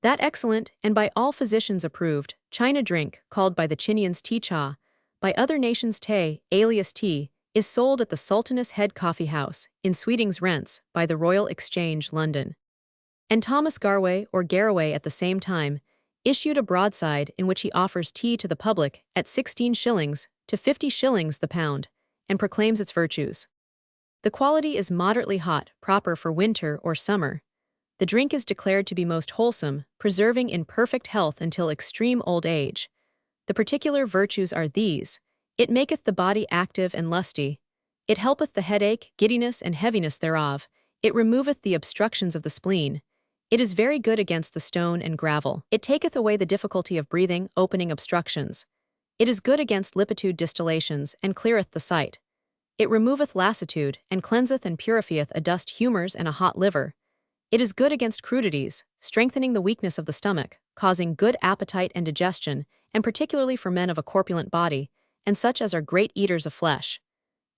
That excellent, and by all physicians approved, China drink, called by the Chinians tea cha, by other nations te, alias tea, is sold at the Sultaness Head Coffee House, in Sweeting's Rents, by the Royal Exchange, London. And Thomas Garway, or Garraway at the same time, issued a broadside in which he offers tea to the public at 16 shillings to 50 shillings the pound, and proclaims its virtues. The quality is moderately hot, proper for winter or summer. The drink is declared to be most wholesome, preserving in perfect health until extreme old age. The particular virtues are these: it maketh the body active and lusty, it helpeth the headache, giddiness, and heaviness thereof, it removeth the obstructions of the spleen, it is very good against the stone and gravel, it taketh away the difficulty of breathing, opening obstructions, it is good against lipitude distillations, and cleareth the sight, it removeth lassitude, and cleanseth and purifieth adust humours and a hot liver, it is good against crudities, strengthening the weakness of the stomach, causing good appetite and digestion, and particularly for men of a corpulent body, and such as are great eaters of flesh.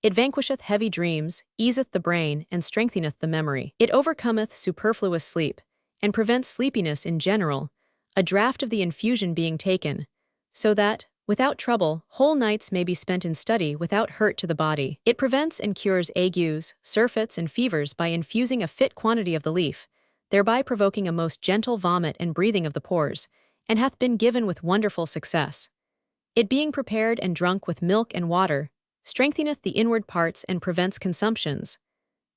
It vanquisheth heavy dreams, easeth the brain, and strengtheneth the memory. It overcometh superfluous sleep, and prevents sleepiness in general, a draught of the infusion being taken, so that, without trouble, whole nights may be spent in study without hurt to the body. It prevents and cures agues, surfeits, and fevers by infusing a fit quantity of the leaf, thereby provoking a most gentle vomit and breathing of the pores, and hath been given with wonderful success. It being prepared and drunk with milk and water, strengtheneth the inward parts and prevents consumptions.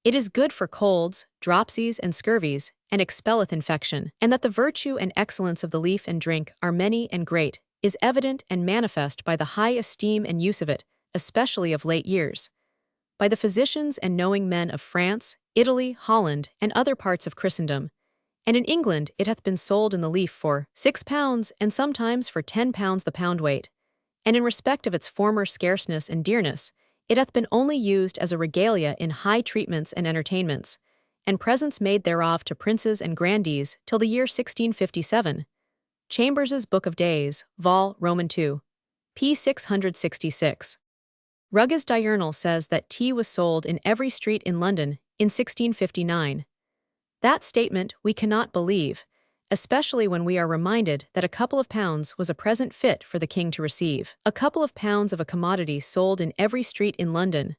It is good for colds, dropsies, and scurvies, and expelleth infection. And that the virtue and excellence of the leaf and drink are many and great, is evident and manifest by the high esteem and use of it, especially of late years, by the physicians and knowing men of France, Italy, Holland, and other parts of Christendom. And in England it hath been sold in the leaf for £6, and sometimes for £10 the pound weight. And in respect of its former scarceness and dearness, it hath been only used as a regalia in high treatments and entertainments, and presents made thereof to princes and grandees till the year 1657. Chambers's Book of Days, Vol. Roman 2. p. 666. Rugge's Diurnal says that tea was sold in every street in London in 1659. That statement we cannot believe, especially when we are reminded that a couple of pounds was a present fit for the king to receive. A couple of pounds of a commodity sold in every street in London.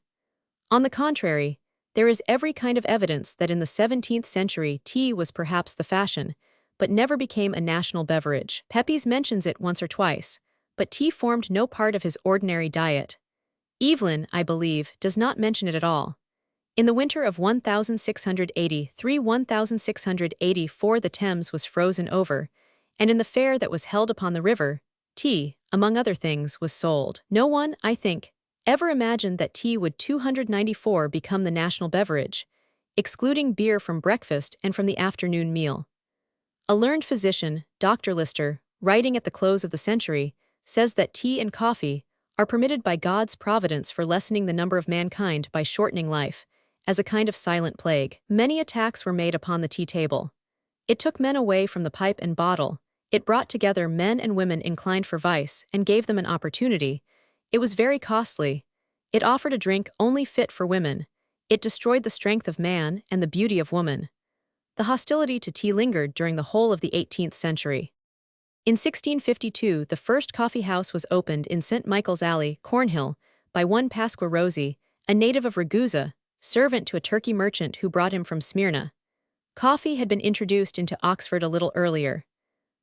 On the contrary, there is every kind of evidence that in the 17th century tea was perhaps the fashion, but never became a national beverage. Pepys mentions it once or twice, but tea formed no part of his ordinary diet. Evelyn, I believe, does not mention it at all. In the winter of 1683–1684 the Thames was frozen over, and in the fair that was held upon the river, tea, among other things, was sold. No one, I think, ever imagined that tea would 294 become the national beverage, excluding beer from breakfast and from the afternoon meal. A learned physician, Dr. Lister, writing at the close of the century, says that tea and coffee are permitted by God's providence for lessening the number of mankind by shortening life, as a kind of silent plague. Many attacks were made upon the tea table. It took men away from the pipe and bottle, it brought together men and women inclined for vice and gave them an opportunity. It was very costly. It offered a drink only fit for women. It destroyed the strength of man and the beauty of woman. The hostility to tea lingered during the whole of the 18th century. In 1652 the first coffee house was opened in St. Michael's Alley, Cornhill, by one Pasqua Rosie, a native of Ragusa, servant to a Turkey merchant who brought him from Smyrna. Coffee had been introduced into Oxford a little earlier.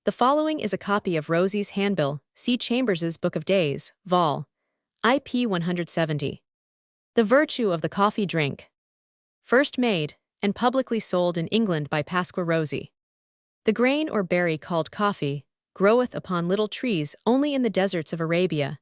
The following is a copy of Rosie's handbill, see Chambers's Book of Days, Vol. IP 170. The virtue of the coffee drink. First made, and publicly sold in England by Pasqua Rosie. The grain or berry called coffee groweth upon little trees only in the deserts of Arabia.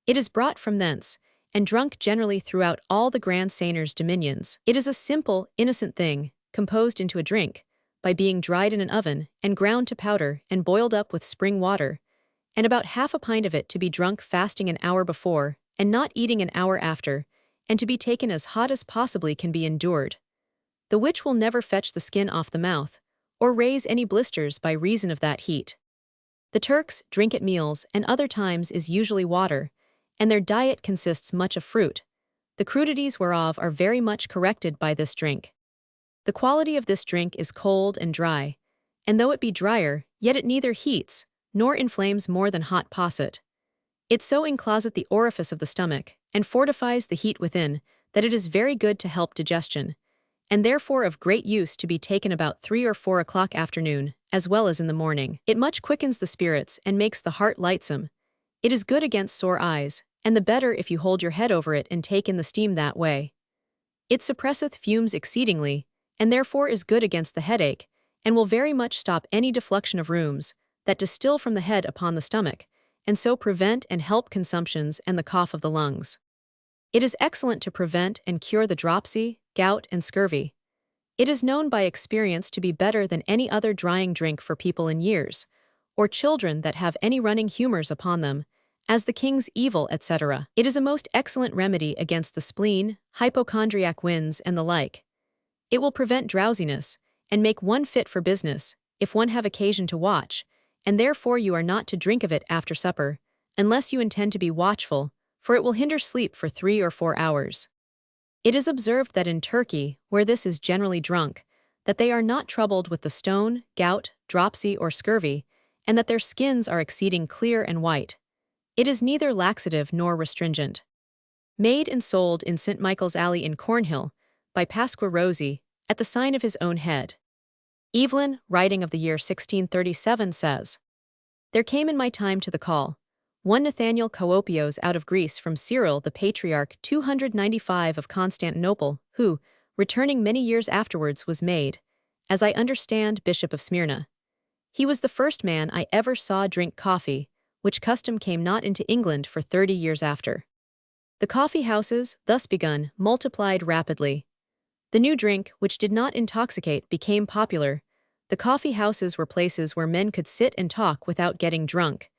It is brought from thence, and drunk generally throughout all the Grand Seigneurs' dominions. It is a simple, innocent thing, composed into a drink, by being dried in an oven, and ground to powder, and boiled up with spring water, and about half a pint of it to be drunk fasting an hour before, and not eating an hour after, and to be taken as hot as possibly can be endured. The which will never fetch the skin off the mouth, or raise any blisters by reason of that heat. The Turks drink at meals, and other times is usually water, and their diet consists much of fruit, the crudities whereof are very much corrected by this drink. The quality of this drink is cold and dry, and though it be drier, yet it neither heats, nor inflames more than hot posset. It so encloset the orifice of the stomach, and fortifies the heat within, that it is very good to help digestion, and therefore of great use to be taken about 3 or 4 o'clock afternoon, as well as in the morning. It much quickens the spirits and makes the heart lightsome. It is good against sore eyes, and the better if you hold your head over it and take in the steam that way. It suppresseth fumes exceedingly, and therefore is good against the headache, and will very much stop any defluxion of rheums that distill from the head upon the stomach, and so prevent and help consumptions and the cough of the lungs. It is excellent to prevent and cure the dropsy, gout, and scurvy. It is known by experience to be better than any other drying drink for people in years, or children that have any running humors upon them, as the king's evil, etc. It is a most excellent remedy against the spleen, hypochondriac winds, and the like. It will prevent drowsiness, and make one fit for business, if one have occasion to watch, and therefore you are not to drink of it after supper, unless you intend to be watchful, for it will hinder sleep for 3 or 4 hours. It is observed that in Turkey, where this is generally drunk, that they are not troubled with the stone, gout, dropsy, or scurvy, and that their skins are exceeding clear and white. It is neither laxative nor restringent. Made and sold in St. Michael's Alley in Cornhill, by Pasqua Rossi, at the sign of his own head. Evelyn, writing of the year 1637, says, "There came in my time to the call, one Nathaniel Cooppios out of Greece from Cyril the Patriarch 295 of Constantinople, who, returning many years afterwards, was made, as I understand, Bishop of Smyrna. He was the first man I ever saw drink coffee, which custom came not into England for 30 years after." The coffee houses, thus begun, multiplied rapidly. The new drink, which did not intoxicate, became popular. The coffee houses were places where men could sit and talk without getting drunk.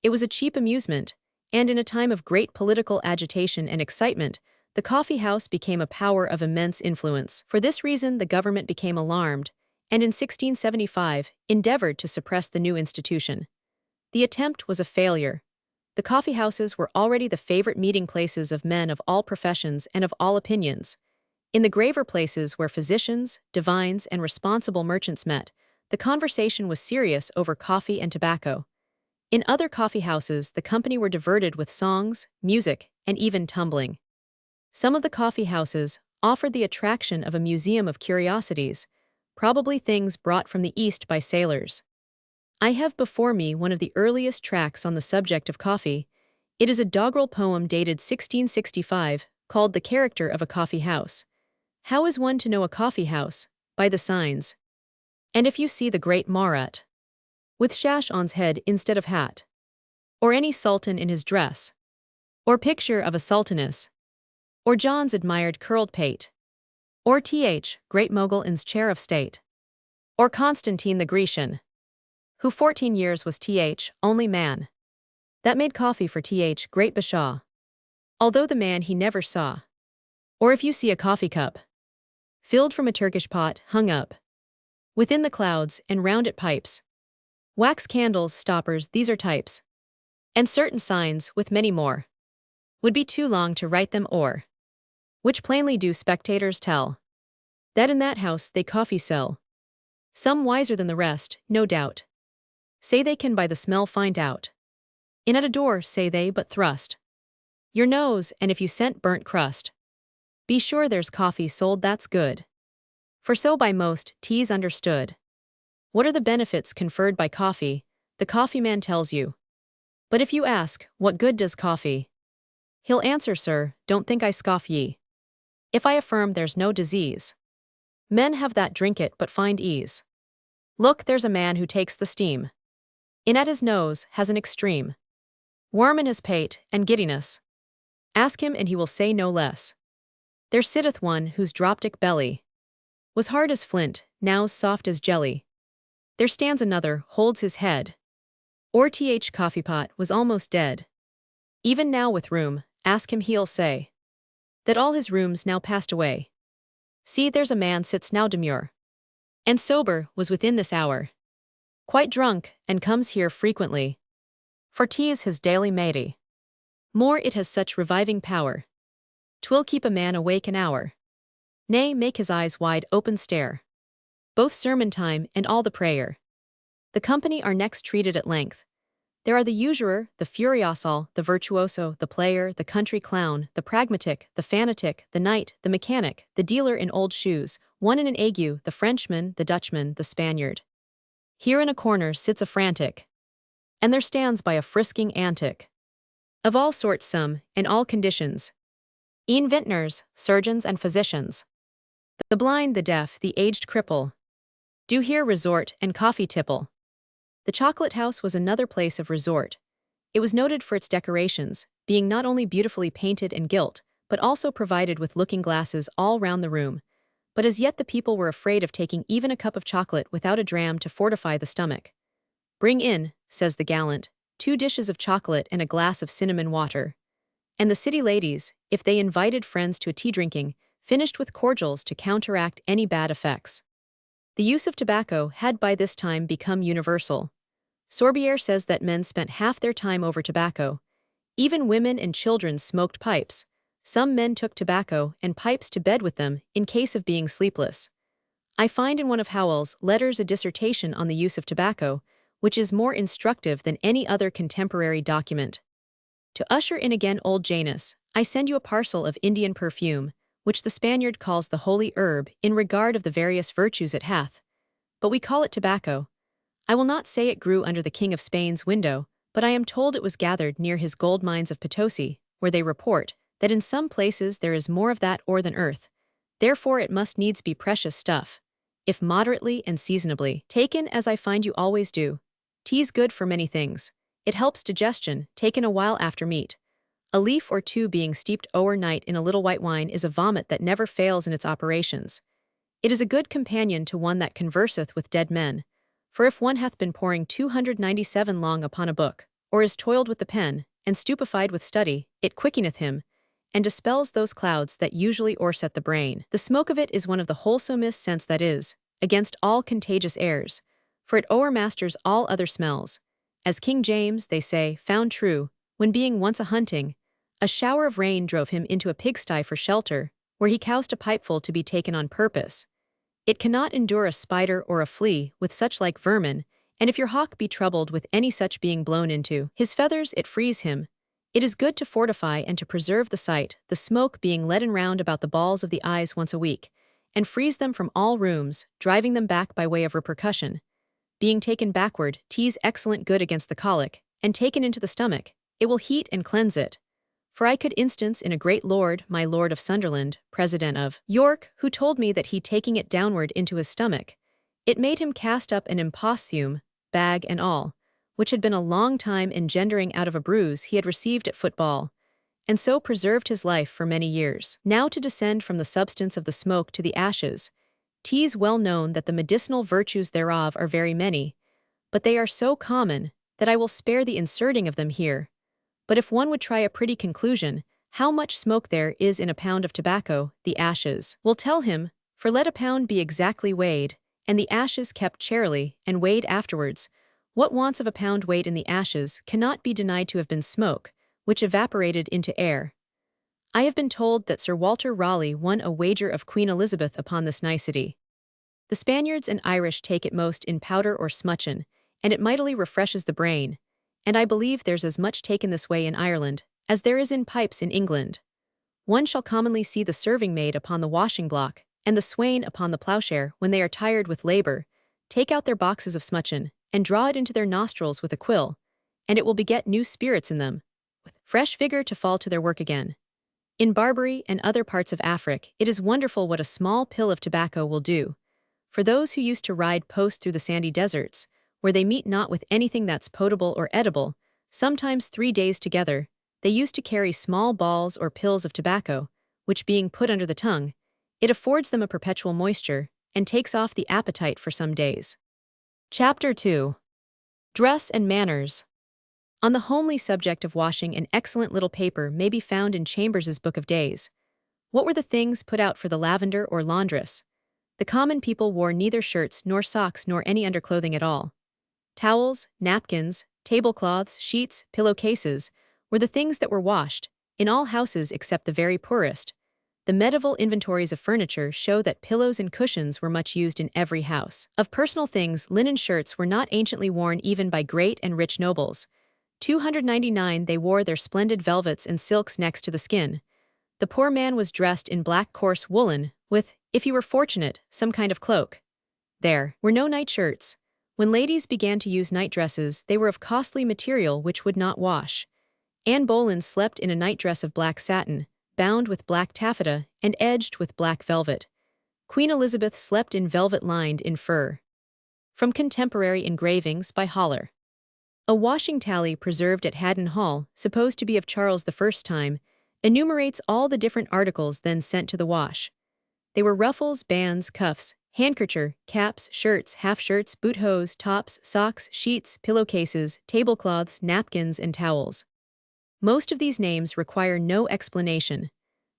It was a cheap amusement, and in a time of great political agitation and excitement, the coffee house became a power of immense influence. For this reason, the government became alarmed, and in 1675 endeavored to suppress the new institution. The attempt was a failure. The coffee houses were already the favorite meeting places of men of all professions and of all opinions. In the graver places where physicians, divines, and responsible merchants met, the conversation was serious over coffee and tobacco. In other coffee houses, the company were diverted with songs, music, and even tumbling. Some of the coffee houses offered the attraction of a museum of curiosities, probably things brought from the East by sailors. I have before me one of the earliest tracts on the subject of coffee. It is a doggerel poem dated 1665, called The Character of a Coffee House. How is one to know a coffee house? By the signs. And if you see the great Marat, with sash on's head instead of hat, or any sultan in his dress, or picture of a sultaness, or John's admired curled pate, or great mogul in's chair of state, or Constantine the Grecian, who 14 years was only man, that made coffee for great bashaw, although the man he never saw. Or if you see a coffee cup, filled from a Turkish pot, hung up within the clouds, and round it pipes, wax candles, stoppers, these are types, and certain signs, with many more, would be too long to write them o'er, which plainly do spectators tell, that in that house they coffee sell. Some wiser than the rest, no doubt, say they can by the smell find out. In at a door, say they, but thrust your nose, and if you scent burnt crust, be sure there's coffee sold that's good. For so by most, 'tis understood. What are the benefits conferred by coffee? The coffeeman tells you. But if you ask, what good does coffee? He'll answer, sir, don't think I scoff ye, if I affirm there's no disease. Men have that drink it but find ease. Look, there's a man who takes the steam. In at his nose has an extreme worm in his pate, and giddiness. Ask him and he will say no less. There sitteth one whose droptic belly was hard as flint, now's soft as jelly. There stands another, holds his head, or coffee pot was almost dead. Even now with rheum, ask him he'll say, that all his rheums now passed away. See, there's a man sits now demure, and sober, was within this hour, quite drunk, and comes here frequently, for tea is his daily mady. More it has such reviving power, 'twill keep a man awake an hour. Nay, make his eyes wide open stare, both sermon time and all the prayer. The company are next treated at length. There are the usurer, the furioso, the virtuoso, the player, the country clown, the pragmatic, the fanatic, the knight, the mechanic, the dealer in old shoes, one in an ague, the Frenchman, the Dutchman, the Spaniard. Here in a corner sits a frantic, and there stands by a frisking antic. Of all sorts some, and all conditions. E'en vintners, surgeons and physicians. The blind, the deaf, the aged cripple, do here resort and coffee tipple. The chocolate house was another place of resort. It was noted for its decorations, being not only beautifully painted and gilt, but also provided with looking glasses all round the room. But as yet the people were afraid of taking even a cup of chocolate without a dram to fortify the stomach. Bring in, says the gallant, 2 dishes of chocolate and a glass of cinnamon water. And the city ladies, if they invited friends to a tea drinking, finished with cordials to counteract any bad effects. The use of tobacco had by this time become universal. Sorbière says that men spent half their time over tobacco. Even women and children smoked pipes. Some men took tobacco and pipes to bed with them in case of being sleepless. I find in one of Howell's letters a dissertation on the use of tobacco, which is more instructive than any other contemporary document. To usher in again old Janus, I send you a parcel of Indian perfume, which the Spaniard calls the holy herb in regard of the various virtues it hath. But we call it tobacco. I will not say it grew under the King of Spain's window, but I am told it was gathered near his gold mines of Potosi, where they report that in some places there is more of that ore than earth. Therefore it must needs be precious stuff. If moderately and seasonably taken, as I find you always do. Tea's good for many things. It helps digestion, taken a while after meat. A leaf or two being steeped o'ernight in a little white wine is a vomit that never fails in its operations. It is a good companion to one that converseth with dead men. For if one hath been poring 297 long upon a book, or is toiled with the pen, and stupefied with study, it quickeneth him, and dispels those clouds that usually o'erset the brain. The smoke of it is one of the wholesomest scents that is, against all contagious airs, for it o'ermasters all other smells. As King James, they say, found true, when being once a-hunting, a shower of rain drove him into a pigsty for shelter, where he cowsed a pipeful to be taken on purpose. It cannot endure a spider or a flea with such like vermin, and if your hawk be troubled with any such being blown into his feathers, it frees him. It is good to fortify and to preserve the sight, the smoke being leaden round about the balls of the eyes once a week, and frees them from all rheums, driving them back by way of repercussion. Being taken backward, tea's excellent good against the colic, and taken into the stomach, it will heat and cleanse it. For I could instance in a great lord, my lord of Sunderland, president of York, who told me that he taking it downward into his stomach, it made him cast up an imposthume, bag and all, which had been a long time engendering out of a bruise he had received at football, and so preserved his life for many years. Now to descend from the substance of the smoke to the ashes, 'tis well known that the medicinal virtues thereof are very many, but they are so common, that I will spare the inserting of them here. But if one would try a pretty conclusion, how much smoke there is in a pound of tobacco, the ashes will tell him, for let a pound be exactly weighed, and the ashes kept charily, and weighed afterwards, what wants of a pound weight in the ashes cannot be denied to have been smoke, which evaporated into air. I have been told that Sir Walter Raleigh won a wager of Queen Elizabeth upon this nicety. The Spaniards and Irish take it most in powder or smutchen, and it mightily refreshes the brain, and I believe there's as much taken this way in Ireland, as there is in pipes in England. One shall commonly see the serving maid upon the washing block, and the swain upon the ploughshare when they are tired with labor, take out their boxes of smutchen, and draw it into their nostrils with a quill, and it will beget new spirits in them, with fresh vigor to fall to their work again. In Barbary and other parts of Africa, it is wonderful what a small pill of tobacco will do. For those who used to ride post through the sandy deserts, where they meet not with anything that's potable or edible, sometimes 3 days together, they used to carry small balls or pills of tobacco, which being put under the tongue, it affords them a perpetual moisture, and takes off the appetite for some days. Chapter 2. Dress and Manners. On the homely subject of washing, an excellent little paper may be found in Chambers's Book of Days. What were the things put out for the lavender or laundress? The common people wore neither shirts nor socks nor any underclothing at all. Towels, napkins, tablecloths, sheets, pillowcases were the things that were washed, in all houses except the very poorest. The medieval inventories of furniture show that pillows and cushions were much used in every house. Of personal things, linen shirts were not anciently worn even by great and rich nobles. 299 They wore their splendid velvets and silks next to the skin. The poor man was dressed in black coarse woolen, with, if he were fortunate, some kind of cloak. There were no nightshirts. When ladies began to use nightdresses, they were of costly material which would not wash. Anne Boleyn slept in a nightdress of black satin, bound with black taffeta and edged with black velvet. Queen Elizabeth slept in velvet lined in fur. From Contemporary Engravings by Haller. A washing tally preserved at Haddon Hall, supposed to be of Charles I's time, enumerates all the different articles then sent to the wash. They were ruffles, bands, cuffs, handkercher, caps, shirts, half-shirts, boot-hose, tops, socks, sheets, pillowcases, tablecloths, napkins, and towels. Most of these names require no explanation.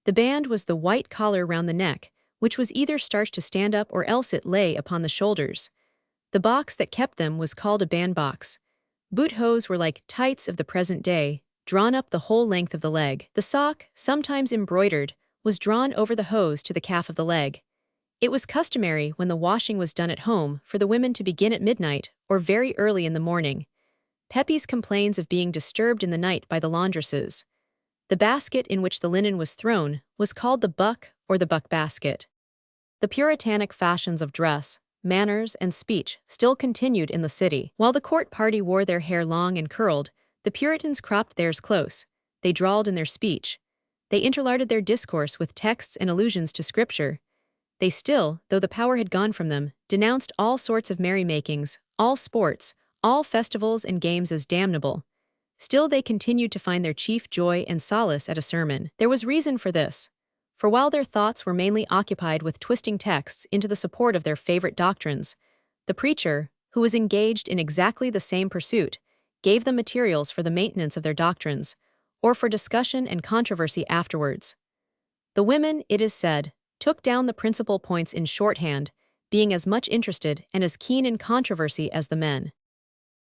The band was the white collar round the neck, which was either starched to stand up or else it lay upon the shoulders. The box that kept them was called a bandbox. Boot-hose were like tights of the present day, drawn up the whole length of the leg. The sock, sometimes embroidered, was drawn over the hose to the calf of the leg. It was customary when the washing was done at home for the women to begin at midnight or very early in the morning. Pepys complains of being disturbed in the night by the laundresses. The basket in which the linen was thrown was called the buck or the buck basket. The puritanic fashions of dress, manners, and speech still continued in the city. While the court party wore their hair long and curled, the Puritans cropped theirs close. They drawled in their speech. They interlarded their discourse with texts and allusions to Scripture. They still, though the power had gone from them, denounced all sorts of merrymakings, all sports, all festivals and games as damnable. Still they continued to find their chief joy and solace at a sermon. There was reason for this. For while their thoughts were mainly occupied with twisting texts into the support of their favorite doctrines, the preacher, who was engaged in exactly the same pursuit, gave them materials for the maintenance of their doctrines, or for discussion and controversy afterwards. The women, it is said, took down the principal points in shorthand, being as much interested and as keen in controversy as the men.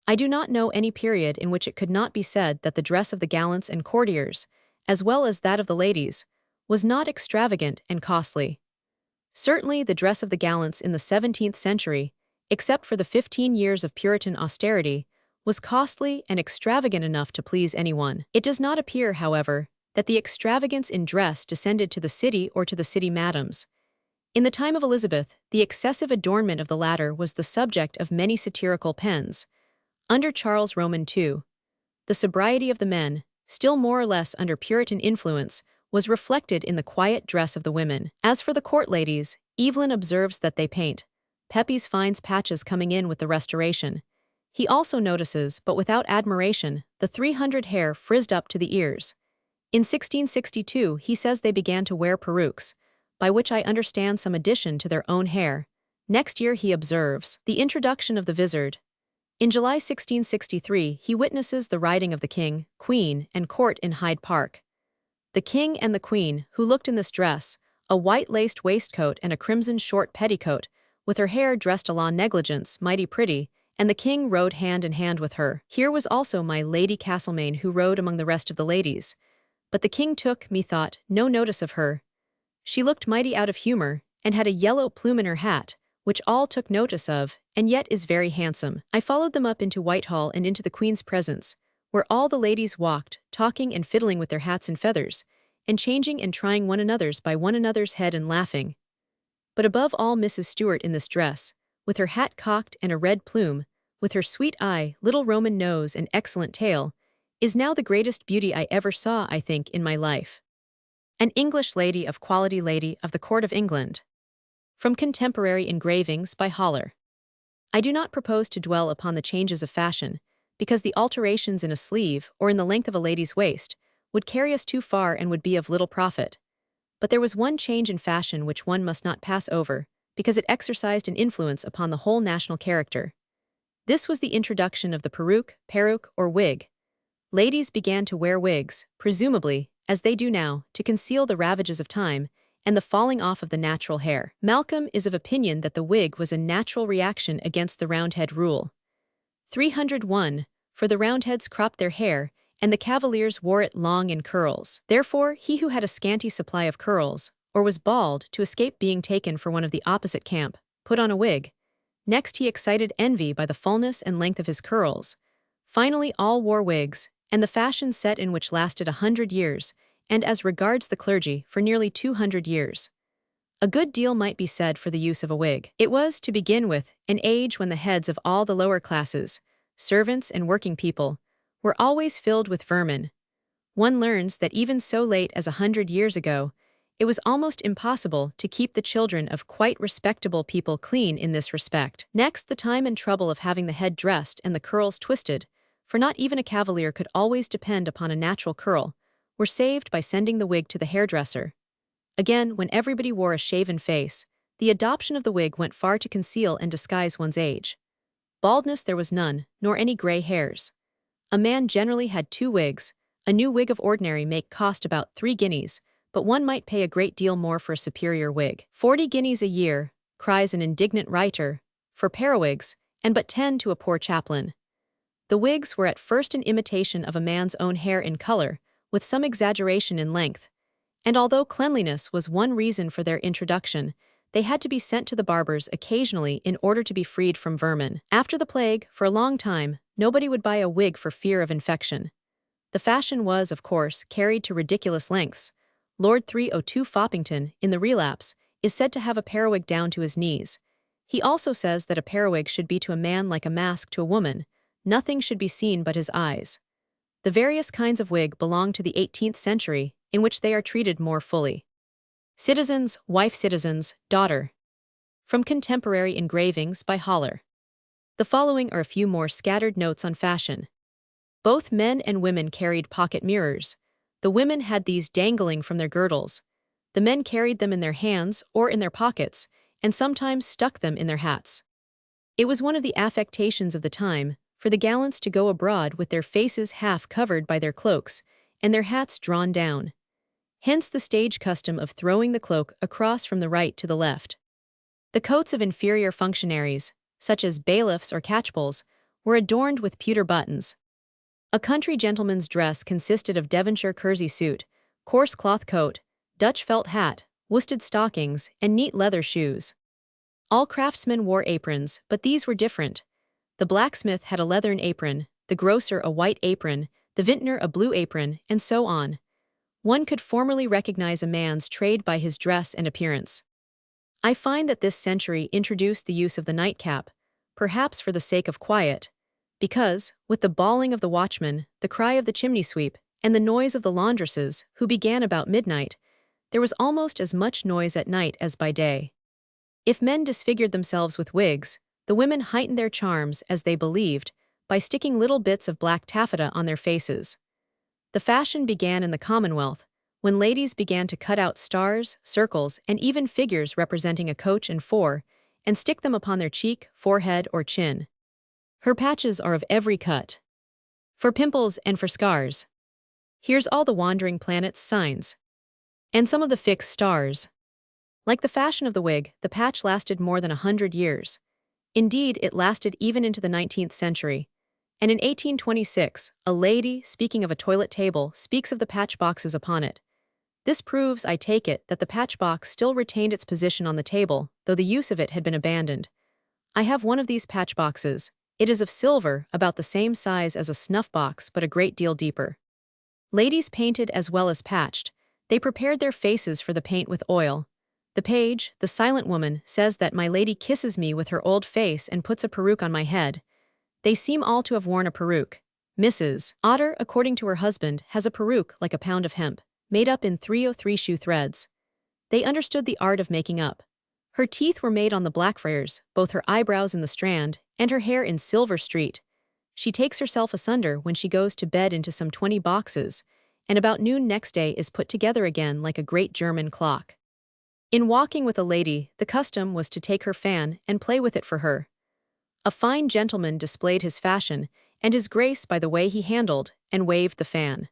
I do not know any period in which it could not be said that the dress of the gallants and courtiers, as well as that of the ladies, was not extravagant and costly. Certainly the dress of the gallants in the 17th century, except for the 15 years of Puritan austerity, was costly and extravagant enough to please anyone. It does not appear, however, that the extravagance in dress descended to the city or to the city madams. In the time of Elizabeth, the excessive adornment of the latter was the subject of many satirical pens. Under Charles Roman II, the sobriety of the men, still more or less under Puritan influence, was reflected in the quiet dress of the women. As for the court ladies, Evelyn observes that they paint. Pepys finds patches coming in with the Restoration. He also notices, but without admiration, the 300 hair frizzed up to the ears. In 1662 he says they began to wear perukes, by which I understand some addition to their own hair. Next year he observes the introduction of the vizard. In July 1663 he witnesses the riding of the king, queen, and court in Hyde Park. The king and the queen, who looked in this dress, a white-laced waistcoat and a crimson short petticoat, with her hair dressed a la negligence, mighty pretty, and the king rode hand in hand with her. Here was also my Lady Castlemaine, who rode among the rest of the ladies. But the king took, methought, no notice of her. She looked mighty out of humour, and had a yellow plume in her hat, which all took notice of, and yet is very handsome. I followed them up into Whitehall and into the Queen's presence, where all the ladies walked, talking and fiddling with their hats and feathers, and changing and trying one another's by one another's head and laughing. But above all Mrs. Stuart in this dress, with her hat cocked and a red plume, with her sweet eye, little Roman nose and excellent tail, is now the greatest beauty I ever saw, I think, in my life. An English lady of quality, lady of the court of England. From Contemporary Engravings by Haller. I do not propose to dwell upon the changes of fashion, because the alterations in a sleeve or in the length of a lady's waist would carry us too far and would be of little profit. But there was one change in fashion which one must not pass over, because it exercised an influence upon the whole national character. This was the introduction of the peruke, or wig. Ladies began to wear wigs, presumably, as they do now, to conceal the ravages of time and the falling off of the natural hair. Malcolm is of opinion that the wig was a natural reaction against the Roundhead rule. 301. For the Roundheads cropped their hair, and the Cavaliers wore it long in curls. Therefore, he who had a scanty supply of curls, or was bald to escape being taken for one of the opposite camp, put on a wig. Next he excited envy by the fullness and length of his curls. Finally all wore wigs, and the fashion set in which lasted 100 years, and as regards the clergy, for nearly 200 years. A good deal might be said for the use of a wig. It was, to begin with, an age when the heads of all the lower classes, servants and working people, were always filled with vermin. One learns that even so late as 100 years ago, it was almost impossible to keep the children of quite respectable people clean in this respect. Next, the time and trouble of having the head dressed and the curls twisted, for not even a cavalier could always depend upon a natural curl, were saved by sending the wig to the hairdresser. Again, when everybody wore a shaven face, the adoption of the wig went far to conceal and disguise one's age. Baldness there was none, nor any gray hairs. A man generally had 2 wigs. A new wig of ordinary make cost about 3 guineas, but one might pay a great deal more for a superior wig. 40 guineas a year, cries an indignant writer, for periwigs, and but 10 to a poor chaplain. The wigs were at first an imitation of a man's own hair in color, with some exaggeration in length, and although cleanliness was one reason for their introduction, they had to be sent to the barbers occasionally in order to be freed from vermin. After the plague, for a long time, nobody would buy a wig for fear of infection. The fashion was, of course, carried to ridiculous lengths. Lord 302 Foppington, in The Relapse, is said to have a periwig down to his knees. He also says that a periwig should be to a man like a mask to a woman. Nothing should be seen but his eyes. The various kinds of wig belong to the 18th century, in which they are treated more fully. Citizens, wife citizens, daughter. From Contemporary Engravings by Haller. The following are a few more scattered notes on fashion. Both men and women carried pocket mirrors. The women had these dangling from their girdles. The men carried them in their hands or in their pockets, and sometimes stuck them in their hats. It was one of the affectations of the time for the gallants to go abroad with their faces half covered by their cloaks, and their hats drawn down. Hence the stage custom of throwing the cloak across from the right to the left. The coats of inferior functionaries, such as bailiffs or catchpolls, were adorned with pewter buttons. A country gentleman's dress consisted of Devonshire kersey suit, coarse cloth coat, Dutch felt hat, worsted stockings, and neat leather shoes. All craftsmen wore aprons, but these were different. The blacksmith had a leathern apron, the grocer a white apron, the vintner a blue apron, and so on. One could formerly recognize a man's trade by his dress and appearance. I find that this century introduced the use of the nightcap, perhaps for the sake of quiet, because, with the bawling of the watchman, the cry of the chimney sweep, and the noise of the laundresses, who began about midnight, there was almost as much noise at night as by day. If men disfigured themselves with wigs, the women heightened their charms, as they believed, by sticking little bits of black taffeta on their faces. The fashion began in the Commonwealth, when ladies began to cut out stars, circles, and even figures representing a coach and four, and stick them upon their cheek, forehead, or chin. Her patches are of every cut. For pimples and for scars. Here's all the wandering planets' signs. And some of the fixed stars. Like the fashion of the wig, the patch lasted more than 100 years. Indeed, it lasted even into the 19th century. And in 1826, a lady, speaking of a toilet table, speaks of the patch boxes upon it. This proves, I take it, that the patch box still retained its position on the table, though the use of it had been abandoned. I have one of these patch boxes. It is of silver, about the same size as a snuff box, but a great deal deeper. Ladies painted as well as patched. They prepared their faces for the paint with oil. The page, the silent woman, says that my lady kisses me with her old face and puts a peruke on my head. They seem all to have worn a peruke. Mrs. Otter, according to her husband, has a peruke like a pound of hemp, made up in 303 shoe threads. They understood the art of making up. Her teeth were made on the Blackfriars, both her eyebrows in the Strand, and her hair in Silver Street. She takes herself asunder when she goes to bed into some 20 boxes, and about noon next day is put together again like a great German clock. In walking with a lady, the custom was to take her fan and play with it for her. A fine gentleman displayed his fashion and his grace by the way he handled and waved the fan.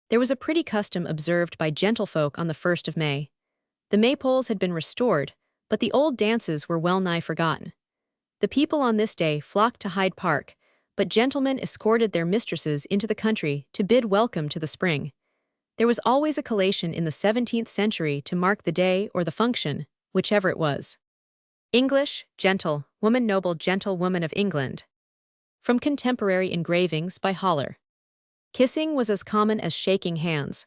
There was a pretty custom observed by gentlefolk on the 1st of May. The maypoles had been restored, but the old dances were well nigh forgotten. The people on this day flocked to Hyde Park, but gentlemen escorted their mistresses into the country to bid welcome to the spring. There was always a collation in the 17th century to mark the day or the function, whichever it was. English, gentle, woman noble gentlewoman of England. From contemporary engravings by Holler. Kissing was as common as shaking hands.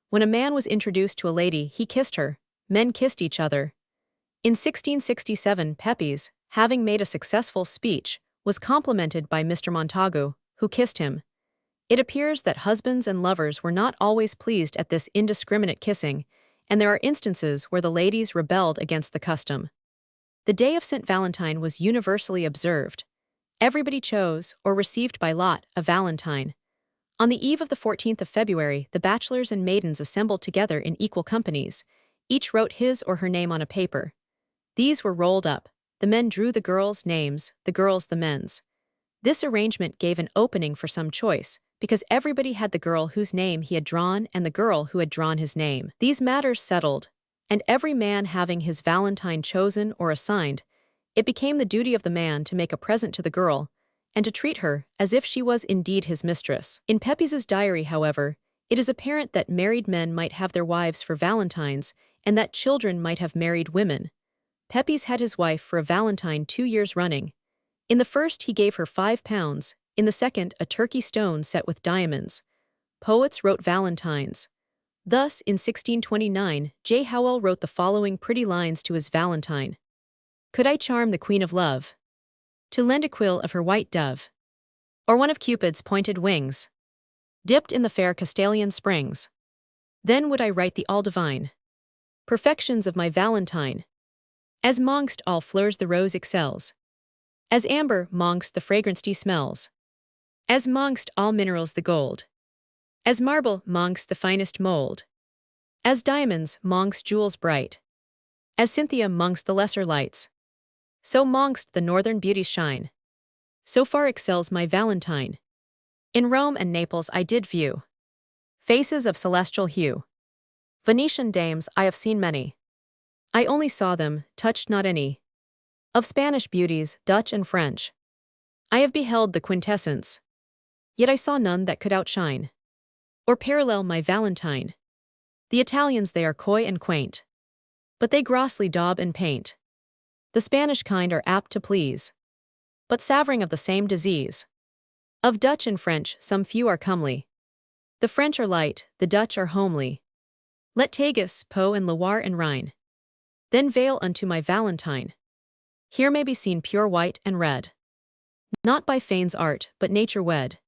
When a man was introduced to a lady, he kissed her. Men kissed each other. In 1667, Pepys, having made a successful speech, was complimented by Mr. Montagu, who kissed him. It appears that husbands and lovers were not always pleased at this indiscriminate kissing, and there are instances where the ladies rebelled against the custom. The day of St. Valentine was universally observed. Everybody chose, or received by lot, a valentine. On the eve of the 14th of February, the bachelors and maidens assembled together in equal companies. Each wrote his or her name on a paper. These were rolled up. The men drew the girls' names, the girls the men's. This arrangement gave an opening for some choice, because everybody had the girl whose name he had drawn and the girl who had drawn his name. These matters settled, and every man having his valentine chosen or assigned, it became the duty of the man to make a present to the girl, and to treat her as if she was indeed his mistress. In Pepys's diary, however, it is apparent that married men might have their wives for valentines, and that children might have married women. Pepys had his wife for a valentine 2 years running. In the first he gave her £5, in the second a turkey stone set with diamonds. Poets wrote valentines. Thus, in 1629, J. Howell wrote the following pretty lines to his valentine. Could I charm the queen of love? To lend a quill of her white dove, or one of Cupid's pointed wings, dipped in the fair Castalian springs, then would I write the all divine perfections of my valentine. As mongst all fleurs the rose excels, as amber mongst the fragrancy smells, as mongst all minerals the gold, as marble mongst the finest mold, as diamonds mongst jewels bright, as Cynthia mongst the lesser lights, so mongst the northern beauties shine. So far excels my valentine. In Rome and Naples I did view faces of celestial hue. Venetian dames I have seen many. I only saw them, touched not any. Of Spanish beauties, Dutch and French, I have beheld the quintessence. Yet I saw none that could outshine or parallel my valentine. The Italians they are coy and quaint, but they grossly daub and paint. The Spanish kind are apt to please, but savoring of the same disease. Of Dutch and French some few are comely. The French are light, the Dutch are homely. Let Tagus, Po and Loire and Rhine then veil unto my valentine. Here may be seen pure white and red, not by feigns art, but nature wed.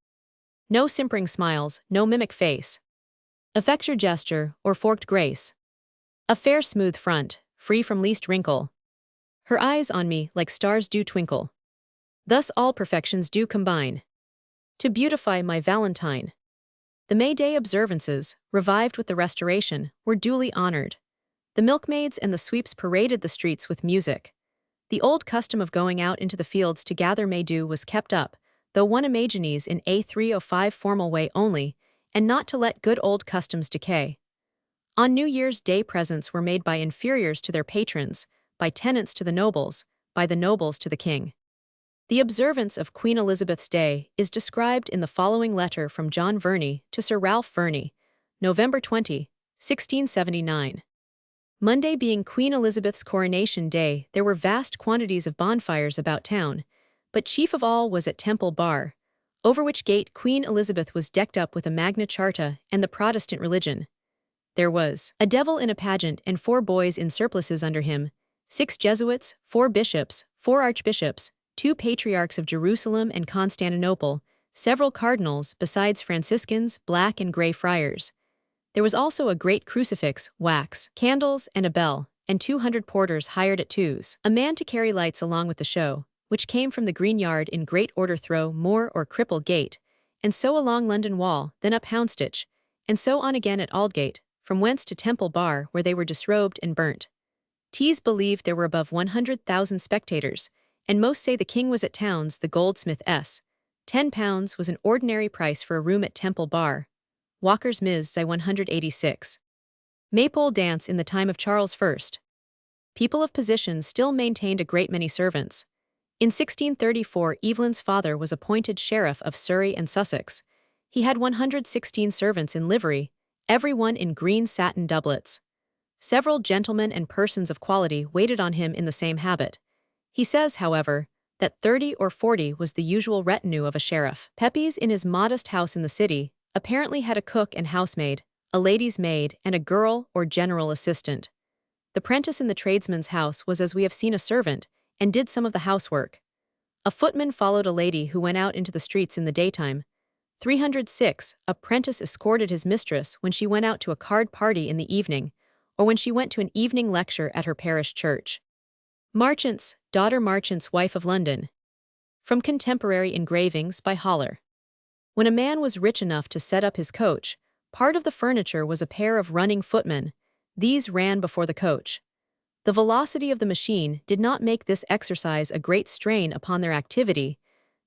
No simpering smiles, no mimic face, effecture gesture, or forked grace. A fair smooth front, free from least wrinkle. Her eyes on me like stars do twinkle. Thus all perfections do combine to beautify my valentine. The May Day observances, revived with the Restoration, were duly honored. The milkmaids and the sweeps paraded the streets with music. The old custom of going out into the fields to gather May-dew was kept up, though one imagines in a 305 formal way only, and not to let good old customs decay. On New Year's Day presents were made by inferiors to their patrons, by tenants to the nobles, by the nobles to the king. The observance of Queen Elizabeth's Day is described in the following letter from John Verney to Sir Ralph Verney, November 20, 1679. Monday being Queen Elizabeth's coronation day, there were vast quantities of bonfires about town, but chief of all was at Temple Bar, over which gate Queen Elizabeth was decked up with a Magna Charta and the Protestant religion. There was a devil in a pageant and 4 boys in surplices under him, 6 Jesuits, 4 bishops, 4 archbishops, 2 patriarchs of Jerusalem and Constantinople, several cardinals, besides Franciscans, black and grey friars. There was also a great crucifix, wax, candles, and a bell, and 200 porters hired at twos, a man to carry lights along with the show, which came from the Green Yard in great order through Moor or Cripple Gate, and so along London Wall, then up Houndsditch, and so on again at Aldgate, from whence to Temple Bar, where they were disrobed and burnt. Tees believed there were above 100,000 spectators, and most say the king was at Towns the goldsmith s. £10 was an ordinary price for a room at Temple Bar. Walker's Ms. Zi 186. Maypole dance in the time of Charles I. People of position still maintained a great many servants. In 1634 Evelyn's father was appointed Sheriff of Surrey and Sussex. He had 116 servants in livery, everyone in green satin doublets. Several gentlemen and persons of quality waited on him in the same habit. He says, however, that 30 or 40 was the usual retinue of a sheriff. Pepys, in his modest house in the city, apparently had a cook and housemaid, a lady's maid, and a girl or general assistant. The prentice in the tradesman's house was, as we have seen, a servant, and did some of the housework. A footman followed a lady who went out into the streets in the daytime. 306. A prentice escorted his mistress when she went out to a card party in the evening, or when she went to an evening lecture at her parish church. Marchants, daughter Marchant's wife of London. From Contemporary Engravings by Haller. When a man was rich enough to set up his coach, part of the furniture was a pair of running footmen. These ran before the coach. The velocity of the machine did not make this exercise a great strain upon their activity.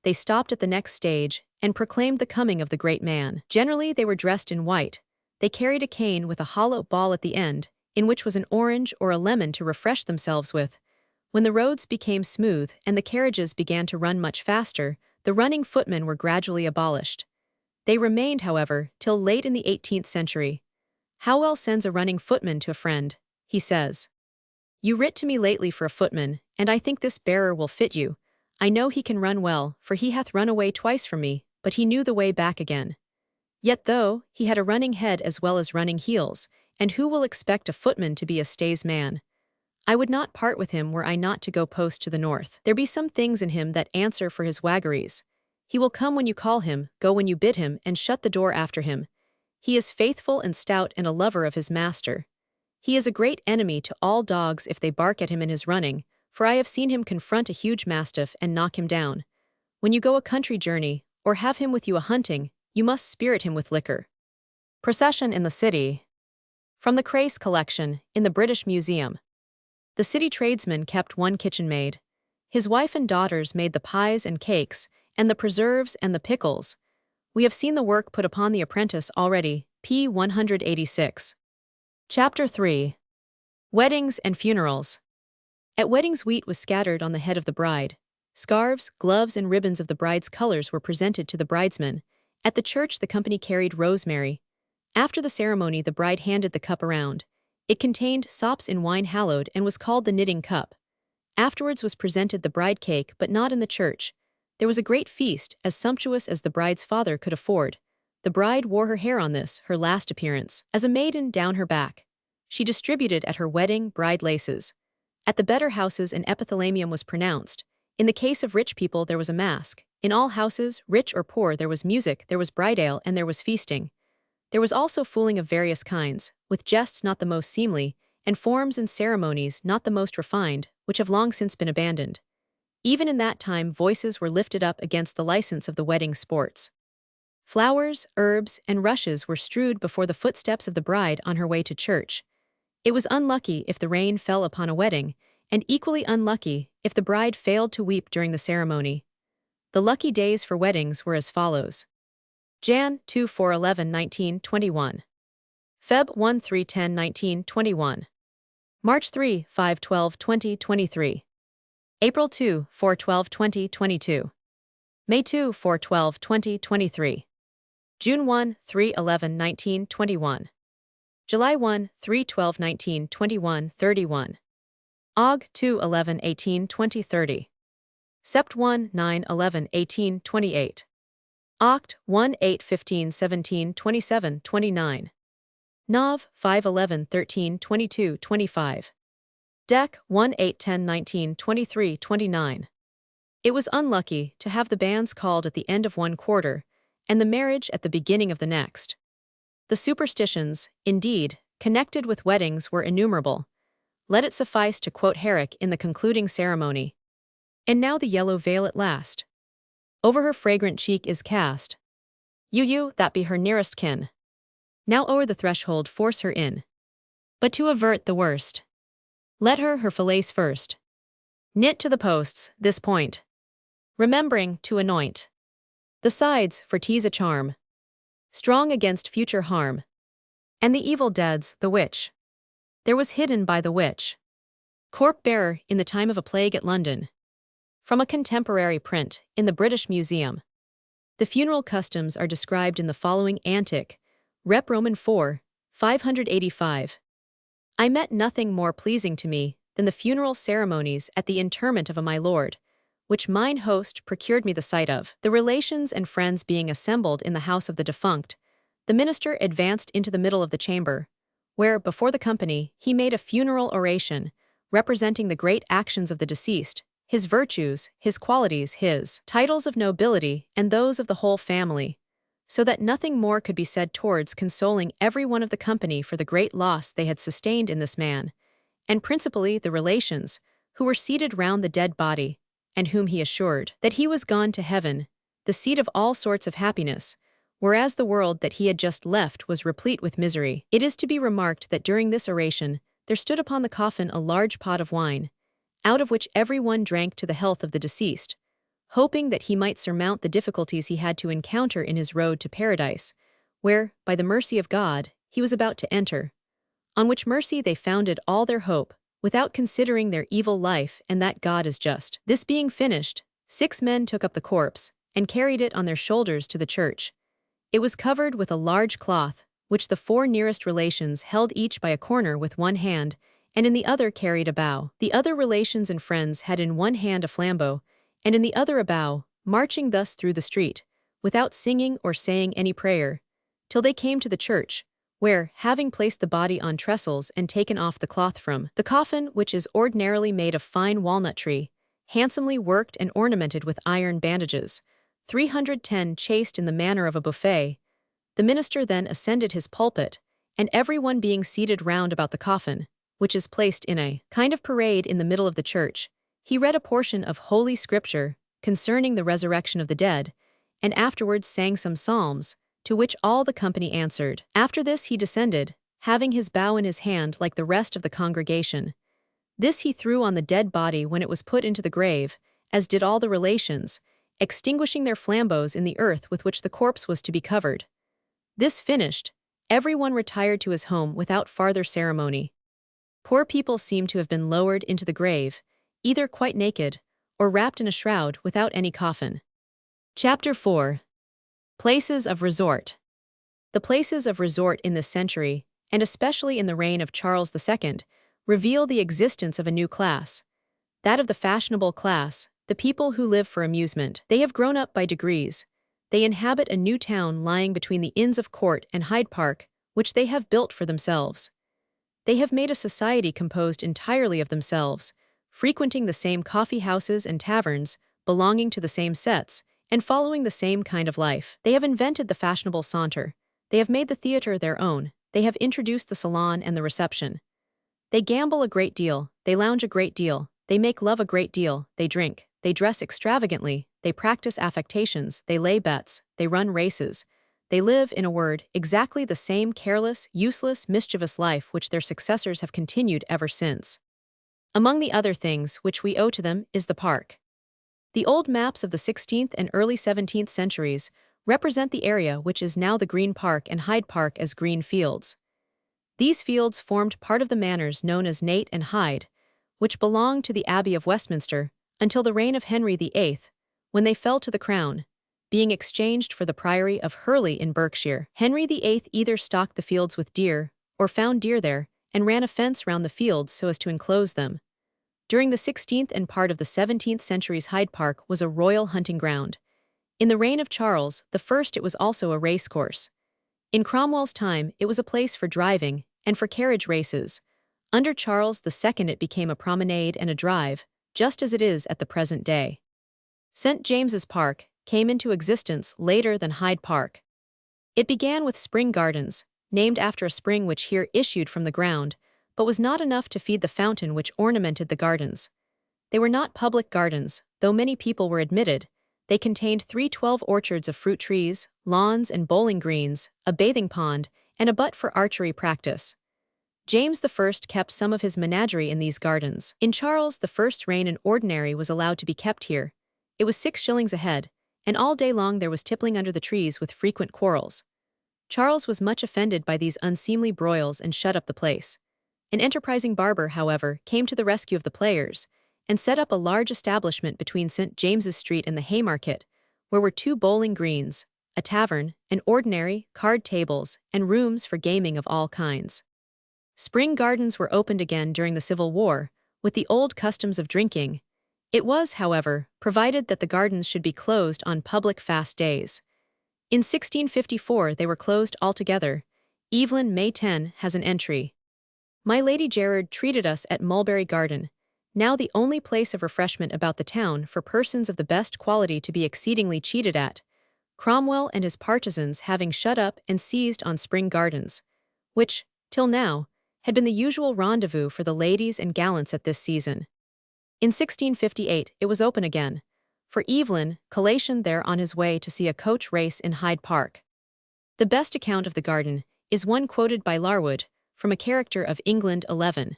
They stopped at the next stage and proclaimed the coming of the great man. Generally they were dressed in white. They carried a cane with a hollow ball at the end, in which was an orange or a lemon to refresh themselves with. When the roads became smooth and the carriages began to run much faster, the running footmen were gradually abolished. They remained, however, till late in the 18th century. Howell sends a running footman to a friend. He says, "You writ to me lately for a footman, and I think this bearer will fit you. I know he can run well, for he hath run away twice from me, but he knew the way back again. Yet though, he had a running head as well as running heels, and who will expect a footman to be a stays man? I would not part with him were I not to go post to the north. There be some things in him that answer for his waggeries. He will come when you call him, go when you bid him, and shut the door after him. He is faithful and stout and a lover of his master. He is a great enemy to all dogs if they bark at him in his running, for I have seen him confront a huge mastiff and knock him down. When you go a country journey, or have him with you a hunting, you must spirit him with liquor." Procession in the City. From the Crace collection, in the British Museum. The city tradesman kept one kitchen maid. His wife and daughters made the pies and cakes, and the preserves and the pickles. We have seen the work put upon the apprentice already, p. 186. Chapter 3. Weddings and Funerals. At weddings wheat was scattered on the head of the bride. Scarves, gloves, and ribbons of the bride's colors were presented to the bridesmen. At the church the company carried rosemary. After the ceremony the bride handed the cup around. It contained sops in wine hallowed and was called the knitting cup. Afterwards was presented the bride cake, but not in the church. There was a great feast, as sumptuous as the bride's father could afford. The bride wore her hair on this, her last appearance, as a maiden down her back. She distributed at her wedding bride laces. At the better houses an epithalamium was pronounced. In the case of rich people there was a mask. In all houses, rich or poor, there was music, there was bride ale, and there was feasting. There was also fooling of various kinds, with jests not the most seemly, and forms and ceremonies not the most refined, which have long since been abandoned. Even in that time voices were lifted up against the license of the wedding sports. Flowers, herbs, and rushes were strewed before the footsteps of the bride on her way to church. It was unlucky if the rain fell upon a wedding, and equally unlucky if the bride failed to weep during the ceremony. The lucky days for weddings were as follows: Jan. 2-4-11-1921. Feb. 1-3-10-1921. March 3-5-12-2023. April 2-4-12-2022. May 2-4-12-2023. June 1-3-11-1921. July 1-3-12-1921-31. Aug. 2-11-18-2030. Sept. 1-9-11-18-28. Oct. 1-8-15-17-27-29. Nov. 5-11-13-22-25. Dec. 1-8-10-19-23-29. It was unlucky to have the banns called at the end of one quarter, and the marriage at the beginning of the next. The superstitions, indeed, connected with weddings were innumerable. Let it suffice to quote Herrick in the concluding ceremony. "And now the yellow veil at last. Over her fragrant cheek is cast. You, that be her nearest kin. Now o'er the threshold force her in. But to avert the worst, let her fillets first knit to the posts this point, remembering to anoint the sides for 'tis a charm, strong against future harm, and the evil deads, the which there was hidden by the witch corp bearer in the time of a plague at London." From a contemporary print, in the British Museum. The funeral customs are described in the following antic, Rep. Roman 4, 585. I met nothing more pleasing to me than the funeral ceremonies at the interment of a my lord, which mine host procured me the sight of. The relations and friends being assembled in the house of the defunct, the minister advanced into the middle of the chamber, where, before the company, he made a funeral oration, representing the great actions of the deceased, his virtues, his qualities, his titles of nobility, and those of the whole family, so that nothing more could be said towards consoling every one of the company for the great loss they had sustained in this man, and principally the relations, who were seated round the dead body, and whom he assured that he was gone to heaven, the seat of all sorts of happiness, whereas the world that he had just left was replete with misery. It is to be remarked that during this oration there stood upon the coffin a large pot of wine, out of which every one drank to the health of the deceased, hoping that he might surmount the difficulties he had to encounter in his road to paradise, where, by the mercy of God, he was about to enter. On which mercy they founded all their hope, without considering their evil life and that God is just. This being finished, 6 men took up the corpse, and carried it on their shoulders to the church. It was covered with a large cloth, which the 4 nearest relations held each by a corner with one hand, and in the other carried a bough. The other relations and friends had in one hand a flambeau, and in the other a bough, marching thus through the street, without singing or saying any prayer, till they came to the church, where, having placed the body on trestles and taken off the cloth from the coffin, which is ordinarily made of fine walnut tree, handsomely worked and ornamented with iron bandages, 310 chased in the manner of a buffet, the minister then ascended his pulpit, and every one being seated round about the coffin, which is placed in a kind of parade in the middle of the church, he read a portion of Holy Scripture concerning the resurrection of the dead, and afterwards sang some psalms, to which all the company answered. After this he descended, having his bough in his hand like the rest of the congregation. This he threw on the dead body when it was put into the grave, as did all the relations, extinguishing their flambeaux in the earth with which the corpse was to be covered. This finished, every one retired to his home without farther ceremony. Poor people seemed to have been lowered into the grave, either quite naked, or wrapped in a shroud without any coffin. Chapter 4. Places of resort. The places of resort in this century, and especially in the reign of Charles II, reveal the existence of a new class, that of the fashionable class, the people who live for amusement. They have grown up by degrees. They inhabit a new town lying between the Inns of Court and Hyde Park, which they have built for themselves. They have made a society composed entirely of themselves, frequenting the same coffee houses and taverns, belonging to the same sets, and following the same kind of life. They have invented the fashionable saunter. They have made the theatre their own. They have introduced the salon and the reception. They gamble a great deal. They lounge a great deal. They make love a great deal. They drink. They dress extravagantly. They practice affectations. They lay bets. They run races. They live, in a word, exactly the same careless, useless, mischievous life which their successors have continued ever since. Among the other things which we owe to them is the park. The old maps of the 16th and early 17th centuries represent the area which is now the Green Park and Hyde Park as green fields. These fields formed part of the manors known as Nate and Hyde, which belonged to the Abbey of Westminster until the reign of Henry VIII, when they fell to the crown, being exchanged for the priory of Hurley in Berkshire. Henry VIII either stocked the fields with deer, or found deer there, and ran a fence round the fields so as to enclose them. During the 16th and part of the 17th centuries, Hyde Park was a royal hunting ground. In the reign of Charles I it was also a racecourse. In Cromwell's time it was a place for driving, and for carriage races. Under Charles II it became a promenade and a drive, just as it is at the present day. St. James's Park came into existence later than Hyde Park. It began with spring gardens, named after a spring which here issued from the ground, but was not enough to feed the fountain which ornamented the gardens. They were not public gardens, though many people were admitted. They contained 312 orchards of fruit trees, lawns and bowling greens, a bathing pond, and a butt for archery practice. James I kept some of his menagerie in these gardens. In Charles I's reign an ordinary was allowed to be kept here. It was 6 shillings a head, and all day long there was tippling under the trees with frequent quarrels. Charles was much offended by these unseemly broils and shut up the place. An enterprising barber, however, came to the rescue of the players, and set up a large establishment between St. James's Street and the Haymarket, where were 2 bowling greens, a tavern, an ordinary, card tables, and rooms for gaming of all kinds. Spring gardens were opened again during the Civil War, with the old customs of drinking. It was, however, provided that the gardens should be closed on public fast days. In 1654 they were closed altogether. Evelyn May 10 has an entry. My Lady Gerard treated us at Mulberry Garden, now the only place of refreshment about the town for persons of the best quality to be exceedingly cheated at, Cromwell and his partisans having shut up and seized on Spring Gardens, which, till now, had been the usual rendezvous for the ladies and gallants at this season. In 1658 it was open again, for Evelyn collation there on his way to see a coach race in Hyde Park. The best account of the garden is one quoted by Larwood, from a character of England 11.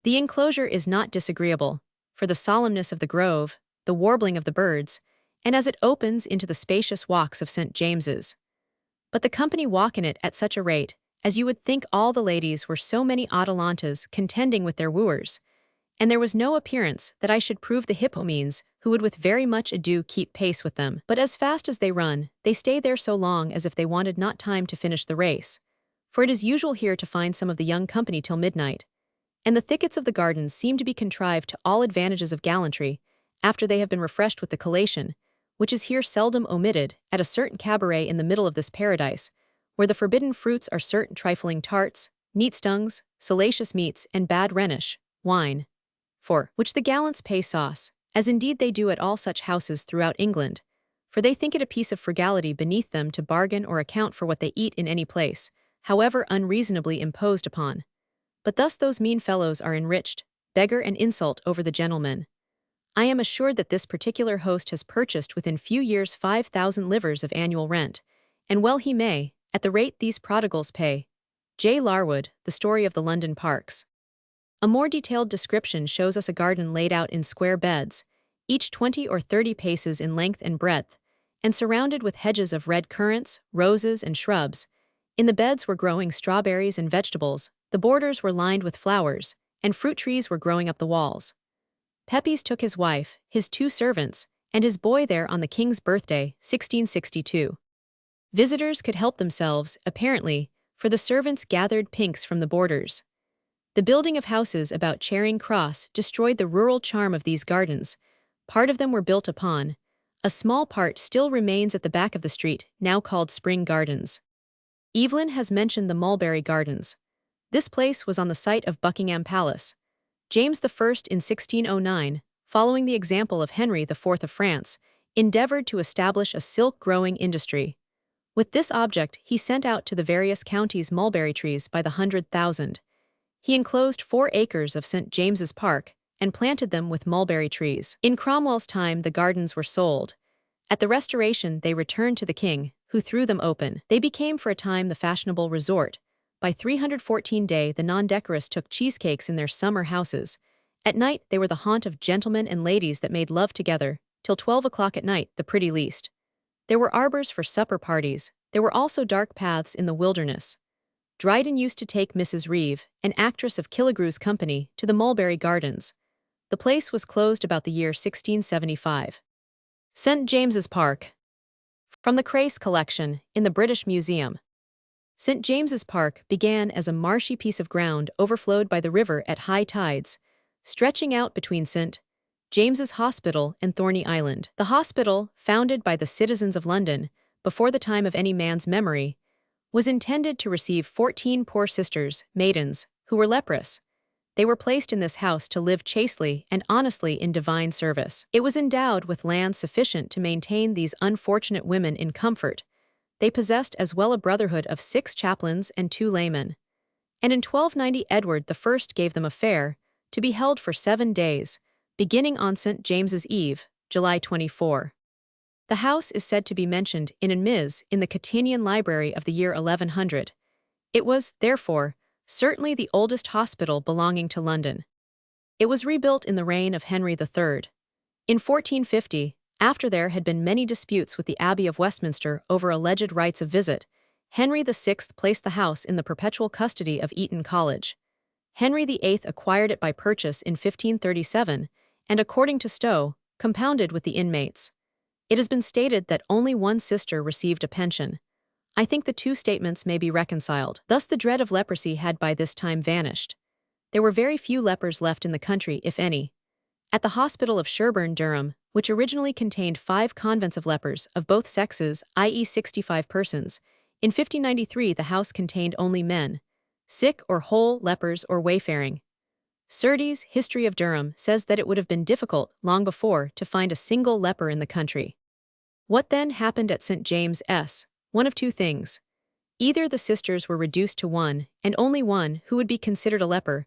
The enclosure is not disagreeable, for the solemnness of the grove, the warbling of the birds, and as it opens into the spacious walks of St. James's. But the company walk in it at such a rate, as you would think all the ladies were so many Atalantas contending with their wooers, and there was no appearance that I should prove the Hippomenes, who would with very much ado keep pace with them. But as fast as they run, they stay there so long as if they wanted not time to finish the race. For it is usual here to find some of the young company till midnight, and the thickets of the gardens seem to be contrived to all advantages of gallantry, after they have been refreshed with the collation, which is here seldom omitted, at a certain cabaret in the middle of this paradise, where the forbidden fruits are certain trifling tarts, neat stongues, salacious meats, and bad Rhenish wine, for which the gallants pay sauce, as indeed they do at all such houses throughout England, for they think it a piece of frugality beneath them to bargain or account for what they eat in any place, however unreasonably imposed upon. But thus those mean fellows are enriched, beggar and insult over the gentlemen. I am assured that this particular host has purchased within few years 5,000 livres of annual rent, and well he may, at the rate these prodigals pay. J. Larwood, The Story of the London Parks. A more detailed description shows us a garden laid out in square beds, each 20 or 30 paces in length and breadth, and surrounded with hedges of red currants, roses, and shrubs. In the beds were growing strawberries and vegetables, the borders were lined with flowers, and fruit trees were growing up the walls. Pepys took his wife, his 2 servants, and his boy there on the King's birthday, 1662. Visitors could help themselves, apparently, for the servants gathered pinks from the borders. The building of houses about Charing Cross destroyed the rural charm of these gardens. Part of them were built upon. A small part still remains at the back of the street, now called Spring Gardens. Evelyn has mentioned the Mulberry Gardens. This place was on the site of Buckingham Palace. James I in 1609, following the example of Henry IV of France, endeavored to establish a silk-growing industry. With this object he sent out to the various counties mulberry trees by the 100,000. He enclosed 4 acres of St. James's Park, and planted them with mulberry trees. In Cromwell's time the gardens were sold. At the Restoration they returned to the king, who threw them open. They became for a time the fashionable resort. By 314 day the non-decorous took cheesecakes in their summer houses. At night they were the haunt of gentlemen and ladies that made love together, till 12 o'clock at night the pretty least. There were arbors for supper parties. There were also dark paths in the wilderness. Dryden used to take Mrs. Reeve, an actress of Killigrew's company, to the Mulberry Gardens. The place was closed about the year 1675. St. James's Park. From the Crace collection, in the British Museum. St. James's Park began as a marshy piece of ground overflowed by the river at high tides, stretching out between St. James's Hospital and Thorney Island. The hospital, founded by the citizens of London, before the time of any man's memory, was intended to receive 14 poor sisters, maidens, who were leprous. They were placed in this house to live chastely and honestly in divine service. It was endowed with land sufficient to maintain these unfortunate women in comfort. They possessed as well a brotherhood of 6 chaplains and 2 laymen. And in 1290 Edward I gave them a fair, to be held for 7 days, beginning on St. James's Eve, July 24. The house is said to be mentioned in an mise in the Catanian Library of the year 1100. It was, therefore, certainly the oldest hospital belonging to London. It was rebuilt in the reign of Henry III. In 1450, after there had been many disputes with the Abbey of Westminster over alleged rights of visit, Henry VI placed the house in the perpetual custody of Eton College. Henry VIII acquired it by purchase in 1537, and according to Stowe, compounded with the inmates. It has been stated that only one sister received a pension. I think the two statements may be reconciled. Thus the dread of leprosy had by this time vanished. There were very few lepers left in the country, if any. At the hospital of Sherburn, Durham, which originally contained 5 convents of lepers of both sexes, i.e. 65 persons, in 1593 the house contained only men, sick or whole, lepers or wayfaring. Surtees' History of Durham says that it would have been difficult, long before, to find a single leper in the country. What then happened at St. James's? One of two things. Either the sisters were reduced to one, and only one, who would be considered a leper,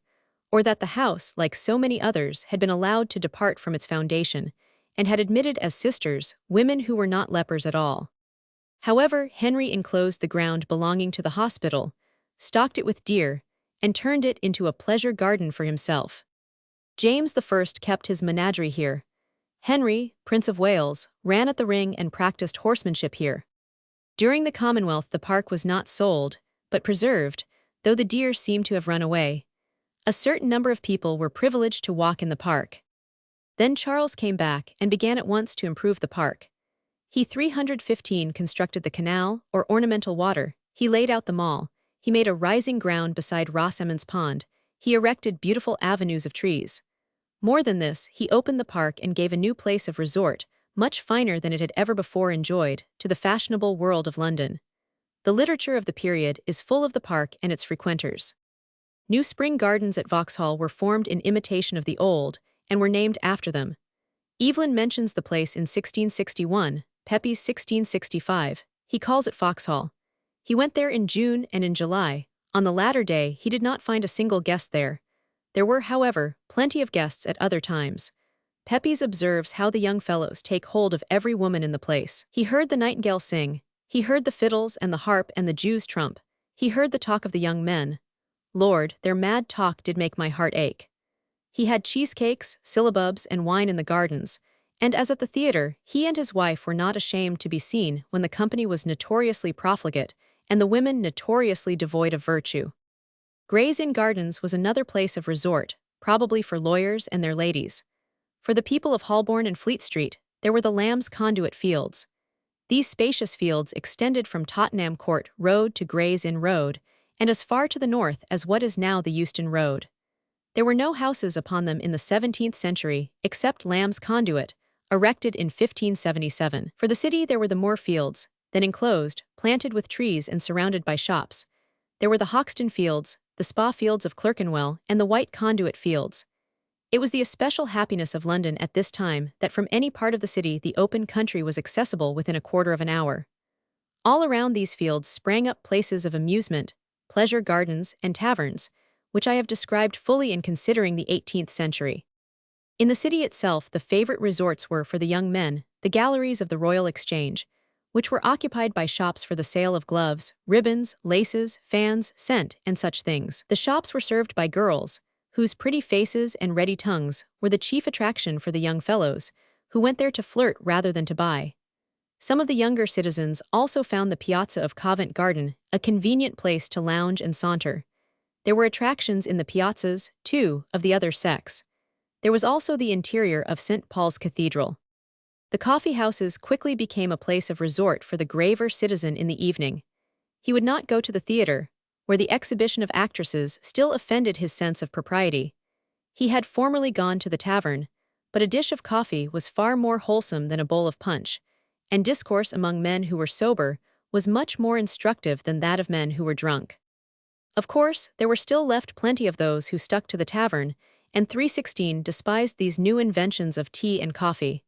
or that the house, like so many others, had been allowed to depart from its foundation, and had admitted as sisters women who were not lepers at all. However, Henry enclosed the ground belonging to the hospital, stocked it with deer, and turned it into a pleasure garden for himself. James I kept his menagerie here. Henry, Prince of Wales, ran at the ring and practiced horsemanship here. During the Commonwealth the park was not sold, but preserved, though the deer seemed to have run away. A certain number of people were privileged to walk in the park. Then Charles came back and began at once to improve the park. He 315 constructed the canal, or ornamental water, he laid out the mall, he made a rising ground beside Rosamond's Pond, he erected beautiful avenues of trees. More than this, he opened the park and gave a new place of resort, much finer than it had ever before enjoyed, to the fashionable world of London. The literature of the period is full of the park and its frequenters. New spring gardens at Vauxhall were formed in imitation of the old, and were named after them. Evelyn mentions the place in 1661, Pepys 1665, he calls it Vauxhall. He went there in June and in July. On the latter day he did not find a single guest there. There were, however, plenty of guests at other times. Pepys observes how the young fellows take hold of every woman in the place. He heard the nightingale sing, he heard the fiddles and the harp and the Jew's trump, he heard the talk of the young men. Lord, their mad talk did make my heart ache. He had cheesecakes, syllabubs, and wine in the gardens, and as at the theatre, he and his wife were not ashamed to be seen when the company was notoriously profligate, and the women notoriously devoid of virtue. Gray's Inn Gardens was another place of resort, probably for lawyers and their ladies. For the people of Holborn and Fleet Street, there were the Lamb's Conduit Fields. These spacious fields extended from Tottenham Court Road to Gray's Inn Road, and as far to the north as what is now the Euston Road. There were no houses upon them in the 17th century, except Lamb's Conduit, erected in 1577. For the city there were the Moor Fields, then enclosed, planted with trees and surrounded by shops. There were the Hoxton Fields, the Spa Fields of Clerkenwell, and the White Conduit Fields. It was the especial happiness of London at this time that from any part of the city the open country was accessible within a quarter of an hour. All around these fields sprang up places of amusement, pleasure gardens, and taverns, which I have described fully in considering the 18th century. In the city itself the favorite resorts were for the young men, the galleries of the Royal Exchange, which were occupied by shops for the sale of gloves, ribbons, laces, fans, scent, and such things. The shops were served by girls, whose pretty faces and ready tongues were the chief attraction for the young fellows, who went there to flirt rather than to buy. Some of the younger citizens also found the piazza of Covent Garden a convenient place to lounge and saunter. There were attractions in the piazzas, too, of the other sex. There was also the interior of St. Paul's Cathedral. The coffee houses quickly became a place of resort for the graver citizen in the evening. He would not go to the theatre, where the exhibition of actresses still offended his sense of propriety. He had formerly gone to the tavern, but a dish of coffee was far more wholesome than a bowl of punch, and discourse among men who were sober was much more instructive than that of men who were drunk. Of course, there were still left plenty of those who stuck to the tavern, and 316 despised these new inventions of tea and coffee.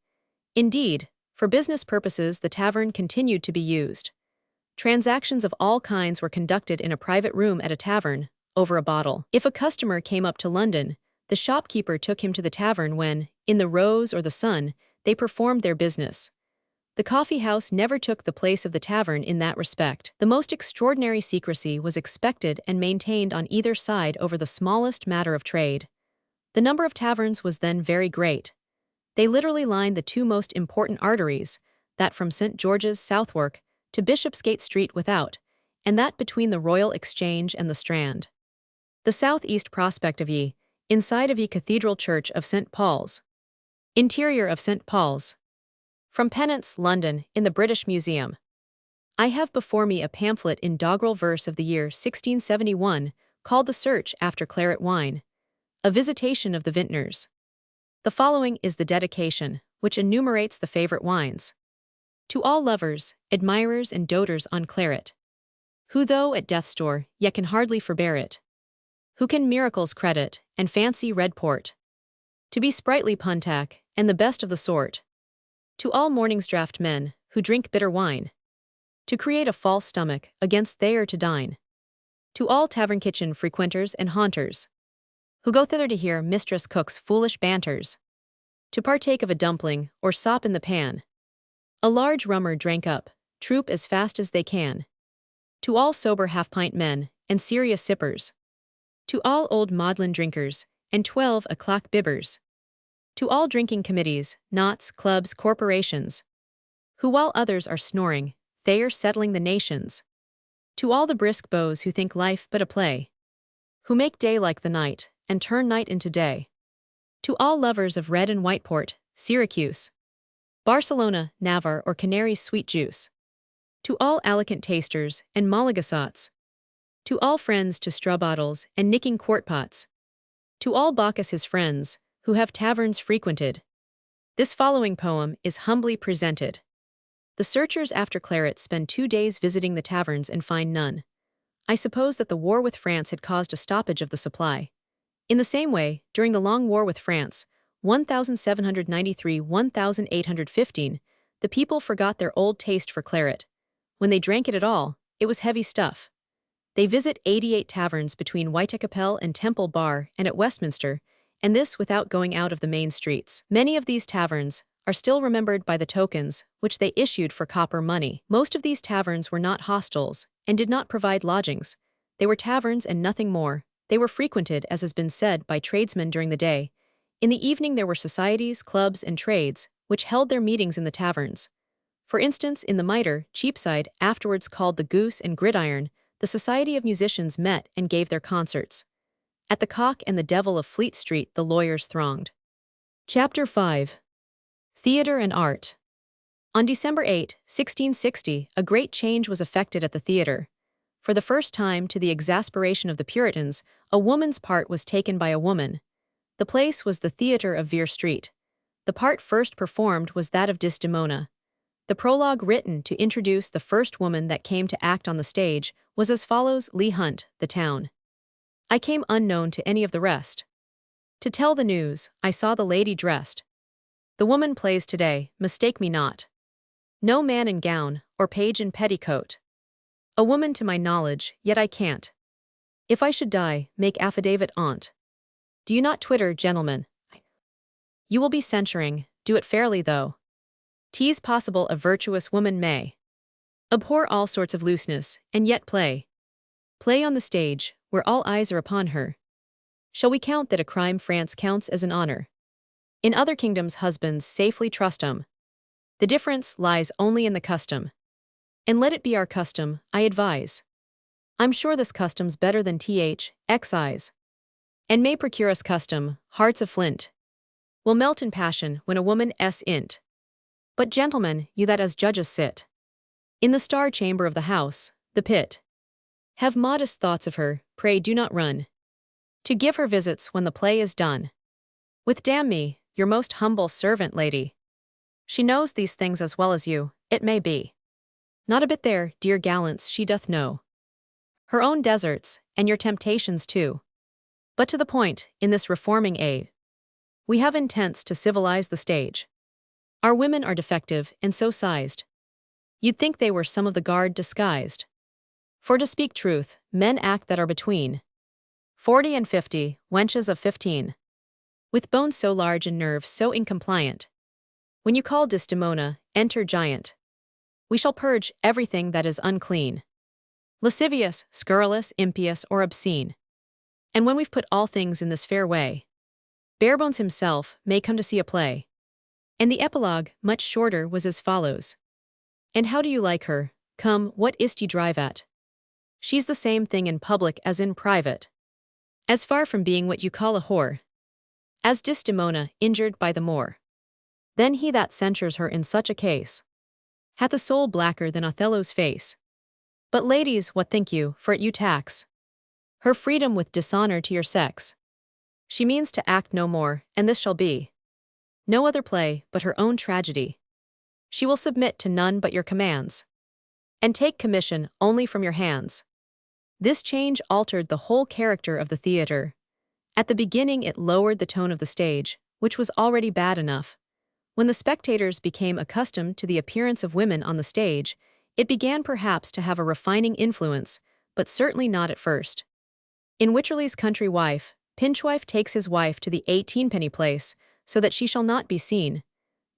Indeed, for business purposes the tavern continued to be used. Transactions of all kinds were conducted in a private room at a tavern, over a bottle. If a customer came up to London, the shopkeeper took him to the tavern when, in the Rose or the Sun, they performed their business. The coffee house never took the place of the tavern in that respect. The most extraordinary secrecy was expected and maintained on either side over the smallest matter of trade. The number of taverns was then very great. They literally lined the two most important arteries, that from St. George's Southwark to Bishopsgate Street without, and that between the Royal Exchange and the Strand. The southeast prospect of Ye, inside of Ye Cathedral Church of St. Paul's. Interior of St. Paul's. From Pennant's London in the British Museum. I have before me a pamphlet in doggerel verse of the year 1671, called The Search After Claret Wine, a visitation of the vintners. The following is the dedication, which enumerates the favorite wines. To all lovers, admirers and doters on claret, who though at death's door, yet can hardly forbear it, who can miracles credit, and fancy red port to be sprightly puntac, and the best of the sort. To all morning's draught men, who drink bitter wine, to create a false stomach, against they are to dine. To all tavern kitchen frequenters and haunters, who go thither to hear mistress cook's foolish banters, to partake of a dumpling, or sop in the pan, a large rummer drank up, troop as fast as they can. To all sober half-pint men, and serious sippers, to all old maudlin drinkers, and 12 o'clock bibbers, to all drinking committees, knots, clubs, corporations, who while others are snoring, they are settling the nations. To all the brisk beaux who think life but a play, who make day like the night, and turn night into day. To all lovers of red and white port, Syracuse, Barcelona, Navarre or Canary's sweet juice. To all Alicant tasters and molligassots, to all friends to straw bottles and nicking quart pots, to all Bacchus his friends, who have taverns frequented, this following poem is humbly presented. The searchers after claret spend 2 days visiting the taverns and find none. I suppose that the war with France had caused a stoppage of the supply. In the same way, during the long war with France, 1793–1815, the people forgot their old taste for claret. When they drank it at all, it was heavy stuff. They visit 88 taverns between Whitechapel and Temple Bar and at Westminster, and this without going out of the main streets. Many of these taverns are still remembered by the tokens which they issued for copper money. Most of these taverns were not hostels and did not provide lodgings. They were taverns and nothing more. They were frequented, as has been said, by tradesmen during the day. In the evening there were societies, clubs, and trades, which held their meetings in the taverns. For instance, in the Mitre, Cheapside, afterwards called the Goose and Gridiron, the Society of Musicians met and gave their concerts. At the Cock and the Devil of Fleet Street the lawyers thronged. Chapter 5. Theatre and Art. On December 8, 1660, a great change was effected at the theatre. For the first time, to the exasperation of the Puritans, a woman's part was taken by a woman. The place was the Theatre of Vere Street. The part first performed was that of Desdemona. The prologue written to introduce the first woman that came to act on the stage was as follows: Leigh Hunt, the town. I came unknown to any of the rest. To tell the news, I saw the lady dressed. The woman plays today, mistake me not. No man in gown, or page in petticoat. A woman to my knowledge, yet I can't. If I should die, make affidavit on't. Do you not twitter, gentlemen? You will be censuring, do it fairly though. 'Tis possible a virtuous woman may abhor all sorts of looseness, and yet play. Play on the stage, where all eyes are upon her. Shall we count that a crime France counts as an honor? In other kingdoms husbands safely trust 'em. The difference lies only in the custom. And let it be our custom, I advise. I'm sure this custom's better than excise. And may procure us custom, hearts of flint. Will melt in passion when a woman int. But gentlemen, you that as judges sit in the star chamber of the house, the pit, have modest thoughts of her, pray do not run to give her visits when the play is done. With damn me, your most humble servant lady. She knows these things as well as you, it may be. Not a bit there, dear gallants, she doth know her own deserts, and your temptations too. But to the point, in this reforming age, we have intents to civilize the stage. Our women are defective, and so sized. You'd think they were some of the guard disguised. For to speak truth, men act that are between 40 and 50, wenches of 15. With bones so large and nerves so incompliant. When you call Desdemona, enter giant. We shall purge everything that is unclean, lascivious, scurrilous, impious, or obscene. And when we've put all things in this fair way, Barebones himself may come to see a play. And the epilogue, much shorter, was as follows. And how do you like her? Come, what is't you drive at? She's the same thing in public as in private. As far from being what you call a whore as Desdemona, injured by the Moor. Then he that censures her in such a case hath a soul blacker than Othello's face. But ladies, what think you, for it you tax her freedom with dishonor to your sex? She means to act no more, and this shall be no other play but her own tragedy. She will submit to none but your commands, and take commission only from your hands. This change altered the whole character of the theatre. At the beginning it lowered the tone of the stage, which was already bad enough. When the spectators became accustomed to the appearance of women on the stage, it began perhaps to have a refining influence, but certainly not at first. In Wycherley's Country Wife, Pinchwife takes his wife to the 18-penny place, so that she shall not be seen.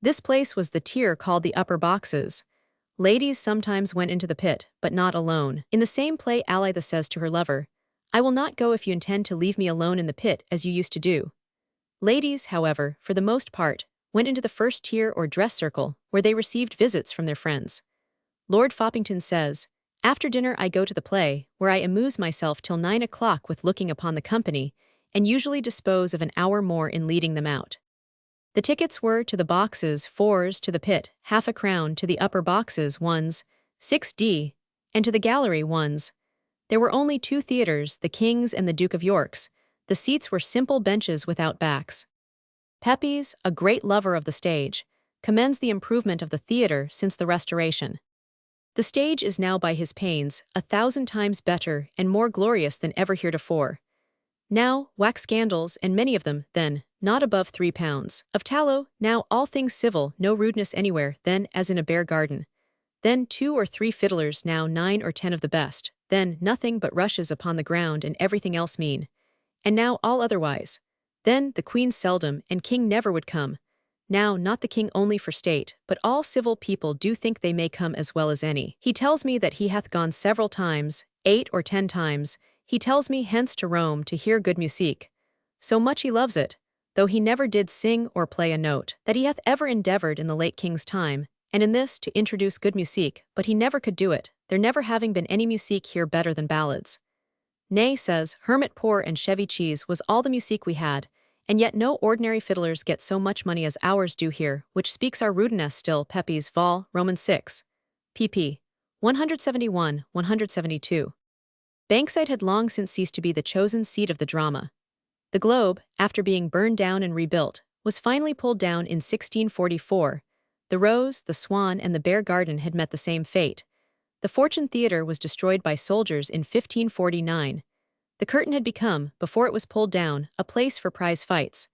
This place was the tier called the upper boxes. Ladies sometimes went into the pit, but not alone. In the same play Alytha says to her lover, "I will not go if you intend to leave me alone in the pit as you used to do." Ladies, however, for the most part, went into the first tier or dress circle, where they received visits from their friends. Lord Foppington says, "After dinner I go to the play, where I amuse myself till 9 o'clock with looking upon the company, and usually dispose of an hour more in leading them out." The tickets were to the boxes 4s, to the pit, half a crown, to the upper boxes 1s, 6d, and to the gallery 1s. There were only 2 theatres, the King's and the Duke of York's. The seats were simple benches without backs. Pepys, a great lover of the stage, commends the improvement of the theatre since the Restoration. "The stage is now by his pains 1,000 times better and more glorious than ever heretofore. Now, wax scandals, and many of them, then, not above £3 of tallow, now all things civil, no rudeness anywhere, then, as in a Bear Garden. Then 2 or 3 fiddlers, now 9 or 10 of the best, then, nothing but rushes upon the ground and everything else mean. And now all otherwise. Then, the Queen seldom, and King never would come. Now, not the King only for state, but all civil people do think they may come as well as any. He tells me that he hath gone several times, 8 or 10 times, he tells me hence to Rome to hear good musique. So much he loves it, though he never did sing or play a note, that he hath ever endeavoured in the late King's time, and in this to introduce good musique, but he never could do it, there never having been any musique here better than ballads. Nay, says, Hermit Poor and Chevy Cheese was all the musique we had, and yet no ordinary fiddlers get so much money as ours do here, which speaks our rudeness still." Pepys, Vol. Roman 6. pp. 171, 172. Bankside had long since ceased to be the chosen seat of the drama. The Globe, after being burned down and rebuilt, was finally pulled down in 1644. The Rose, the Swan, and the Bear Garden had met the same fate. The Fortune Theatre was destroyed by soldiers in 1549. The Curtain had become, before it was pulled down, a place for prize fights.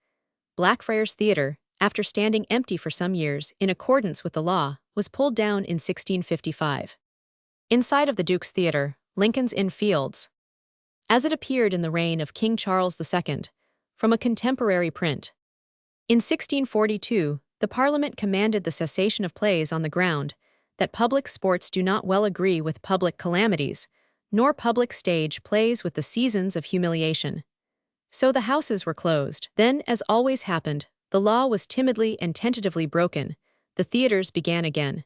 Blackfriars Theatre, after standing empty for some years, in accordance with the law, was pulled down in 1655. Inside of the Duke's Theatre, Lincoln's Inn Fields. As it appeared in the reign of King Charles II, from a contemporary print. In 1642, the Parliament commanded the cessation of plays on the ground that public sports do not well agree with public calamities, nor public stage plays with the seasons of humiliation. So the houses were closed. Then, as always happened, the law was timidly and tentatively broken. The theatres began again.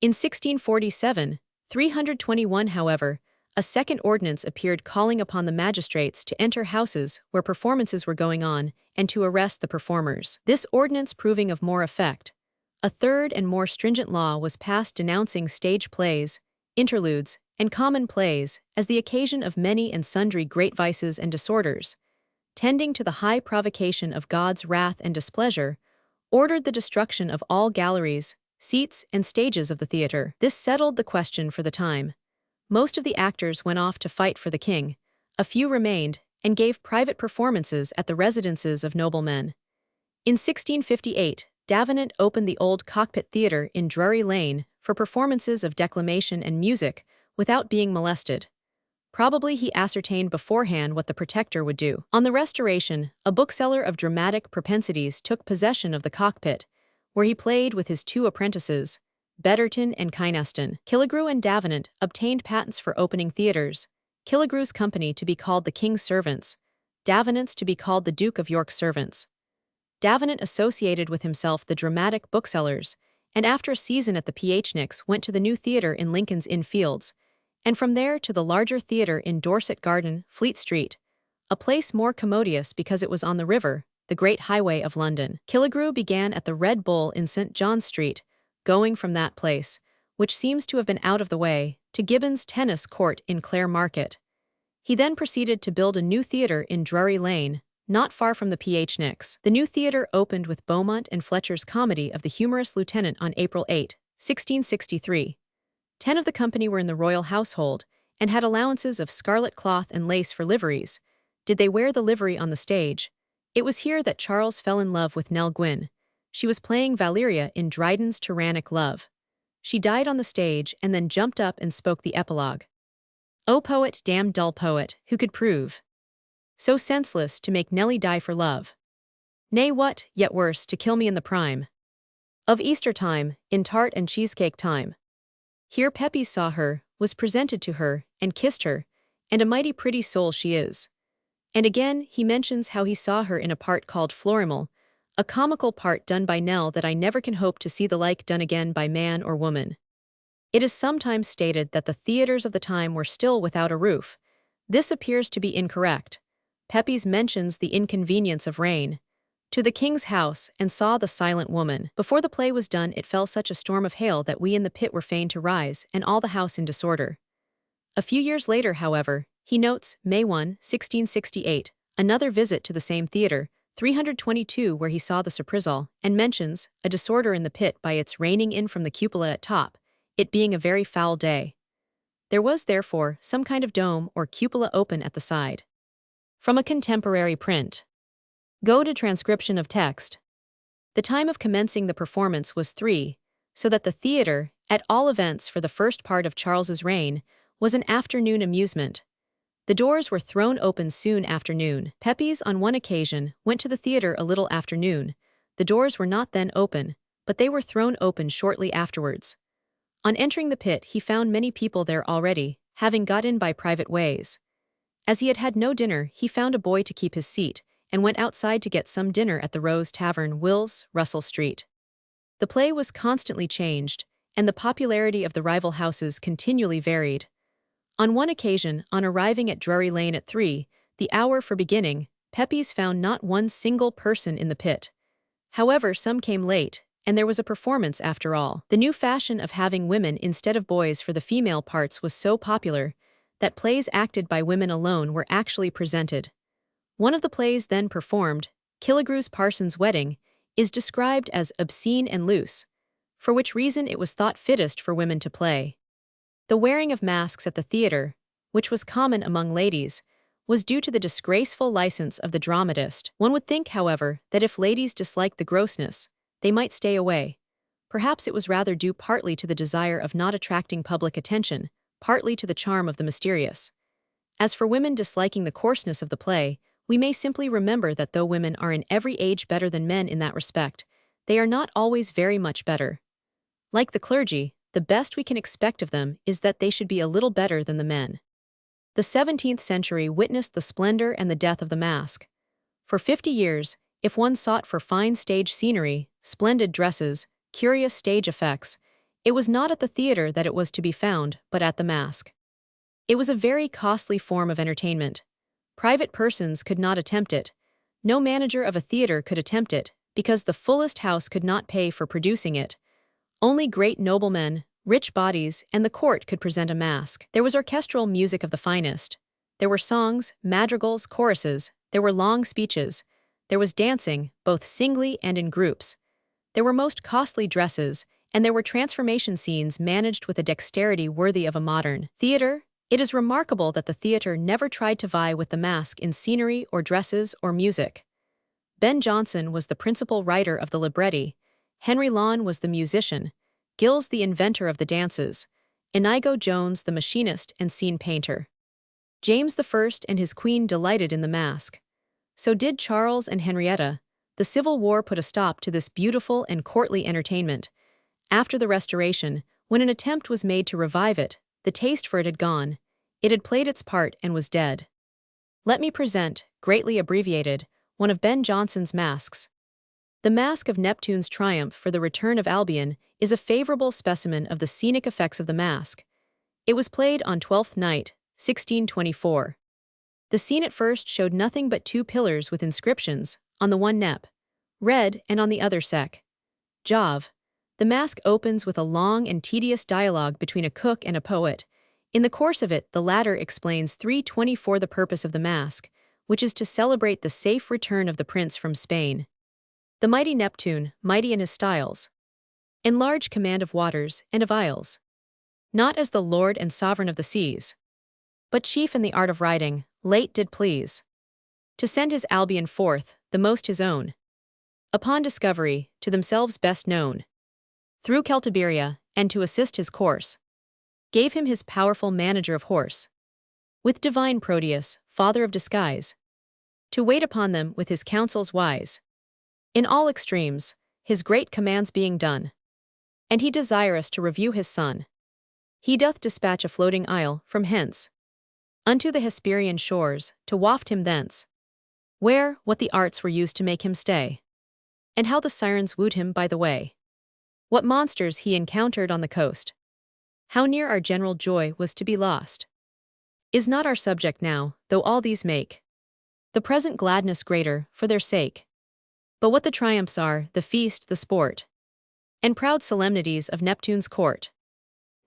In 1647, 321, however, a second ordinance appeared calling upon the magistrates to enter houses where performances were going on and to arrest the performers. This ordinance proving of more effect, a third and more stringent law was passed denouncing stage plays, interludes, and common plays as the occasion of many and sundry great vices and disorders, tending to the high provocation of God's wrath and displeasure, ordered the destruction of all galleries, seats, and stages of the theatre. This settled the question for the time. Most of the actors went off to fight for the king, a few remained, and gave private performances at the residences of noblemen. In 1658, Davenant opened the old Cockpit Theatre in Drury Lane for performances of declamation and music without being molested. Probably he ascertained beforehand what the Protector would do. On the Restoration, a bookseller of dramatic propensities took possession of the Cockpit, where he played with his 2 apprentices, Betterton and Kynaston. Killigrew and Davenant obtained patents for opening theatres, Killigrew's company to be called the King's Servants, Davenant's to be called the Duke of York's Servants. Davenant associated with himself the dramatic booksellers, and after a season at the PHNix went to the new theatre in Lincoln's Inn Fields, and from there to the larger theatre in Dorset Garden, Fleet Street, a place more commodious because it was on the river, the Great Highway of London. Killigrew began at the Red Bull in St. John's Street, going from that place, which seems to have been out of the way, to Gibbons' tennis court in Clare Market. He then proceeded to build a new theatre in Drury Lane, not far from the PH Nicks. The new theatre opened with Beaumont and Fletcher's comedy of The Humorous Lieutenant on April 8, 1663. 10 of the company were in the royal household, and had allowances of scarlet cloth and lace for liveries. Did they wear the livery on the stage? It was here that Charles fell in love with Nell Gwynn. She was playing Valeria in Dryden's Tyrannic Love. She died on the stage and then jumped up and spoke the epilogue. "O poet, damned dull poet, who could prove so senseless to make Nelly die for love? Nay, what, yet worse, to kill me in the prime of Easter time, in tart and cheesecake time." Here Pepys saw her, was presented to her, and kissed her, and a mighty pretty soul she is. And again, he mentions how he saw her in a part called Florimel, a comical part done by Nell that I never can hope to see the like done again by man or woman. It is sometimes stated that the theatres of the time were still without a roof. This appears to be incorrect. Pepys mentions the inconvenience of rain. "To the king's house, and saw the silent woman. Before the play was done it fell such a storm of hail that we in the pit were fain to rise, and all the house in disorder." A few years later, however, he notes, May 1, 1668, another visit to the same theatre, 322, where he saw the surprisal, and mentions a disorder in the pit by its raining in from the cupola at top, it being a very foul day. There was therefore some kind of dome or cupola open at the side. From a contemporary print. Go to transcription of text. The time of commencing the performance was 3, so that the theatre, at all events for the first part of Charles's reign, was an afternoon amusement. The doors were thrown open soon after noon. Pepys on one occasion went to the theatre a little after noon. The doors were not then open, but they were thrown open shortly afterwards. On entering the pit he found many people there already, having got in by private ways. As he had had no dinner, he found a boy to keep his seat, and went outside to get some dinner at the Rose Tavern, Wills, Russell Street. The play was constantly changed, and the popularity of the rival houses continually varied. On one occasion, on arriving at Drury Lane at 3, the hour for beginning, Pepys found not one single person in the pit. However, some came late, and there was a performance after all. The new fashion of having women instead of boys for the female parts was so popular that plays acted by women alone were actually presented. One of the plays then performed, Killigrew's Parson's Wedding, is described as obscene and loose, for which reason it was thought fittest for women to play. The wearing of masks at the theatre, which was common among ladies, was due to the disgraceful license of the dramatist. One would think, however, that if ladies disliked the grossness, they might stay away. Perhaps it was rather due partly to the desire of not attracting public attention, partly to the charm of the mysterious. As for women disliking the coarseness of the play, we may simply remember that though women are in every age better than men in that respect, they are not always very much better. Like the clergy, the best we can expect of them is that they should be a little better than the men. The 17th century witnessed the splendor and the death of the mask. For 50 years, if one sought for fine stage scenery, splendid dresses, curious stage effects, it was not at the theatre that it was to be found, but at the mask. It was a very costly form of entertainment. Private persons could not attempt it. No manager of a theatre could attempt it, because the fullest house could not pay for producing it. Only great noblemen, rich bodies, and the court could present a mask. There was orchestral music of the finest. There were songs, madrigals, choruses. There were long speeches. There was dancing, both singly and in groups. There were most costly dresses, and there were transformation scenes managed with a dexterity worthy of a modern theatre. It is remarkable that the theatre never tried to vie with the mask in scenery or dresses or music. Ben Jonson was the principal writer of the libretti. Henry Lawn was the musician, Gills the inventor of the dances, Inigo Jones the machinist and scene painter. James I and his queen delighted in the mask. So did Charles and Henrietta. The Civil War put a stop to this beautiful and courtly entertainment. After the Restoration, when an attempt was made to revive it, the taste for it had gone. It had played its part and was dead. Let me present, greatly abbreviated, one of Ben Jonson's masks. The Mask of Neptune's Triumph for the Return of Albion is a favorable specimen of the scenic effects of the mask. It was played on Twelfth Night, 1624. The scene at first showed nothing but 2 pillars with inscriptions, on the one nep, red and on the other sec. Jove. The masque opens with a long and tedious dialogue between a cook and a poet. In the course of it, the latter explains 324 the purpose of the masque, which is to celebrate the safe return of the prince from Spain. The mighty Neptune, mighty in his styles, in large command of waters and of isles, not as the lord and sovereign of the seas, but chief in the art of riding, late did please to send his Albion forth, the most his own, upon discovery, to themselves best known, through Celtiberia, and to assist his course, gave him his powerful manager of horse, with divine Proteus, father of disguise, to wait upon them with his counsels wise, in all extremes, his great commands being done, and he desirous to review his son. He doth dispatch a floating isle from hence unto the Hesperian shores, to waft him thence, where what the arts were used to make him stay, and how the sirens wooed him by the way, what monsters he encountered on the coast, how near our general joy was to be lost, is not our subject now, though all these make the present gladness greater for their sake. But what the triumphs are, the feast, the sport, and proud solemnities of Neptune's court.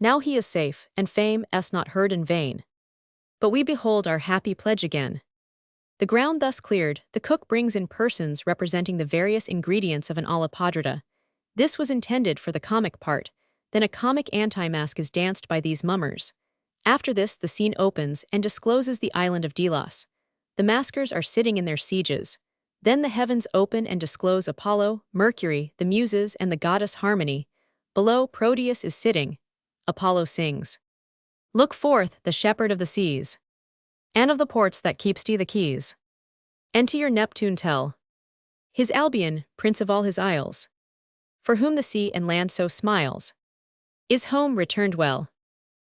Now he is safe, and fame is not heard in vain. But we behold our happy pledge again. The ground thus cleared, the cook brings in persons representing the various ingredients of an alla podrida. This was intended for the comic part, then a comic anti-masque is danced by these mummers. After this the scene opens and discloses the island of Delos. The maskers are sitting in their sieges. Then the heavens open and disclose Apollo, Mercury, the Muses, and the goddess Harmony. Below, Proteus is sitting. Apollo sings, "Look forth, the shepherd of the seas, and of the ports that keeps the keys. And to your Neptune tell, his Albion, prince of all his isles, for whom the sea and land so smiles, is home returned well."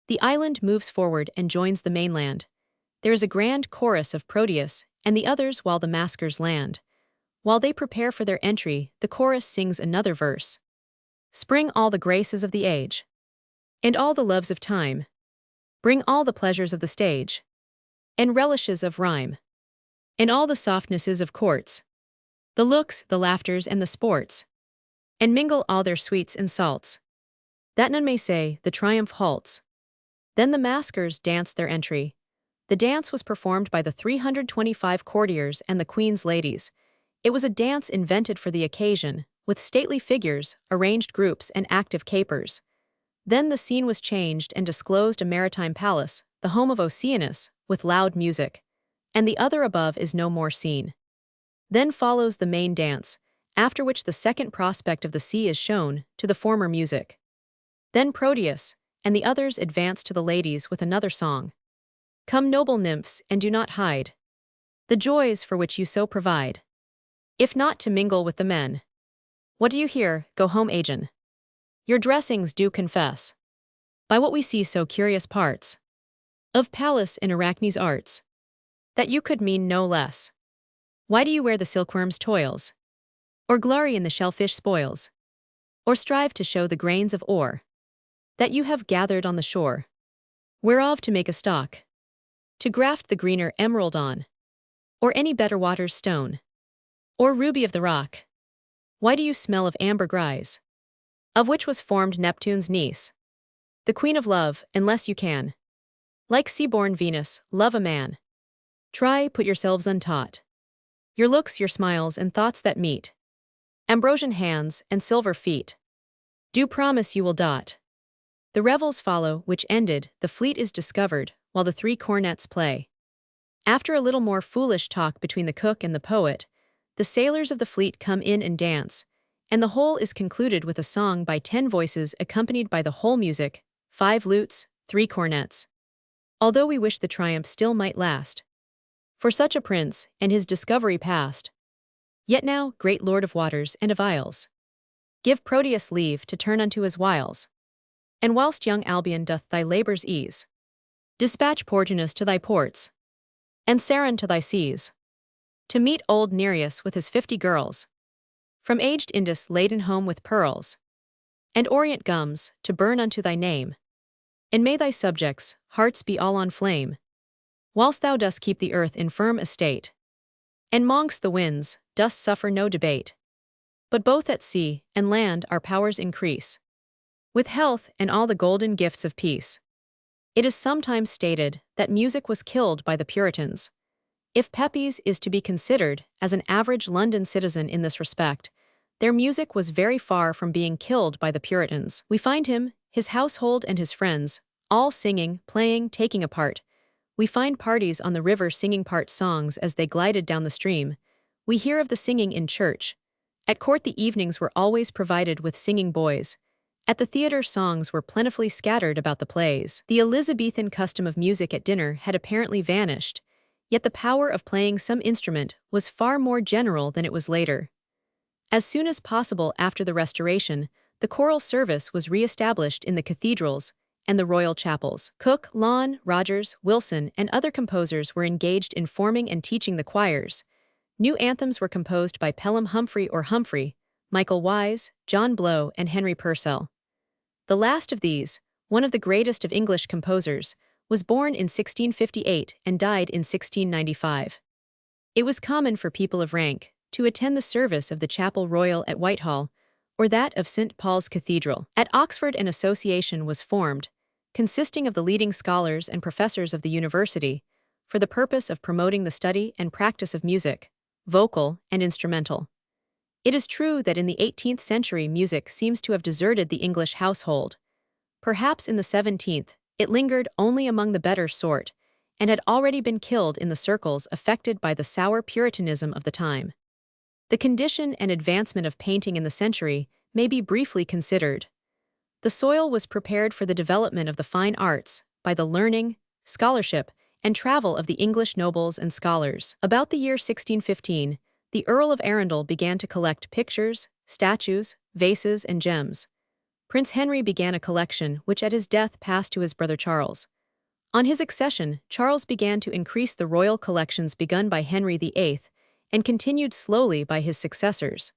The island moves forward and joins the mainland. There is a grand chorus of Proteus and the others while the maskers land. While they prepare for their entry, the chorus sings another verse. Spring all the graces of the age, and all the loves of time. Bring all the pleasures of the stage, and relishes of rhyme, and all the softnesses of courts, the looks, the laughters, and the sports, and mingle all their sweets and salts, that none may say, the triumph halts. Then the maskers danced their entry. The dance was performed by the 325 courtiers and the queen's ladies. It was a dance invented for the occasion, with stately figures, arranged groups, and active capers. Then the scene was changed and disclosed a maritime palace, the home of Oceanus, with loud music, and the other above is no more seen. Then follows the main dance, after which the second prospect of the sea is shown, to the former music. Then Proteus and the others advance to the ladies with another song. Come, noble nymphs, and do not hide the joys for which you so provide, if not to mingle with the men. What do you hear? Go home, Aegeon. Your dressings do confess, by what we see so curious parts of Pallas and Arachne's arts, that you could mean no less. Why do you wear the silkworm's toils, or glory in the shellfish spoils, or strive to show the grains of ore that you have gathered on the shore, whereof to make a stock, to graft the greener emerald on, or any better water's stone, or ruby of the rock? Why do you smell of ambergris, of which was formed Neptune's niece, the queen of love, unless you can, like sea-born Venus, love a man? Try, put yourselves untaught. Your looks, your smiles, and thoughts that meet, ambrosian hands and silver feet, do promise you will dot. The revels follow, which ended, the fleet is discovered, while the three cornets play. After a little more foolish talk between the cook and the poet, the sailors of the fleet come in and dance, and the whole is concluded with a song by 10 voices accompanied by the whole music, 5 lutes, 3 cornets. Although we wish the triumph still might last, for such a prince, and his discovery past, yet now, great lord of waters and of isles, give Proteus leave to turn unto his wiles. And whilst young Albion doth thy labours ease, dispatch Portunus to thy ports, and Saron to thy seas, to meet old Nereus with his 50 girls, from aged Indus laden home with pearls, and orient gums, to burn unto thy name. And may thy subjects' hearts be all on flame, whilst thou dost keep the earth in firm estate. And mongst the winds, dost suffer no debate. But both at sea and land our powers increase, with health and all the golden gifts of peace. It is sometimes stated that music was killed by the Puritans. If Pepys is to be considered as an average London citizen in this respect, their music was very far from being killed by the Puritans. We find him, his household and his friends, all singing, playing, taking a part. We find parties on the river singing part songs as they glided down the stream. We hear of the singing in church. At court the evenings were always provided with singing boys. At the theatre songs were plentifully scattered about the plays. The Elizabethan custom of music at dinner had apparently vanished, yet the power of playing some instrument was far more general than it was later. As soon as possible after the Restoration, the choral service was re-established in the cathedrals and the royal chapels. Cook, Lawn, Rogers, Wilson, and other composers were engaged in forming and teaching the choirs. New anthems were composed by Pelham Humphrey or Humphrey, Michael Wise, John Blow, and Henry Purcell. The last of these, one of the greatest of English composers, was born in 1658 and died in 1695. It was common for people of rank to attend the service of the Chapel Royal at Whitehall, or that of St. Paul's Cathedral. At Oxford an association was formed, consisting of the leading scholars and professors of the university, for the purpose of promoting the study and practice of music, vocal and instrumental. It is true that in the 18th century music seems to have deserted the English household. Perhaps in the 17th, it lingered only among the better sort, and had already been killed in the circles affected by the sour Puritanism of the time. The condition and advancement of painting in the century may be briefly considered. The soil was prepared for the development of the fine arts by the learning, scholarship, and travel of the English nobles and scholars. About the year 1615, the Earl of Arundel began to collect pictures, statues, vases, and gems. Prince Henry began a collection which at his death passed to his brother Charles. On his accession, Charles began to increase the royal collections begun by Henry VIII and continued slowly by his successors.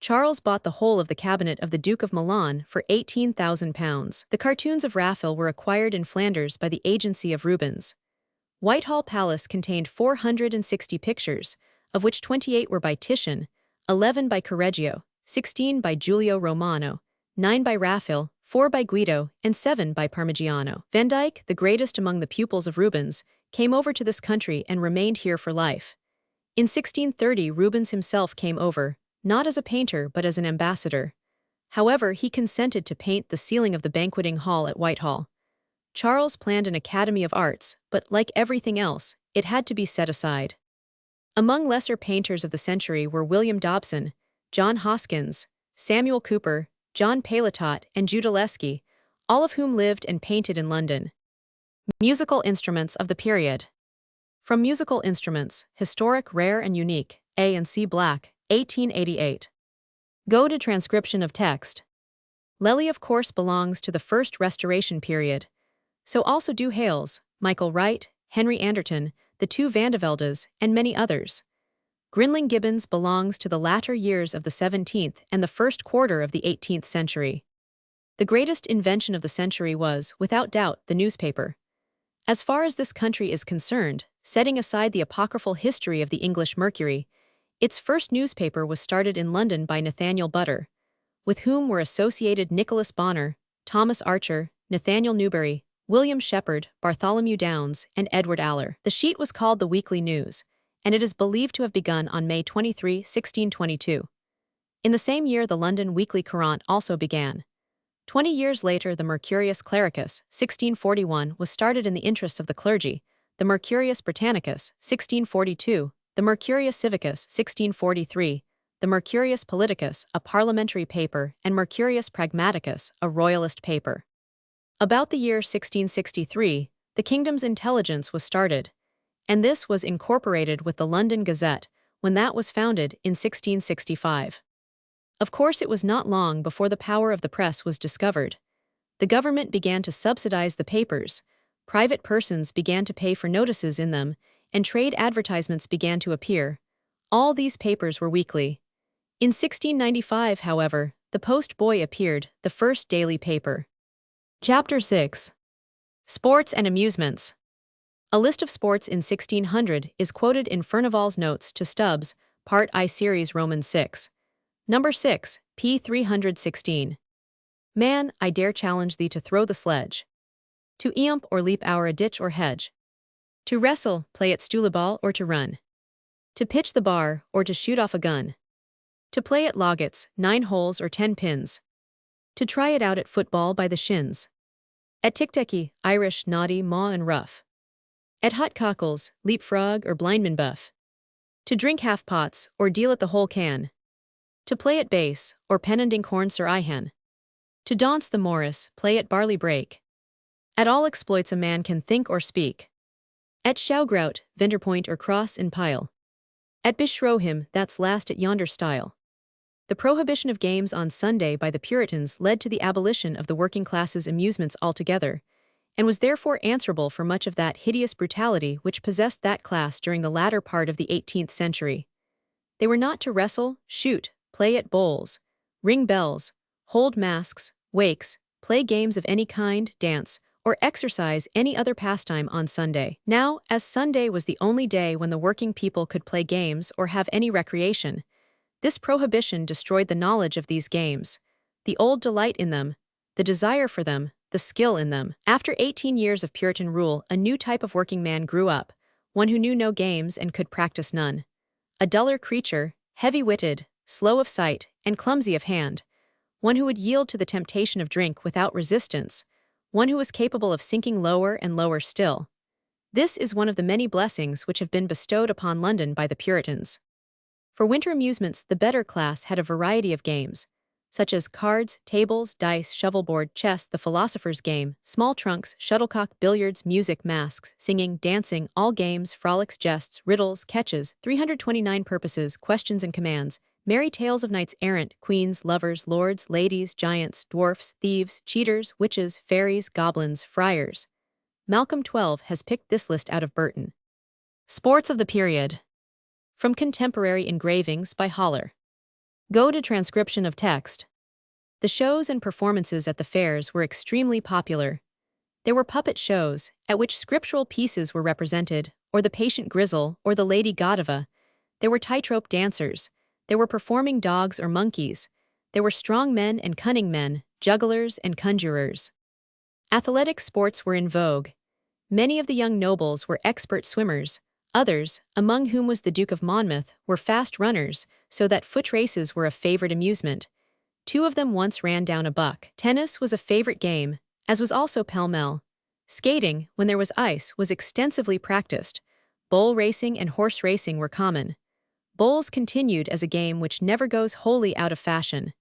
Charles bought the whole of the cabinet of the Duke of Milan for £18,000. The cartoons of Raphael were acquired in Flanders by the agency of Rubens. Whitehall Palace contained 460 pictures, of which 28 were by Titian, 11 by Correggio, 16 by Giulio Romano, 9 by Raphael, 4 by Guido, and 7 by Parmigiano. Van Dyck, the greatest among the pupils of Rubens, came over to this country and remained here for life. In 1630 Rubens himself came over, not as a painter but as an ambassador. However, he consented to paint the ceiling of the banqueting hall at Whitehall. Charles planned an Academy of Arts, but like everything else, it had to be set aside. Among lesser painters of the century were William Dobson, John Hoskins, Samuel Cooper, John Paletot, and Jude Leski, all of whom lived and painted in London. Musical instruments of the period. From Musical Instruments, Historic, Rare and Unique, A and C Black, 1888. Go to Transcription of Text. Lely of course belongs to the First Restoration period. So also do Hales, Michael Wright, Henry Anderton, the two Vandeveldes, and many others. Grinling Gibbons belongs to the latter years of the 17th and the first quarter of the 18th century. The greatest invention of the century was, without doubt, the newspaper. As far as this country is concerned, setting aside the apocryphal history of the English Mercury, its first newspaper was started in London by Nathaniel Butter, with whom were associated Nicholas Bonner, Thomas Archer, Nathaniel Newberry, William Shepherd, Bartholomew Downes, and Edward Aller. The sheet was called the Weekly News, and it is believed to have begun on May 23, 1622. In the same year the London Weekly Courant also began. 20 years later the Mercurius Clericus, 1641, was started in the interests of the clergy, the Mercurius Britannicus, 1642, the Mercurius Civicus, 1643, the Mercurius Politicus, a parliamentary paper, and Mercurius Pragmaticus, a royalist paper. About the year 1663, the kingdom's intelligence was started, and this was incorporated with the London Gazette when that was founded in 1665. Of course it was not long before the power of the press was discovered. The government began to subsidize the papers, private persons began to pay for notices in them, and trade advertisements began to appear. All these papers were weekly. In 1695, however, the Post Boy appeared, the first daily paper. Chapter 6. Sports and Amusements. A list of sports in 1600 is quoted in Furnival's notes to Stubbs, Part I Series Roman 6. Number 6, p. 316. Man, I dare challenge thee to throw the sledge. To eump or leap o'er a ditch or hedge. To wrestle, play at stooleball or to run. To pitch the bar, or to shoot off a gun. To play at loggets, 9 holes or 10 pins. To try it out at football by the shins. At tic-tacky, Irish, naughty, maw and rough. At hot cockles, leapfrog or blindman buff. To drink half pots, or deal at the whole can. To play at base, or pennending corn sir ihan. To dance the Morris, play at barley break. At all exploits a man can think or speak. At showgrout, Vinderpoint or cross in pile. At beshrow that's last at yonder stile. The prohibition of games on Sunday by the Puritans led to the abolition of the working classes' amusements altogether, and was therefore answerable for much of that hideous brutality which possessed that class during the latter part of the 18th century. They were not to wrestle, shoot, play at bowls, ring bells, hold masks, wakes, play games of any kind, dance, or exercise any other pastime on Sunday. Now, as Sunday was the only day when the working people could play games or have any recreation, this prohibition destroyed the knowledge of these games, the old delight in them, the desire for them, the skill in them. After 18 years of Puritan rule, a new type of working man grew up, one who knew no games and could practice none. A duller creature, heavy-witted, slow of sight, and clumsy of hand, one who would yield to the temptation of drink without resistance, one who was capable of sinking lower and lower still. This is one of the many blessings which have been bestowed upon London by the Puritans. For winter amusements, the better class had a variety of games, such as cards, tables, dice, shovelboard, chess, the philosopher's game, small trunks, shuttlecock, billiards, music, masks, singing, dancing, all games, frolics, jests, riddles, catches, 329 purposes, questions and commands, merry tales of knights errant, queens, lovers, lords, ladies, giants, dwarfs, thieves, cheaters, witches, fairies, goblins, friars. Malcolm XII has picked this list out of Burton. Sports of the period. From Contemporary Engravings by Holler. Go to transcription of text. The shows and performances at the fairs were extremely popular. There were puppet shows, at which scriptural pieces were represented, or the Patient Grizzle, or the Lady Godiva. There were tightrope dancers. There were performing dogs or monkeys. There were strong men and cunning men, jugglers and conjurers. Athletic sports were in vogue. Many of the young nobles were expert swimmers. Others, among whom was the Duke of Monmouth, were fast runners, so that foot races were a favorite amusement. 2 of them once ran down a buck. Tennis was a favorite game, as was also pell-mell. Skating, when there was ice, was extensively practiced. Bull racing and horse racing were common. Bowls continued as a game which never goes wholly out of fashion.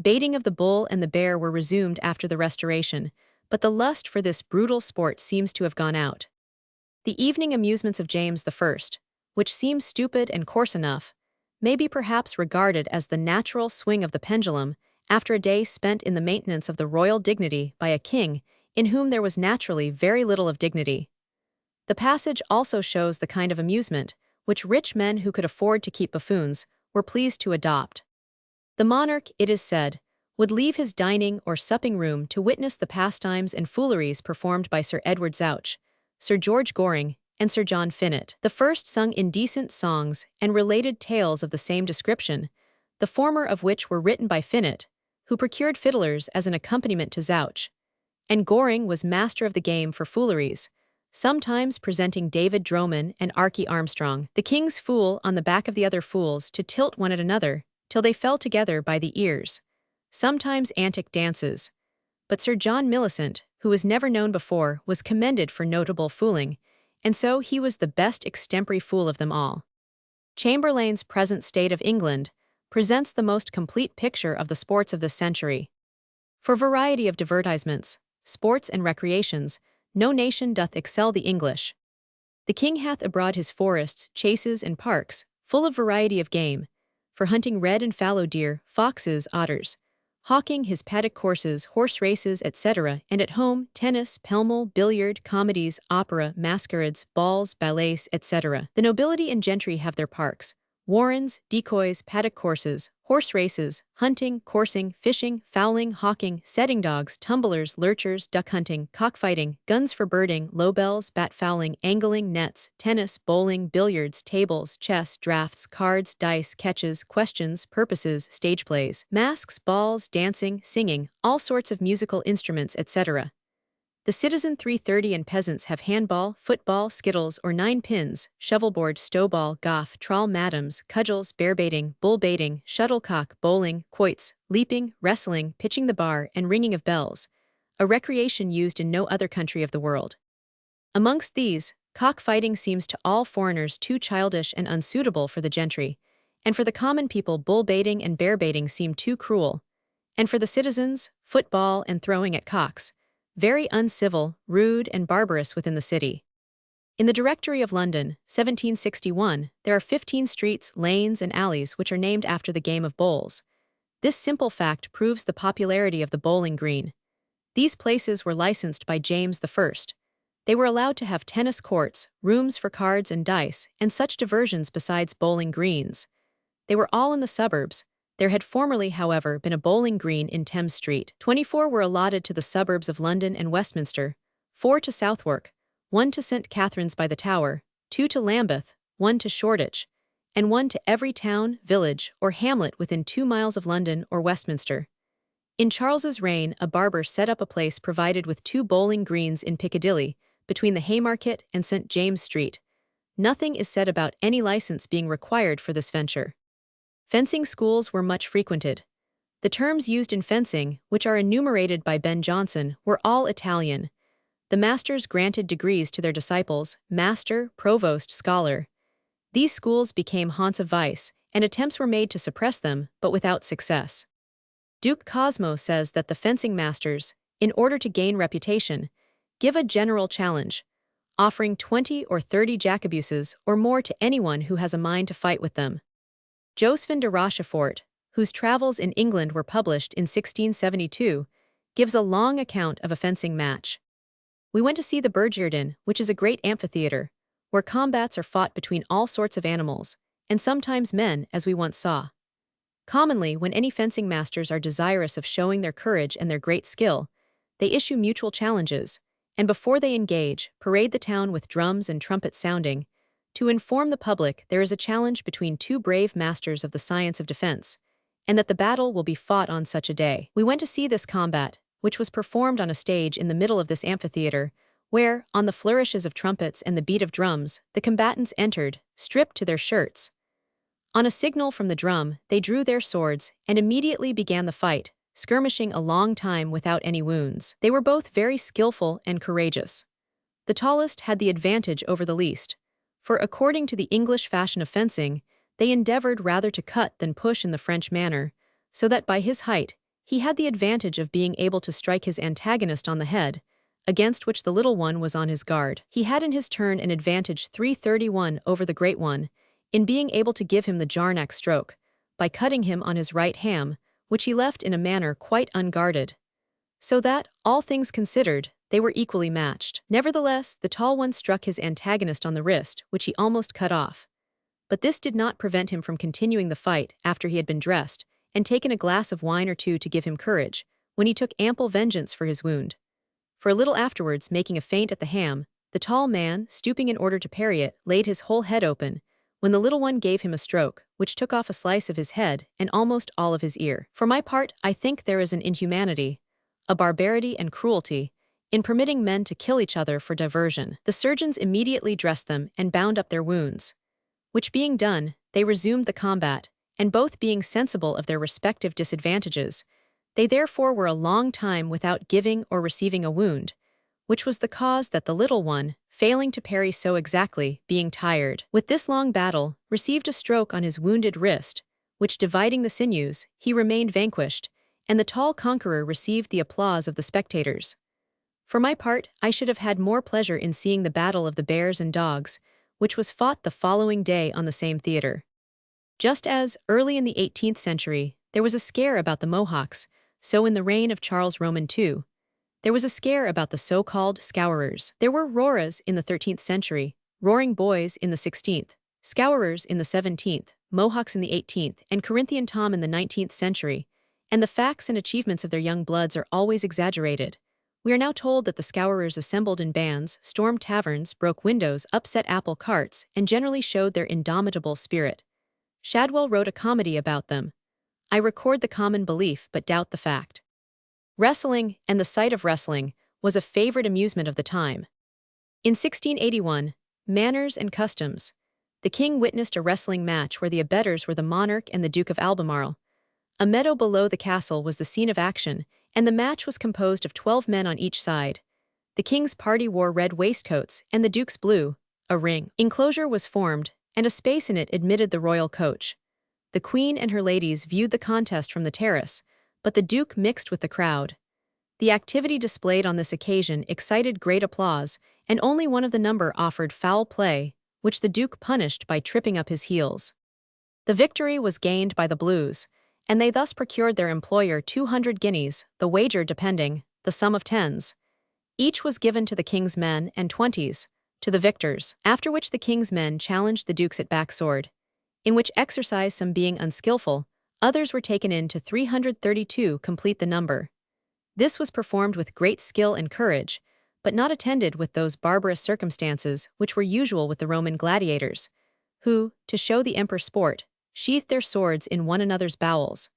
Baiting of the bull and the bear were resumed after the Restoration, but the lust for this brutal sport seems to have gone out. The evening amusements of James I, which seem stupid and coarse enough, may be perhaps regarded as the natural swing of the pendulum after a day spent in the maintenance of the royal dignity by a king in whom there was naturally very little of dignity. The passage also shows the kind of amusement which rich men who could afford to keep buffoons were pleased to adopt. The monarch, it is said, would leave his dining or supping room to witness the pastimes and fooleries performed by Sir Edward Zouch, Sir George Goring, and Sir John Finett. The first sung indecent songs and related tales of the same description, the former of which were written by Finett, who procured fiddlers as an accompaniment to Zouch. And Goring was master of the game for fooleries, sometimes presenting David Droman and Archy Armstrong, the king's fool on the back of the other fools to tilt one at another, till they fell together by the ears. Sometimes antic dances. But Sir John Millicent, who was never known before, was commended for notable fooling, and so he was the best extempore fool of them all. Chamberlain's Present State of England presents the most complete picture of the sports of this century. For variety of divertisements, sports and recreations, no nation doth excel the English. The king hath abroad his forests, chases, and parks, full of variety of game, for hunting red and fallow deer, foxes, otters, hawking his paddock courses, horse races, etc., and at home, tennis, pell-mell, billiard, comedies, opera, masquerades, balls, ballets, etc. The nobility and gentry have their parks, warrens, decoys, paddock courses, horse races, hunting, coursing, fishing, fowling, hawking, setting dogs, tumblers, lurchers, duck hunting, cockfighting, guns for birding, low bells, bat fowling, angling, nets, tennis, bowling, billiards, tables, chess, draughts, cards, dice, catches, questions, purposes, stage plays, masks, balls, dancing, singing, all sorts of musical instruments, etc. The citizen 330 and peasants have handball, football, skittles or nine pins, shovelboard, stowball, goff, trawl, madams, cudgels, bear-baiting, bull-baiting, shuttlecock, bowling, quoits, leaping, wrestling, pitching the bar, and ringing of bells, a recreation used in no other country of the world. Amongst these, cock-fighting seems to all foreigners too childish and unsuitable for the gentry, and for the common people bull-baiting and bear-baiting seem too cruel, and for the citizens, football and throwing at cocks, very uncivil, rude, and barbarous within the city. In the Directory of London, 1761, there are 15 streets, lanes, and alleys which are named after the game of bowls. This simple fact proves the popularity of the bowling green. These places were licensed by James I. They were allowed to have tennis courts, rooms for cards and dice, and such diversions besides bowling greens. They were all in the suburbs. There had formerly, however, been a bowling green in Thames Street. 24 were allotted to the suburbs of London and Westminster, 4 to Southwark, 1 to St. Catherine's by the Tower, 2 to Lambeth, 1 to Shoreditch, and 1 to every town, village, or hamlet within 2 miles of London or Westminster. In Charles's reign, a barber set up a place provided with 2 bowling greens in Piccadilly, between the Haymarket and St. James Street. Nothing is said about any license being required for this venture. Fencing schools were much frequented. The terms used in fencing, which are enumerated by Ben Jonson, were all Italian. The masters granted degrees to their disciples, master, provost, scholar. These schools became haunts of vice, and attempts were made to suppress them, but without success. Duke Cosmo says that the fencing masters, in order to gain reputation, give a general challenge, offering 20 or 30 Jacobuses or more to anyone who has a mind to fight with them. Josephine de Rochefort, whose travels in England were published in 1672, gives a long account of a fencing match. We went to see the Burgerdon, which is a great amphitheater, where combats are fought between all sorts of animals, and sometimes men, as we once saw. Commonly, when any fencing masters are desirous of showing their courage and their great skill, they issue mutual challenges, and before they engage, parade the town with drums and trumpets sounding, to inform the public there is a challenge between 2 brave masters of the science of defense, and that the battle will be fought on such a day. We went to see this combat, which was performed on a stage in the middle of this amphitheater, where, on the flourishes of trumpets and the beat of drums, the combatants entered, stripped to their shirts. On a signal from the drum, they drew their swords and immediately began the fight, skirmishing a long time without any wounds. They were both very skillful and courageous. The tallest had the advantage over the least, for according to the English fashion of fencing, they endeavored rather to cut than push in the French manner, so that by his height, he had the advantage of being able to strike his antagonist on the head, against which the little one was on his guard. He had in his turn an advantage 331 over the great one, in being able to give him the Jarnac stroke, by cutting him on his right ham, which he left in a manner quite unguarded. So that, all things considered, they were equally matched. Nevertheless, the tall one struck his antagonist on the wrist, which he almost cut off. But this did not prevent him from continuing the fight after he had been dressed, and taken a glass of wine or two to give him courage, when he took ample vengeance for his wound. For a little afterwards, making a feint at the ham, the tall man, stooping in order to parry it, laid his whole head open, when the little one gave him a stroke, which took off a slice of his head and almost all of his ear. For my part, I think there is an inhumanity, a barbarity and cruelty, in permitting men to kill each other for diversion. The surgeons immediately dressed them and bound up their wounds, which being done, they resumed the combat, and both being sensible of their respective disadvantages, they therefore were a long time without giving or receiving a wound, which was the cause that the little one, failing to parry so exactly, being tired with this long battle, received a stroke on his wounded wrist, which dividing the sinews, he remained vanquished, and the tall conqueror received the applause of the spectators. For my part, I should have had more pleasure in seeing the battle of the bears and dogs, which was fought the following day on the same theater. Just as, early in the 18th century, there was a scare about the Mohawks, so in the reign of Charles Roman II, there was a scare about the so-called scourers. There were roaras in the 13th century, roaring boys in the 16th, scourers in the 17th, Mohawks in the 18th, and Corinthian Tom in the 19th century, and the facts and achievements of their young bloods are always exaggerated. We are now told that the Scourers assembled in bands, stormed taverns, broke windows, upset apple carts, and generally showed their indomitable spirit. Shadwell wrote a comedy about them. I record the common belief but doubt the fact. Wrestling, and the sight of wrestling, was a favorite amusement of the time. In 1681, Manners and Customs. The king witnessed a wrestling match where the abettors were the monarch and the Duke of Albemarle. A meadow below the castle was the scene of action, and the match was composed of 12 men on each side. The king's party wore red waistcoats, and the duke's blue. A ring enclosure was formed, and a space in it admitted the royal coach. The queen and her ladies viewed the contest from the terrace, but the duke mixed with the crowd. The activity displayed on this occasion excited great applause, and only one of the number offered foul play, which the duke punished by tripping up his heels. The victory was gained by the Blues, and they thus procured their employer 200 guineas, the wager depending, the sum of tens. Each was given to the king's men and 20s, to the victors, after which the king's men challenged the dukes at backsword, in which exercise some being unskillful, others were taken in to 332 complete the number. This was performed with great skill and courage, but not attended with those barbarous circumstances which were usual with the Roman gladiators, who, to show the emperor sport, sheathed their swords in one another's bowels.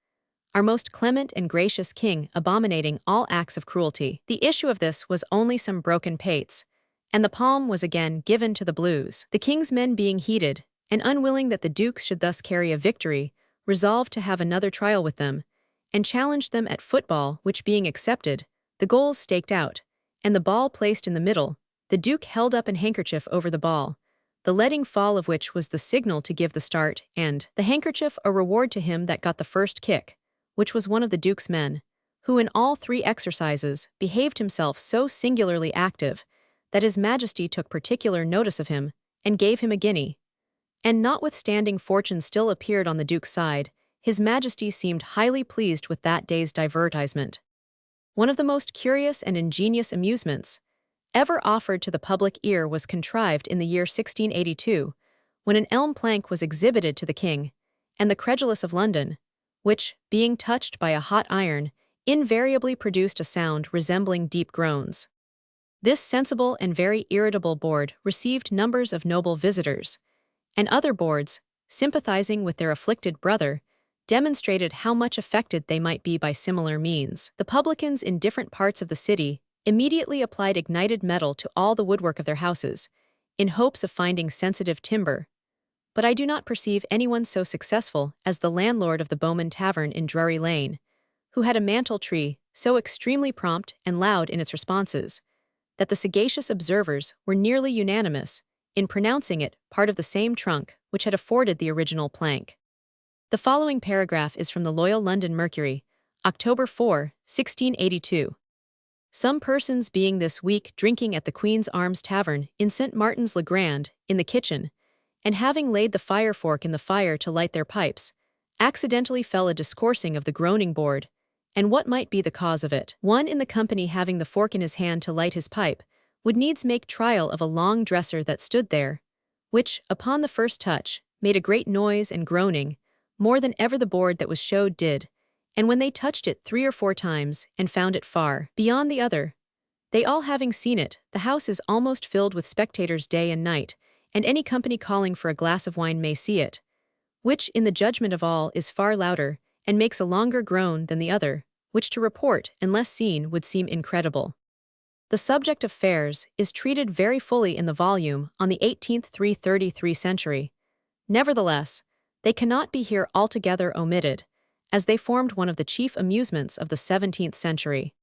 Our most clement and gracious king abominating all acts of cruelty. The issue of this was only some broken pates, and the palm was again given to the Blues. The king's men being heated, and unwilling that the dukes should thus carry a victory, resolved to have another trial with them, and challenged them at football, which being accepted, the goals staked out, and the ball placed in the middle, the duke held up an handkerchief over the ball, the letting fall of which was the signal to give the start, and the handkerchief a reward to him that got the first kick, which was one of the duke's men, who in all 3 exercises behaved himself so singularly active that his majesty took particular notice of him, and gave him a guinea. And notwithstanding fortune still appeared on the duke's side, his majesty seemed highly pleased with that day's divertisement. One of the most curious and ingenious amusements ever offered to the public ear was contrived in the year 1682, when an elm plank was exhibited to the king, and the credulous of London, which, being touched by a hot iron, invariably produced a sound resembling deep groans. This sensible and very irritable board received numbers of noble visitors, and other boards, sympathizing with their afflicted brother, demonstrated how much affected they might be by similar means. The publicans in different parts of the city immediately applied ignited metal to all the woodwork of their houses, in hopes of finding sensitive timber. But I do not perceive anyone so successful as the landlord of the Bowman Tavern in Drury Lane, who had a mantle tree so extremely prompt and loud in its responses, that the sagacious observers were nearly unanimous in pronouncing it part of the same trunk which had afforded the original plank. The following paragraph is from the Loyal London Mercury, October 4, 1682. Some persons being this week drinking at the Queen's Arms Tavern in St. Martin's le Grand, in the kitchen, and having laid the fire fork in the fire to light their pipes, accidentally fell a discoursing of the groaning board, and what might be the cause of it. One in the company having the fork in his hand to light his pipe, would needs make trial of a long dresser that stood there, which, upon the first touch, made a great noise and groaning, more than ever the board that was showed did, and when they touched it 3 or 4 times, and found it far beyond the other, they all having seen it, the house is almost filled with spectators day and night, and any company calling for a glass of wine may see it, which, in the judgment of all, is far louder, and makes a longer groan than the other, which to report, unless seen, would seem incredible. The subject of fairs is treated very fully in the volume on the 18th 333 century. Nevertheless, they cannot be here altogether omitted, as they formed one of the chief amusements of the 17th century.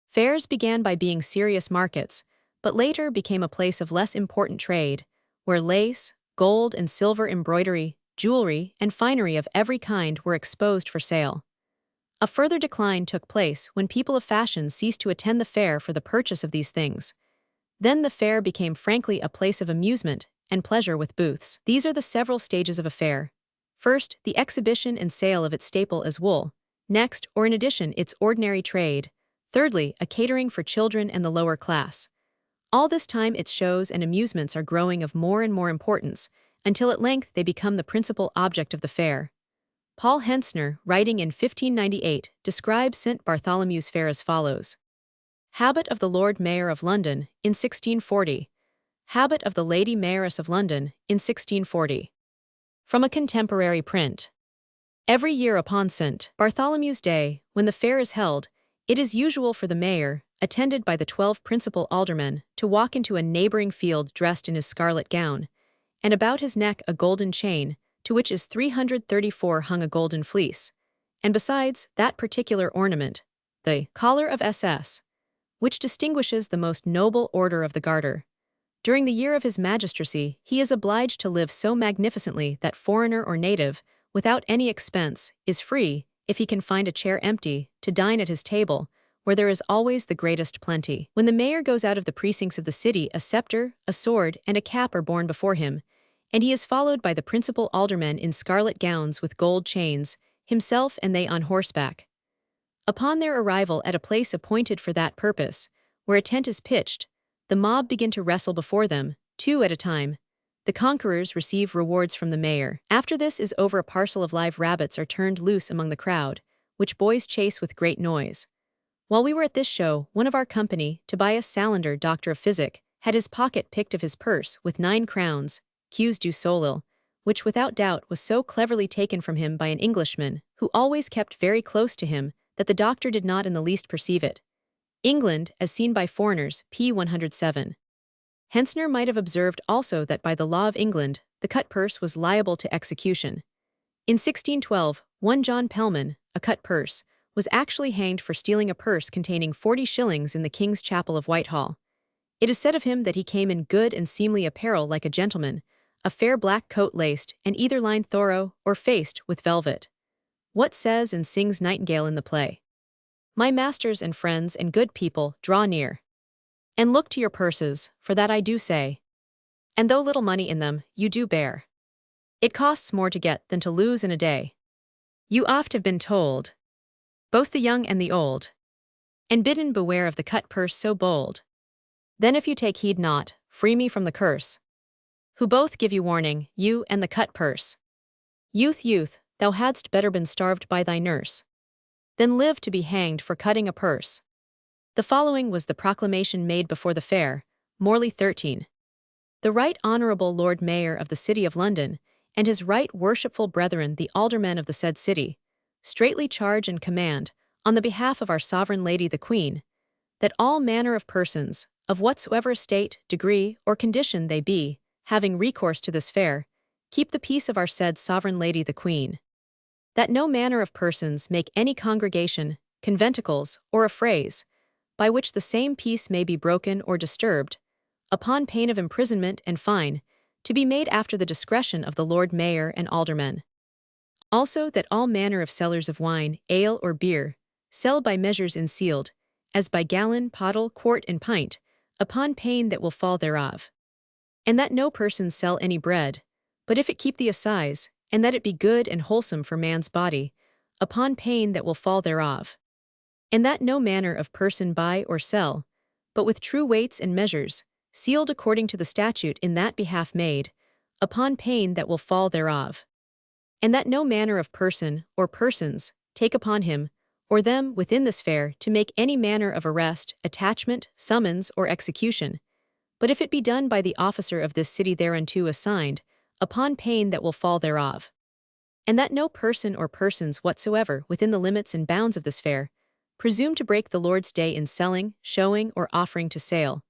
Fairs began by being serious markets, but later became a place of less important trade, where lace, gold and silver embroidery, jewelry, and finery of every kind were exposed for sale. A further decline took place when people of fashion ceased to attend the fair for the purchase of these things. Then the fair became frankly a place of amusement and pleasure with booths. These are the several stages of a fair. First, the exhibition and sale of its staple as wool. Next, or in addition, its ordinary trade. Thirdly, a catering for children and the lower class. All this time its shows and amusements are growing of more and more importance, until at length they become the principal object of the fair. Paul Hentzner, writing in 1598, describes St. Bartholomew's Fair as follows. Habit of the Lord Mayor of London, in 1640. Habit of the Lady Mayoress of London, in 1640. From a contemporary print. Every year upon St. Bartholomew's Day, when the fair is held, it is usual for the mayor, attended by the 12 principal aldermen, to walk into a neighboring field dressed in his scarlet gown, and about his neck a golden chain, to which is 334 hung a golden fleece, and besides that particular ornament, the collar of SS, which distinguishes the most noble order of the Garter. During the year of his magistracy, he is obliged to live so magnificently that foreigner or native, without any expense, is free, if he can find a chair empty, to dine at his table, where there is always the greatest plenty. When the mayor goes out of the precincts of the city, a scepter, a sword, and a cap are borne before him, and he is followed by the principal aldermen in scarlet gowns with gold chains, himself and they on horseback. Upon their arrival at a place appointed for that purpose, where a tent is pitched, the mob begin to wrestle before them, 2 at a time. The conquerors receive rewards from the mayor. After this is over, a parcel of live rabbits are turned loose among the crowd, which boys chase with great noise. While we were at this show, one of our company, Tobias Salander, Doctor of Physic, had his pocket picked of his purse with 9 crowns, queus du solil, which without doubt was so cleverly taken from him by an Englishman, who always kept very close to him, that the doctor did not in the least perceive it. England, as seen by foreigners, p. 107. Hentzner might have observed also that by the law of England, the cut purse was liable to execution. In 1612, one John Pellman, a cut purse, was actually hanged for stealing a purse containing 40 shillings in the King's Chapel of Whitehall. It is said of him that he came in good and seemly apparel like a gentleman, a fair black coat laced and either lined thorough or faced with velvet. What says and sings Nightingale in the play? My masters and friends and good people, draw near, and look to your purses, for that I do say. And though little money in them, you do bear. It costs more to get than to lose in a day. You oft have been told, both the young and the old, and bidden beware of the cut purse so bold. Then if you take heed not, free me from the curse, who both give you warning, you and the cut purse. Youth, youth, thou hadst better been starved by thy nurse, than live to be hanged for cutting a purse. The following was the proclamation made before the fair, Morley 13. The Right Honourable Lord Mayor of the City of London, and his right worshipful brethren the aldermen of the said city, straitly charge and command, on the behalf of our Sovereign Lady the Queen, that all manner of persons, of whatsoever estate, degree, or condition they be, having recourse to this fair, keep the peace of our said Sovereign Lady the Queen. That no manner of persons make any congregation, conventicles, or affrays, by which the same peace may be broken or disturbed, upon pain of imprisonment and fine, to be made after the discretion of the Lord Mayor and aldermen. Also that all manner of sellers of wine, ale, or beer, sell by measures ensealed, as by gallon, pottle, quart, and pint, upon pain that will fall thereof. And that no person sell any bread, but if it keep the assize, and that it be good and wholesome for man's body, upon pain that will fall thereof. And that no manner of person buy or sell, but with true weights and measures, sealed according to the statute in that behalf made, upon pain that will fall thereof. And that no manner of person, or persons, take upon him, or them within this fair to make any manner of arrest, attachment, summons, or execution, but if it be done by the officer of this city thereunto assigned, upon pain that will fall thereof. And that no person or persons whatsoever within the limits and bounds of this fair presume to break the Lord's day in selling, showing, or offering to sale,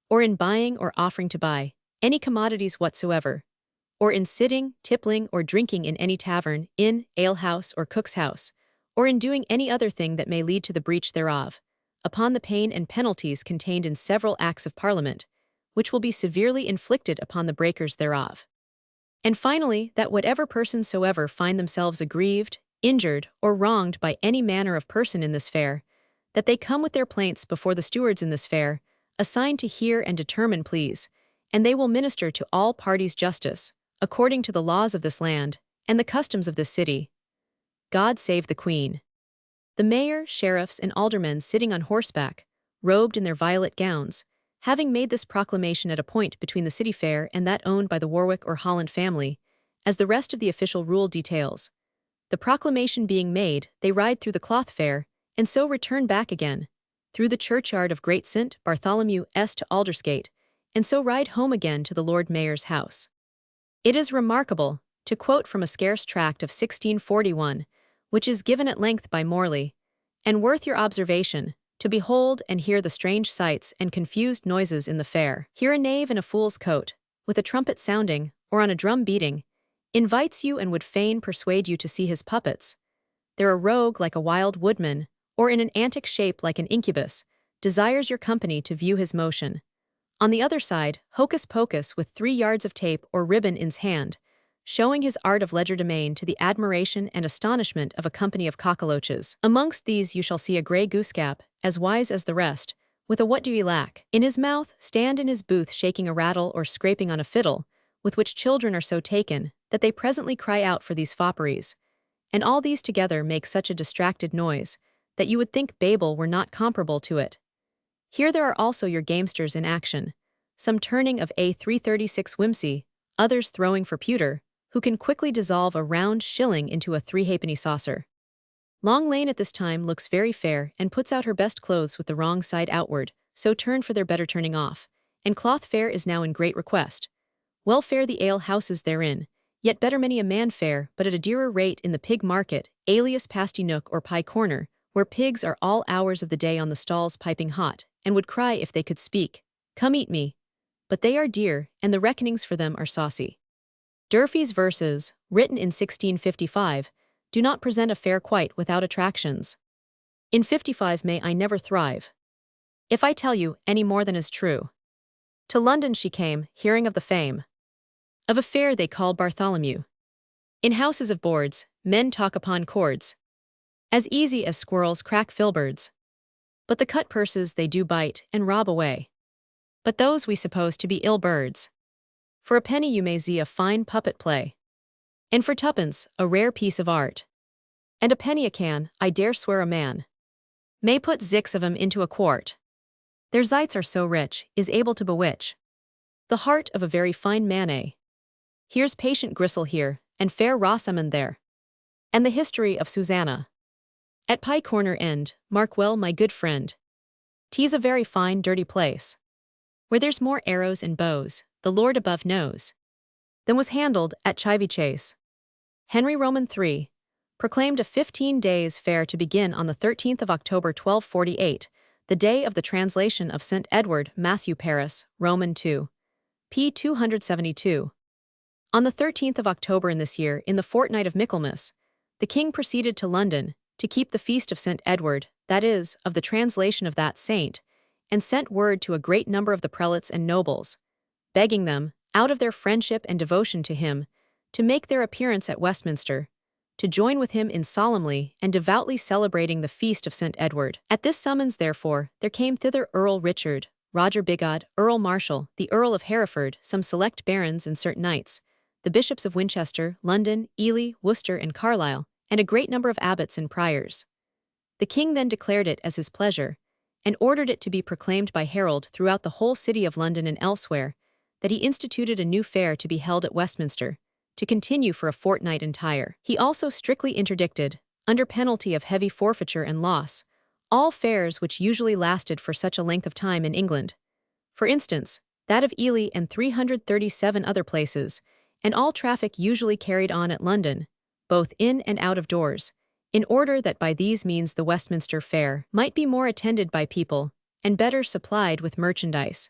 or in buying or offering to buy any commodities whatsoever, or in sitting, tippling, or drinking in any tavern, inn, alehouse, or cook's house, or in doing any other thing that may lead to the breach thereof, upon the pain and penalties contained in several acts of Parliament, which will be severely inflicted upon the breakers thereof. And finally, that whatever persons soever find themselves aggrieved, injured, or wronged by any manner of person in this fair, that they come with their plaints before the stewards in this fair, assigned to hear and determine pleas, and they will minister to all parties justice, according to the laws of this land, and the customs of this city. God save the Queen. The mayor, sheriffs, and aldermen sitting on horseback, robed in their violet gowns, having made this proclamation at a point between the city fair and that owned by the Warwick or Holland family, as the rest of the official rule details. The proclamation being made, they ride through the cloth fair, and so return back again, through the churchyard of Great St. Bartholomew to Aldersgate, and so ride home again to the Lord Mayor's house. It is remarkable, to quote from a scarce tract of 1641, which is given at length by Morley, and worth your observation, to behold and hear the strange sights and confused noises in the fair. Here a knave in a fool's coat, with a trumpet sounding, or on a drum beating, invites you and would fain persuade you to see his puppets. There a rogue like a wild woodman, or in an antic shape like an incubus, desires your company to view his motion. On the other side, hocus pocus with 3 yards of tape or ribbon in's hand, showing his art of legerdemain to the admiration and astonishment of a company of cockaloaches. Amongst these you shall see a grey goosecap, as wise as the rest, with a what do ye lack in his mouth, stand in his booth shaking a rattle or scraping on a fiddle, with which children are so taken, that they presently cry out for these fopperies. And all these together make such a distracted noise, that you would think Babel were not comparable to it. Here there are also your gamesters in action, some turning of a 336 whimsy, others throwing for pewter, who can quickly dissolve a round shilling into a 3-halfpenny saucer. Long Lane at this time looks very fair and puts out her best clothes with the wrong side outward, so turn for their better turning off, and cloth fair is now in great request. Well fare the ale houses therein, yet better many a man fare, but at a dearer rate in the pig market, alias pasty nook or pie corner, where pigs are all hours of the day on the stalls piping hot, and would cry if they could speak, "Come eat me." But they are dear, and the reckonings for them are saucy. Durfey's verses, written in 1655, do not present a fair quite without attractions. In 55 may I never thrive, if I tell you any more than is true. To London she came, hearing of the fame of a fair they call Bartholomew. In houses of boards, men talk upon cords, as easy as squirrels crack filberds. But the cut purses they do bite and rob away. But those we suppose to be ill birds. For a penny you may see a fine puppet play, and for 2pence a rare piece of art. And a penny a can, I dare swear a man may put 6 of 'em into a quart. Their zites are so rich, is able to bewitch the heart of a very fine man. Here's patient gristle here, and fair Rosamond there. And the history of Susanna at Pie Corner End, mark well my good friend. 'Tis a very fine dirty place, where there's more arrows and bows, the Lord above knows, than was handled at Chivy Chase. Henry Roman III proclaimed a 15 days fair to begin on the 13th of October 1248, the day of the translation of St. Edward Matthew Paris, Roman II. p. 272. On the 13th of October in this year, in the fortnight of Michaelmas, the king proceeded to London, to keep the feast of St. Edward, that is, of the translation of that saint, and sent word to a great number of the prelates and nobles, begging them, out of their friendship and devotion to him, to make their appearance at Westminster, to join with him in solemnly and devoutly celebrating the feast of St. Edward. At this summons, therefore, there came thither Earl Richard, Roger Bigod, Earl Marshal, the Earl of Hereford, some select barons and certain knights, the bishops of Winchester, London, Ely, Worcester, and Carlisle, and a great number of abbots and priors. The king then declared it as his pleasure, and ordered it to be proclaimed by herald throughout the whole city of London and elsewhere, that he instituted a new fair to be held at Westminster, to continue for a fortnight entire. He also strictly interdicted, under penalty of heavy forfeiture and loss, all fairs which usually lasted for such a length of time in England. For instance, that of Ely and 337 other places, and all traffic usually carried on at London, both in and out of doors, in order that by these means the Westminster Fair might be more attended by people, and better supplied with merchandise.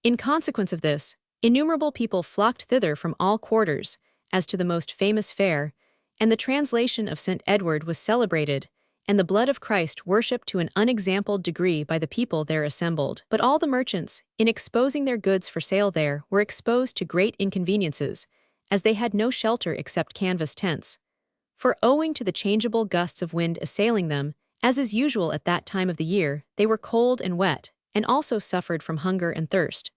In consequence of this, innumerable people flocked thither from all quarters, as to the most famous fair, and the translation of St. Edward was celebrated, and the blood of Christ worshipped to an unexampled degree by the people there assembled. But all the merchants, in exposing their goods for sale there, were exposed to great inconveniences, as they had no shelter except canvas tents. For owing to the changeable gusts of wind assailing them, as is usual at that time of the year, they were cold and wet, and also suffered from hunger and thirst.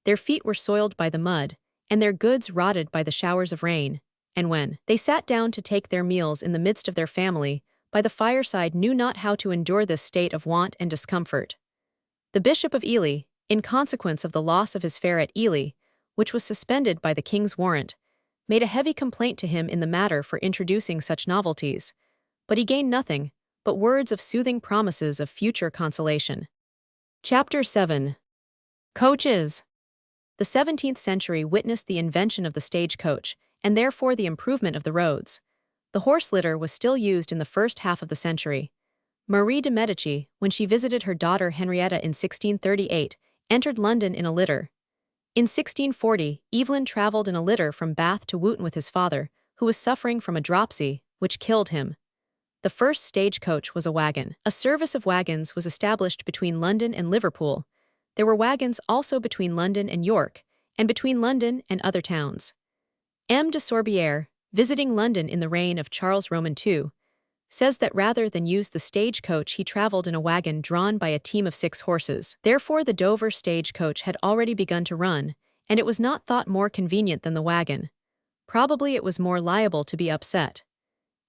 Their feet were soiled by the mud, and their goods rotted by the showers of rain, and when they sat down to take their meals in the midst of their family, by the fireside knew not how to endure this state of want and discomfort. The Bishop of Ely, in consequence of the loss of his fare at Ely, which was suspended by the king's warrant, made a heavy complaint to him in the matter for introducing such novelties, but he gained nothing but words of soothing promises of future consolation. Chapter 7. Coaches. The 17th century witnessed the invention of the stagecoach, and therefore the improvement of the roads. The horse litter was still used in the first half of the century. Marie de Medici, when she visited her daughter Henrietta in 1638, entered London in a litter. In 1640, Evelyn travelled in a litter from Bath to Wooton with his father, who was suffering from a dropsy, which killed him. The first stagecoach was a wagon. A service of wagons was established between London and Liverpool. There were wagons also between London and York, and between London and other towns. M. de Sorbière, visiting London in the reign of Charles Roman II, says that rather than use the stagecoach he travelled in a wagon drawn by a team of 6 horses. Therefore the Dover stagecoach had already begun to run, and it was not thought more convenient than the wagon. Probably it was more liable to be upset.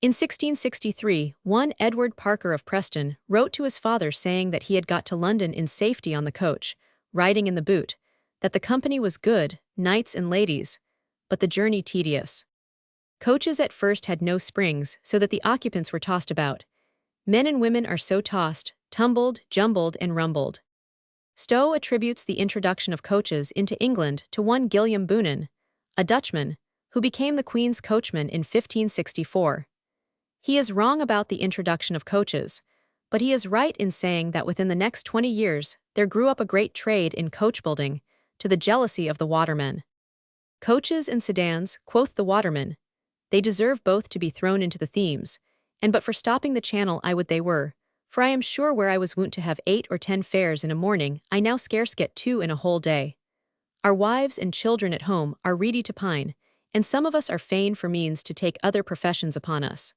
In 1663, one Edward Parker of Preston wrote to his father saying that he had got to London in safety on the coach, riding in the boot, that the company was good, knights and ladies, but the journey tedious. Coaches at first had no springs, so that the occupants were tossed about. Men and women are so tossed, tumbled, jumbled, and rumbled. Stowe attributes the introduction of coaches into England to one Guillaume Boonen, a Dutchman, who became the Queen's coachman in 1564. He is wrong about the introduction of coaches, but he is right in saying that within the next 20 years there grew up a great trade in coach-building, to the jealousy of the watermen. Coaches and sedans, quoth the waterman, they deserve both to be thrown into the Thames, and but for stopping the channel I would they were, for I am sure where I was wont to have 8 or 10 fares in a morning, I now scarce get 2 in a whole day. Our wives and children at home are ready to pine, and some of us are fain for means to take other professions upon us.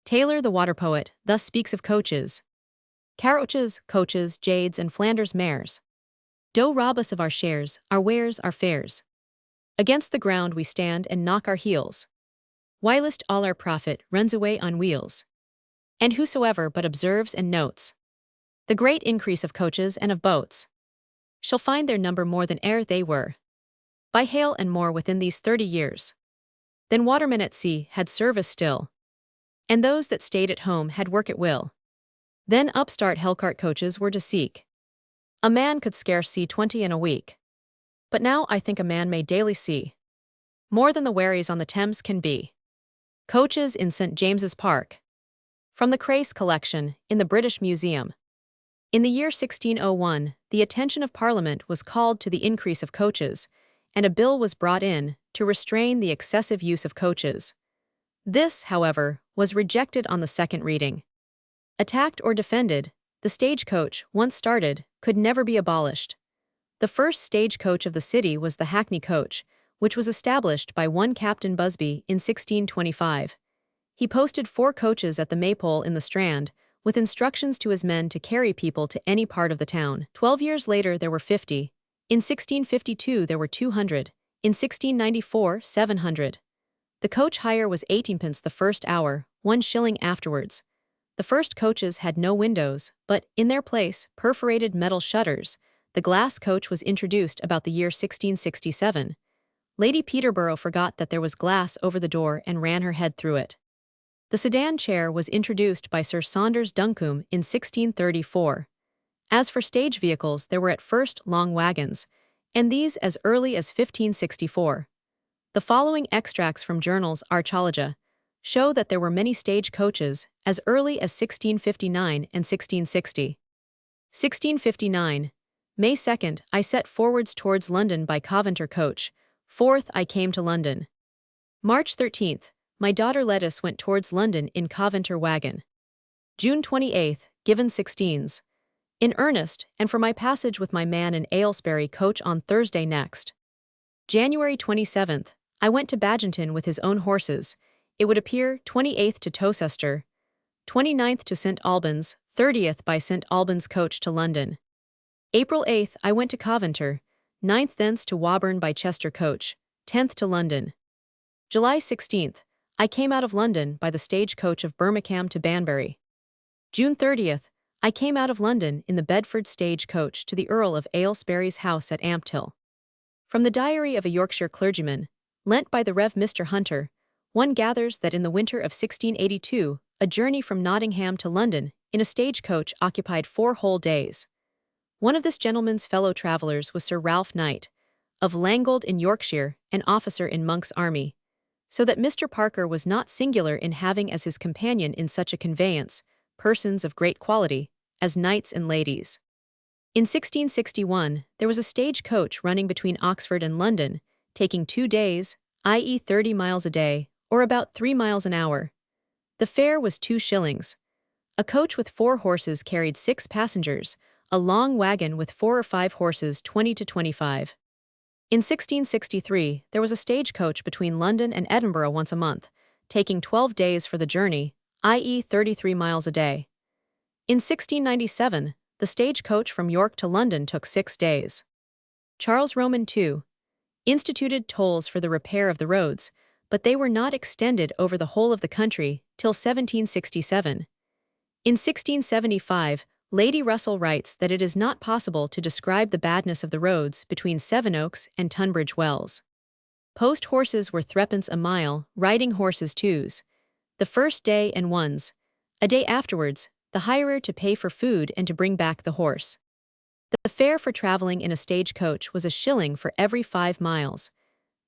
Taylor the water poet thus speaks of coaches. Carroches, coaches, jades, and Flanders mares. Do rob us of our shares, our wares, our fares. Against the ground we stand and knock our heels. Whilst all our profit runs away on wheels. And whosoever but observes and notes the great increase of coaches and of boats shall find their number more than ere they were, by hail and more within these 30 years. Then watermen at sea had service still, and those that stayed at home had work at will. Then upstart hellcart coaches were to seek. A man could scarce see 20 in a week. But now I think a man may daily see more than the wherries on the Thames can be. Coaches in St. James's Park. From the Crace collection, in the British Museum. In the year 1601, the attention of Parliament was called to the increase of coaches, and a bill was brought in to restrain the excessive use of coaches. This, however, was rejected on the second reading. Attacked or defended, the stagecoach, once started, could never be abolished. The first stagecoach of the city was the hackney coach, which was established by one Captain Busby in 1625. He posted 4 coaches at the Maypole in the Strand, with instructions to his men to carry people to any part of the town. 12 years later there were 50. In 1652 there were 200. In 1694, 700. The coach hire was 18p the first hour, 1 shilling afterwards. The first coaches had no windows, but, in their place, perforated metal shutters. The glass coach was introduced about the year 1667. Lady Peterborough forgot that there was glass over the door and ran her head through it. The sedan chair was introduced by Sir Saunders Duncombe in 1634. As for stage vehicles, there were at first long wagons, and these as early as 1564. The following extracts from journals Archaeologia show that there were many stage coaches as early as 1659 and 1660. 1659. May 2nd, I set forwards towards London by Coventer coach. 4th, I came to London. March 13th, my daughter Lettice went towards London in Coventer wagon. June 28th, given 16s. In earnest, and for my passage with my man in Aylesbury coach on Thursday next. January 27th, I went to Badginton with his own horses. It would appear 28th to Towcester, 29th to St. Albans, 30th by St. Albans coach to London. April 8th, I went to Coventer, 9th thence to Woburn by Chester coach, 10th to London. July 16th, I came out of London by the stage coach of Birmingham to Banbury. June 30th, I came out of London in the Bedford stage coach to the Earl of Aylesbury's house at Ampthill. From the diary of a Yorkshire clergyman, lent by the Rev. Mr. Hunter, one gathers that in the winter of 1682, a journey from Nottingham to London in a stagecoach occupied 4 whole days. One of this gentleman's fellow travellers was Sir Ralph Knight, of Langold in Yorkshire, an officer in Monk's army, so that Mr. Parker was not singular in having as his companion in such a conveyance persons of great quality, as knights and ladies. In 1661, there was a stage coach running between Oxford and London, taking 2 days, i.e. 30 miles a day, or about 3 miles an hour. The fare was 2 shillings. A coach with 4 horses carried 6 passengers, a long wagon with 4 or 5 horses 20 to 25. In 1663, there was a stagecoach between London and Edinburgh once a month, taking 12 days for the journey, i.e. 33 miles a day. In 1697, the stagecoach from York to London took 6 days. Charles Roman II instituted tolls for the repair of the roads, but they were not extended over the whole of the country till 1767. In 1675, Lady Russell writes that it is not possible to describe the badness of the roads between Sevenoaks and Tunbridge Wells. Post horses were 3d. a mile, riding horses 2s. The first day and 1s. A day afterwards, the hirer to pay for food and to bring back the horse. The fare for travelling in a stagecoach was 1 shilling for every 5 miles.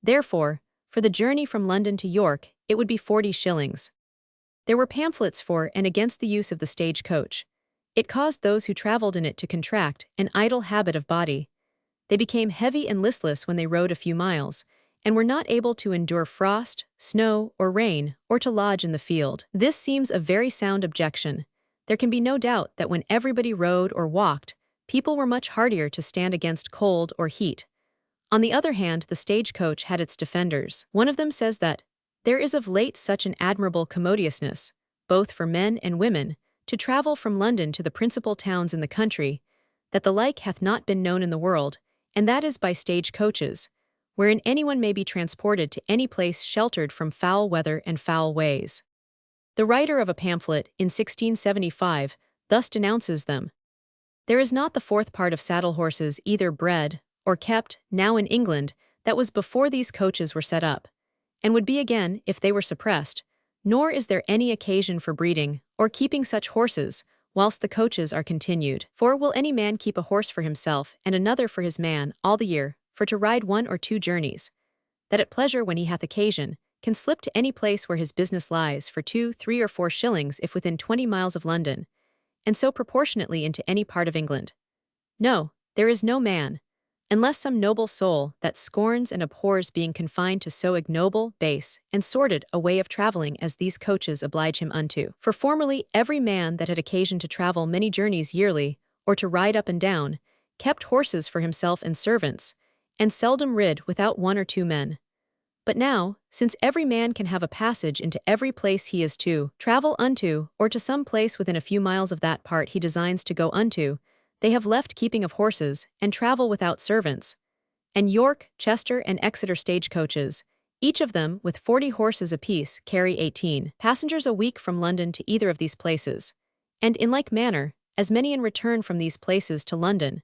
Therefore, for the journey from London to York, it would be 40 shillings. There were pamphlets for and against the use of the stagecoach. It caused those who travelled in it to contract an idle habit of body. They became heavy and listless when they rode a few miles, and were not able to endure frost, snow, or rain, or to lodge in the field. This seems a very sound objection. There can be no doubt that when everybody rode or walked, people were much hardier to stand against cold or heat. On the other hand, the stagecoach had its defenders. One of them says that, "There is of late such an admirable commodiousness, both for men and women, to travel from London to the principal towns in the country, that the like hath not been known in the world, and that is by stage coaches, wherein anyone may be transported to any place sheltered from foul weather and foul ways." The writer of a pamphlet in 1675 thus denounces them. "There is not the 4th part of saddle horses either bred or kept now in England that was before these coaches were set up, and would be again if they were suppressed, nor is there any occasion for breeding or keeping such horses, whilst the coaches are continued. For will any man keep a horse for himself and another for his man all the year, for to ride 1 or 2 journeys, that at pleasure when he hath occasion, can slip to any place where his business lies for 2, 3, or 4 shillings if within 20 miles of London, and so proportionately into any part of England? No, there is no man, unless some noble soul that scorns and abhors being confined to so ignoble, base, and sordid a way of travelling as these coaches oblige him unto. For formerly every man that had occasion to travel many journeys yearly, or to ride up and down, kept horses for himself and servants, and seldom rid without 1 or 2 men. But now, since every man can have a passage into every place he is to travel unto, or to some place within a few miles of that part he designs to go unto, they have left keeping of horses, and travel without servants. And York, Chester, and Exeter stagecoaches, each of them with 40 horses apiece, carry 18 passengers a week from London to either of these places, and in like manner, as many in return from these places to London,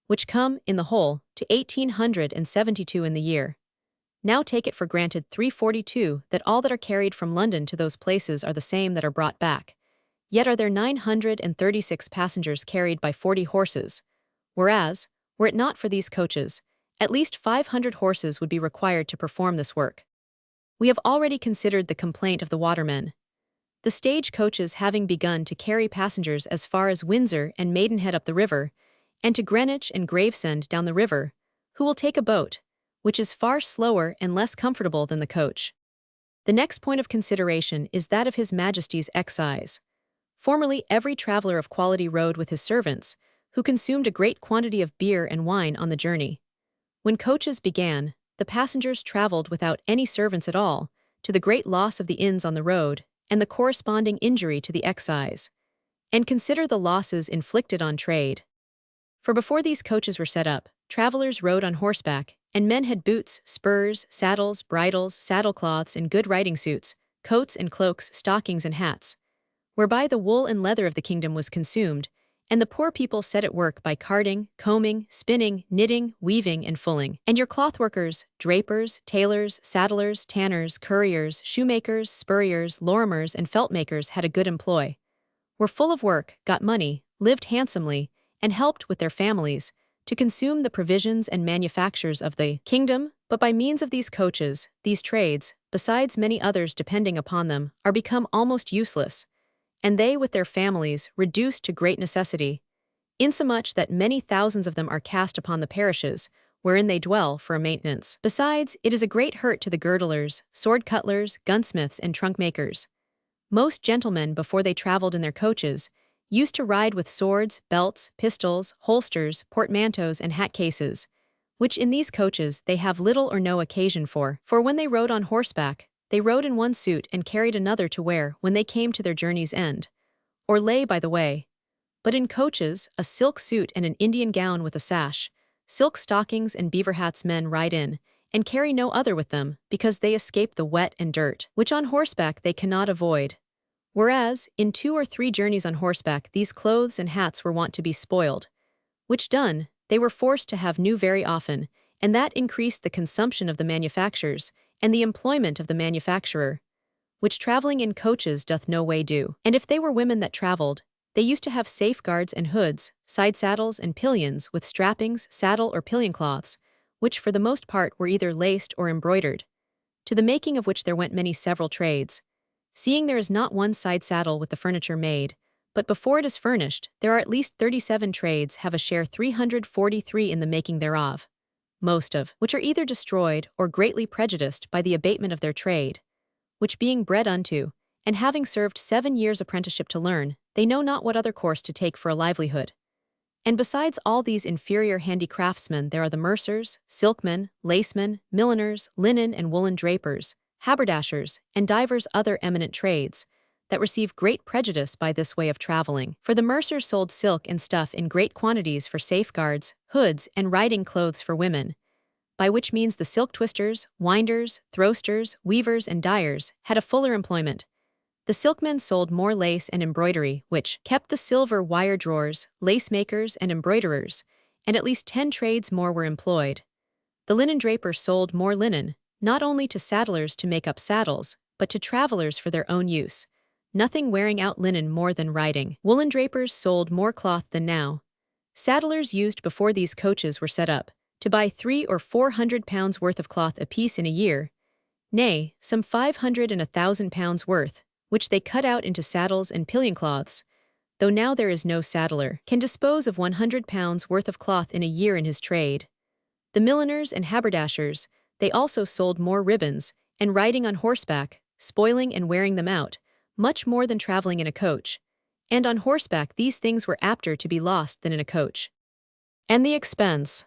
which come, in the whole, to 1872 in the year. Now take it for granted 342 that all that are carried from London to those places are the same that are brought back. Yet are there 936 passengers carried by 40 horses, whereas, were it not for these coaches, at least 500 horses would be required to perform this work. We have already considered the complaint of the watermen. The stage coaches having begun to carry passengers as far as Windsor and Maidenhead up the river, and to Greenwich and Gravesend down the river, who will take a boat, which is far slower and less comfortable than the coach. The next point of consideration is that of His Majesty's excise. Formerly every traveller of quality rode with his servants, who consumed a great quantity of beer and wine on the journey. When coaches began, the passengers travelled without any servants at all, to the great loss of the inns on the road, and the corresponding injury to the excise. And consider the losses inflicted on trade. For before these coaches were set up, travellers rode on horseback, and men had boots, spurs, saddles, bridles, saddlecloths, and good riding suits, coats and cloaks, stockings and hats, whereby the wool and leather of the kingdom was consumed, and the poor people set at work by carding, combing, spinning, knitting, weaving, and fulling. And your clothworkers, drapers, tailors, saddlers, tanners, curriers, shoemakers, spurriers, lorimers, and feltmakers had a good employ, were full of work, got money, lived handsomely, and helped with their families to consume the provisions and manufactures of the kingdom. But by means of these coaches, these trades, besides many others depending upon them, are become almost useless, and they with their families reduced to great necessity, insomuch that many thousands of them are cast upon the parishes, wherein they dwell, for a maintenance. Besides, it is a great hurt to the girdlers, sword cutlers, gunsmiths, and trunk makers. Most gentlemen, before they travelled in their coaches, used to ride with swords, belts, pistols, holsters, portmanteaus, and hat cases, which in these coaches they have little or no occasion for. For when they rode on horseback, they rode in one suit and carried another to wear when they came to their journey's end, or lay by the way. But in coaches, a silk suit and an Indian gown with a sash, silk stockings and beaver hats men ride in, and carry no other with them, because they escape the wet and dirt, which on horseback they cannot avoid. Whereas, in 2 or 3 journeys on horseback these clothes and hats were wont to be spoiled, which done, they were forced to have new very often, and that increased the consumption of the manufactures, and the employment of the manufacturer, which travelling in coaches doth no way do. And if they were women that travelled, they used to have safeguards and hoods, side saddles and pillions with strappings, saddle or pillion cloths, which for the most part were either laced or embroidered, to the making of which there went many several trades, seeing there is not one side saddle with the furniture made, but before it is furnished, there are at least 37 trades have a share 343 in the making thereof, most of which are either destroyed or greatly prejudiced by the abatement of their trade, which being bred unto, and having served 7 years' apprenticeship to learn, they know not what other course to take for a livelihood. And besides all these inferior handicraftsmen there are the mercers, silkmen, lacemen, milliners, linen and woolen drapers, haberdashers, and divers other eminent trades, that receive great prejudice by this way of travelling. For the mercers sold silk and stuff in great quantities for safeguards, hoods, and riding clothes for women, by which means the silk twisters, winders, throwsters, weavers, and dyers had a fuller employment. The silkmen sold more lace and embroidery, which kept the silver wire drawers, lace makers, and embroiderers, and at least 10 trades more were employed. The linen drapers sold more linen, not only to saddlers to make up saddles, but to travellers for their own use, nothing wearing out linen more than riding. Woolen drapers sold more cloth than now. Saddlers used before these coaches were set up, to buy 300 or 400 pounds worth of cloth apiece in a year, nay, some 500 and 1,000 pounds worth, which they cut out into saddles and pillion cloths, though now there is no saddler can dispose of 100 pounds worth of cloth in a year in his trade. The milliners and haberdashers, they also sold more ribbons, and riding on horseback, spoiling and wearing them out, much more than travelling in a coach, and on horseback these things were apter to be lost than in a coach. And the expense.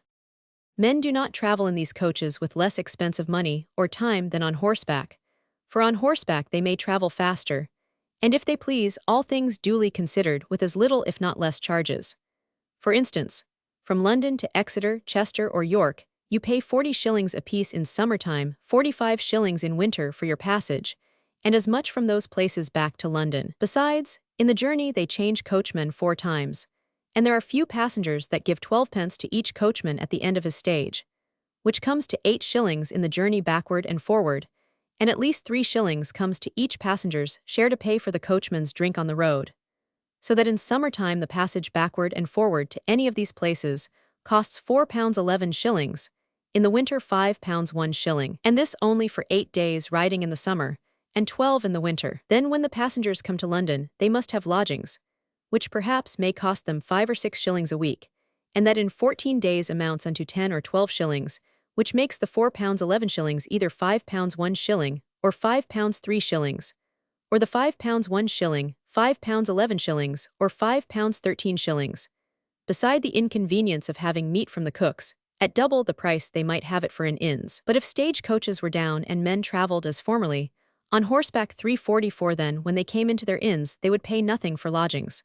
Men do not travel in these coaches with less expense of money or time than on horseback, for on horseback they may travel faster, and if they please, all things duly considered, with as little if not less charges. For instance, from London to Exeter, Chester, or York, you pay 40 shillings apiece in summertime, 45 shillings in winter for your passage, and as much from those places back to London. Besides, in the journey they change coachmen 4 times, and there are few passengers that give 12 pence to each coachman at the end of his stage, which comes to 8 shillings in the journey backward and forward, and at least 3 shillings comes to each passenger's share to pay for the coachman's drink on the road, so that in summertime the passage backward and forward to any of these places costs £4 11 shillings, in the winter £5 1 shilling, and this only for 8 days riding in the summer, and 12 in the winter. Then when the passengers come to London, they must have lodgings, which perhaps may cost them 5 or 6 shillings a week, and that in 14 days amounts unto 10 or 12 shillings, which makes the £4 11 shillings either £5 1 shilling, or £5 3 shillings, or the £5 1 shilling, £5 11 shillings, or £5 13 shillings, beside the inconvenience of having meat from the cooks, at double the price they might have it for in inns. But if stage coaches were down and men travelled as formerly, on horseback 344 then when they came into their inns they would pay nothing for lodgings.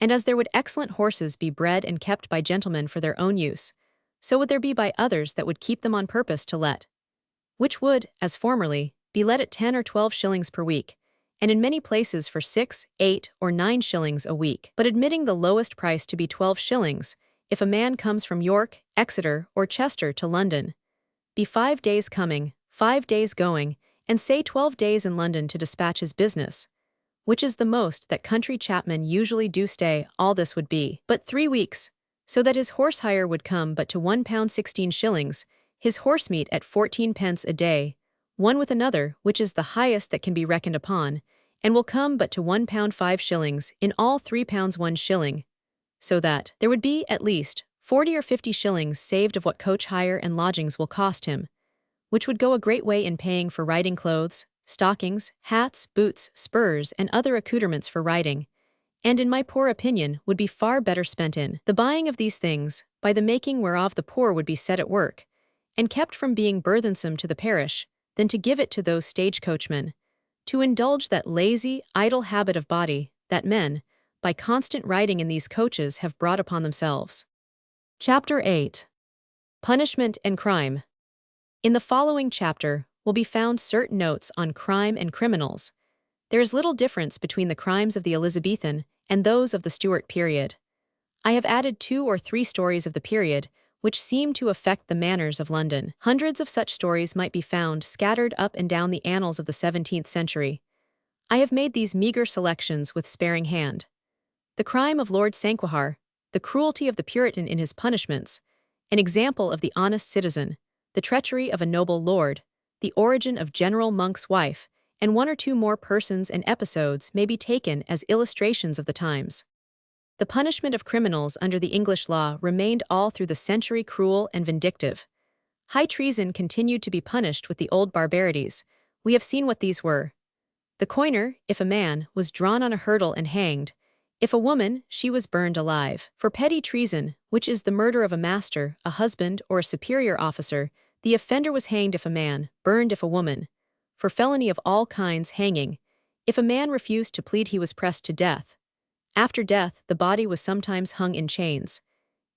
And as there would excellent horses be bred and kept by gentlemen for their own use, so would there be by others that would keep them on purpose to let, which would, as formerly, be let at 10 or 12 shillings per week, and in many places for 6, 8, or 9 shillings a week, but admitting the lowest price to be 12 shillings, if a man comes from York, Exeter, or Chester to London. Be 5 days coming, 5 days going, and say 12 days in London to dispatch his business, which is the most that country chapmen usually do stay. All this would be but 3 weeks, so that his horse hire would come but to £1 16 shillings, his horse meat at 14 pence a day, one with another, which is the highest that can be reckoned upon, and will come but to £1 5 shillings, in all £3 1 shilling, so that there would be at least 40 or 50 shillings saved of what coach hire and lodgings will cost him, which would go a great way in paying for riding clothes, stockings, hats, boots, spurs, and other accoutrements for riding, and in my poor opinion would be far better spent in the buying of these things, by the making whereof the poor would be set at work, and kept from being burthensome to the parish, than to give it to those stagecoachmen, to indulge that lazy, idle habit of body, that men, by constant riding in these coaches, have brought upon themselves. Chapter 8. Punishment and Crime. In the following chapter will be found certain notes on crime and criminals. There is little difference between the crimes of the Elizabethan and those of the Stuart period. I have added 2 or 3 stories of the period, which seem to affect the manners of London. Hundreds of such stories might be found scattered up and down the annals of the 17th century. I have made these meager selections with sparing hand. The crime of Lord Sanquhar, the cruelty of the Puritan in his punishments, an example of the honest citizen, the treachery of a noble lord, the origin of General Monk's wife, and 1 or 2 more persons and episodes may be taken as illustrations of the times. The punishment of criminals under the English law remained all through the century cruel and vindictive. High treason continued to be punished with the old barbarities. We have seen what these were. The coiner, if a man, was drawn on a hurdle and hanged. If a woman, she was burned alive. For petty treason, which is the murder of a master, a husband, or a superior officer, the offender was hanged if a man, burned if a woman. For felony of all kinds, hanging. If a man refused to plead, he was pressed to death. After death, the body was sometimes hung in chains.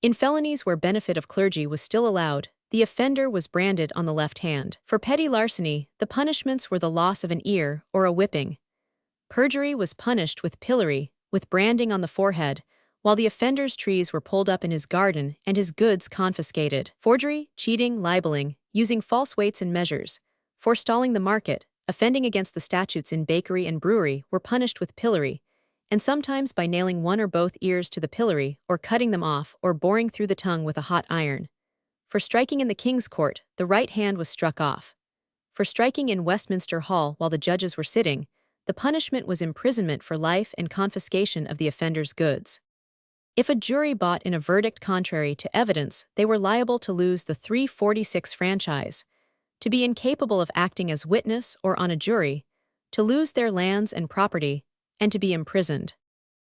In felonies where benefit of clergy was still allowed, the offender was branded on the left hand. For petty larceny, the punishments were the loss of an ear or a whipping. Perjury was punished with pillory, with branding on the forehead, while the offender's trees were pulled up in his garden and his goods confiscated. Forgery, cheating, libeling, using false weights and measures, forestalling the market, offending against the statutes in bakery and brewery were punished with pillory, and sometimes by nailing one or both ears to the pillory, or cutting them off, or boring through the tongue with a hot iron. For striking in the King's Court, the right hand was struck off. For striking in Westminster Hall while the judges were sitting, the punishment was imprisonment for life and confiscation of the offender's goods. If a jury bought in a verdict contrary to evidence, they were liable to lose the 346 franchise, to be incapable of acting as witness or on a jury, to lose their lands and property, and to be imprisoned.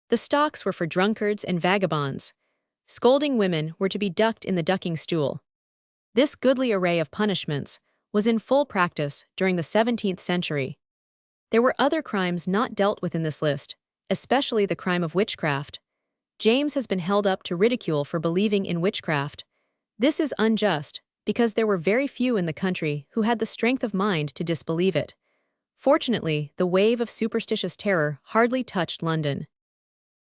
The stocks were for drunkards and vagabonds. Scolding women were to be ducked in the ducking stool. This goodly array of punishments was in full practice during the 17th century. There were other crimes not dealt with in this list, especially the crime of witchcraft. James has been held up to ridicule for believing in witchcraft. This is unjust, because there were very few in the country who had the strength of mind to disbelieve it. Fortunately, the wave of superstitious terror hardly touched London.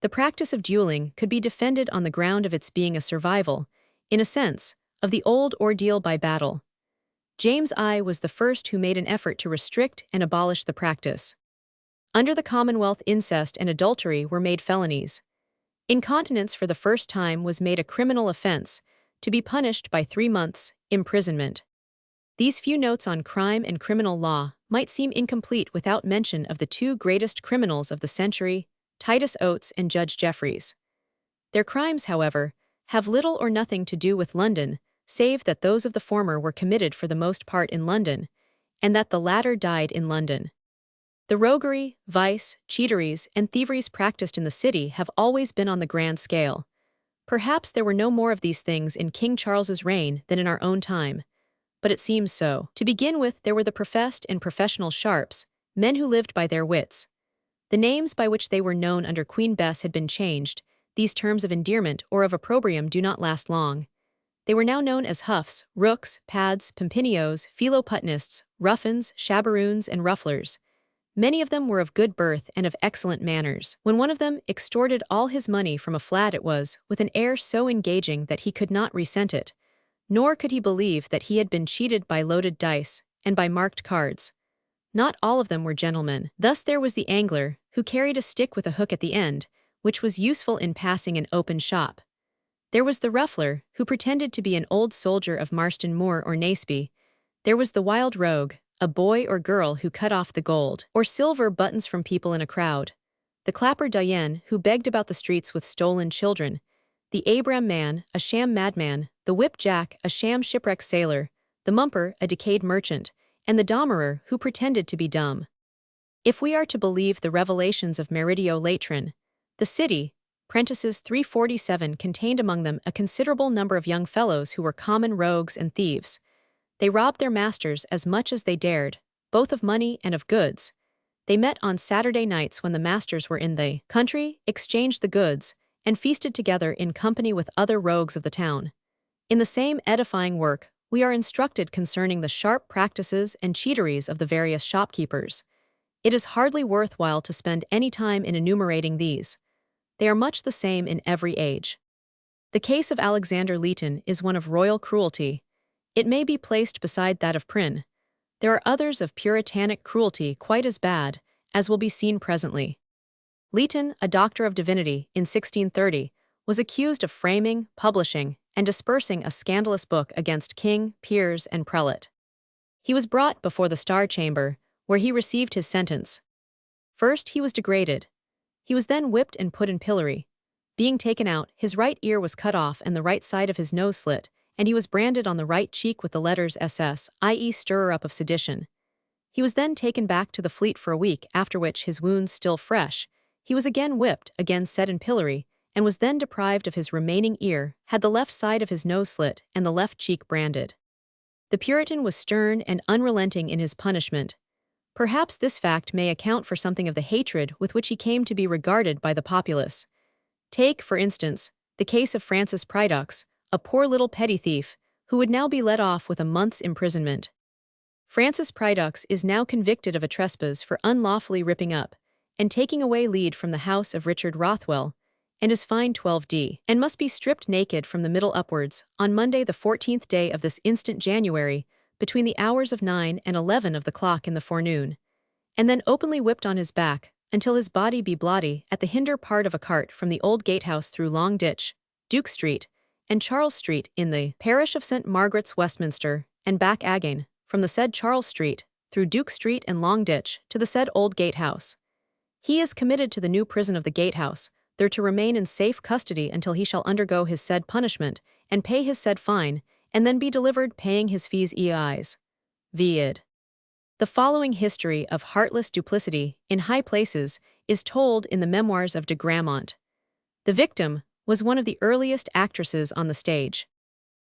The practice of dueling could be defended on the ground of its being a survival, in a sense, of the old ordeal by battle. James I was the first who made an effort to restrict and abolish the practice. Under the Commonwealth, incest and adultery were made felonies. Incontinence for the first time was made a criminal offense, to be punished by 3 months' imprisonment. These few notes on crime and criminal law might seem incomplete without mention of the 2 greatest criminals of the century, Titus Oates and Judge Jeffreys. Their crimes, however, have little or nothing to do with London, save that those of the former were committed for the most part in London, and that the latter died in London. The roguery, vice, cheateries, and thieveries practiced in the city have always been on the grand scale. Perhaps there were no more of these things in King Charles's reign than in our own time, but it seems so. To begin with, there were the professed and professional sharps, men who lived by their wits. The names by which they were known under Queen Bess had been changed. These terms of endearment or of opprobrium do not last long. They were now known as huffs, rooks, pads, pimpinios, philoputnists, ruffins, shabberoons, and rufflers. Many of them were of good birth and of excellent manners. When one of them extorted all his money from a flat, it was with an air so engaging that he could not resent it, nor could he believe that he had been cheated by loaded dice and by marked cards. Not all of them were gentlemen. Thus there was the angler, who carried a stick with a hook at the end, which was useful in passing an open shop. There was the ruffler, who pretended to be an old soldier of Marston Moor or Naseby. There was the wild rogue, a boy or girl who cut off the gold or silver buttons from people in a crowd. The clapper Diane, who begged about the streets with stolen children. The Abram man, a sham madman. The whip Jack, a sham shipwrecked sailor. The mumper, a decayed merchant. And the dommerer, who pretended to be dumb. If we are to believe the revelations of Meridio Latrin, the city, Prentices 347, contained among them a considerable number of young fellows who were common rogues and thieves. They robbed their masters as much as they dared, both of money and of goods. They met on Saturday nights when the masters were in the country, exchanged the goods, and feasted together in company with other rogues of the town. In the same edifying work, we are instructed concerning the sharp practices and cheateries of the various shopkeepers. It is hardly worthwhile to spend any time in enumerating these. They are much the same in every age. The case of Alexander Leighton is one of royal cruelty. It may be placed beside that of Prynne. There are others of puritanic cruelty quite as bad, as will be seen presently. Leighton, a doctor of divinity, in 1630, was accused of framing, publishing, and dispersing a scandalous book against king, peers, and prelate. He was brought before the Star Chamber, where he received his sentence. First he was degraded. He was then whipped and put in pillory. Being taken out, his right ear was cut off and the right side of his nose slit, and he was branded on the right cheek with the letters SS, i.e. stirrer-up of sedition. He was then taken back to the Fleet for a week, after which, his wounds still fresh, he was again whipped, again set in pillory, and was then deprived of his remaining ear, had the left side of his nose slit, and the left cheek branded. The Puritan was stern and unrelenting in his punishment. Perhaps this fact may account for something of the hatred with which he came to be regarded by the populace. Take, for instance, the case of Francis Prydox, a poor little petty thief, who would now be let off with a month's imprisonment. Francis Prydox is now convicted of a trespass for unlawfully ripping up and taking away lead from the house of Richard Rothwell, and is fined 12d, and must be stripped naked from the middle upwards, on Monday the 14th day of this instant January, between the hours of 9 and 11 of the clock in the forenoon, and then openly whipped on his back, until his body be bloody, at the hinder part of a cart from the old gatehouse through Long Ditch, Duke Street, and Charles Street, in the parish of St. Margaret's, Westminster, and back again, from the said Charles Street, through Duke Street and Long Ditch, to the said old gatehouse. He is committed to the new prison of the gatehouse, there to remain in safe custody until he shall undergo his said punishment, and pay his said fine, and then be delivered paying his fees eis. Vid. The following history of heartless duplicity, in high places, is told in the memoirs of de Grammont. The victim was one of the earliest actresses on the stage.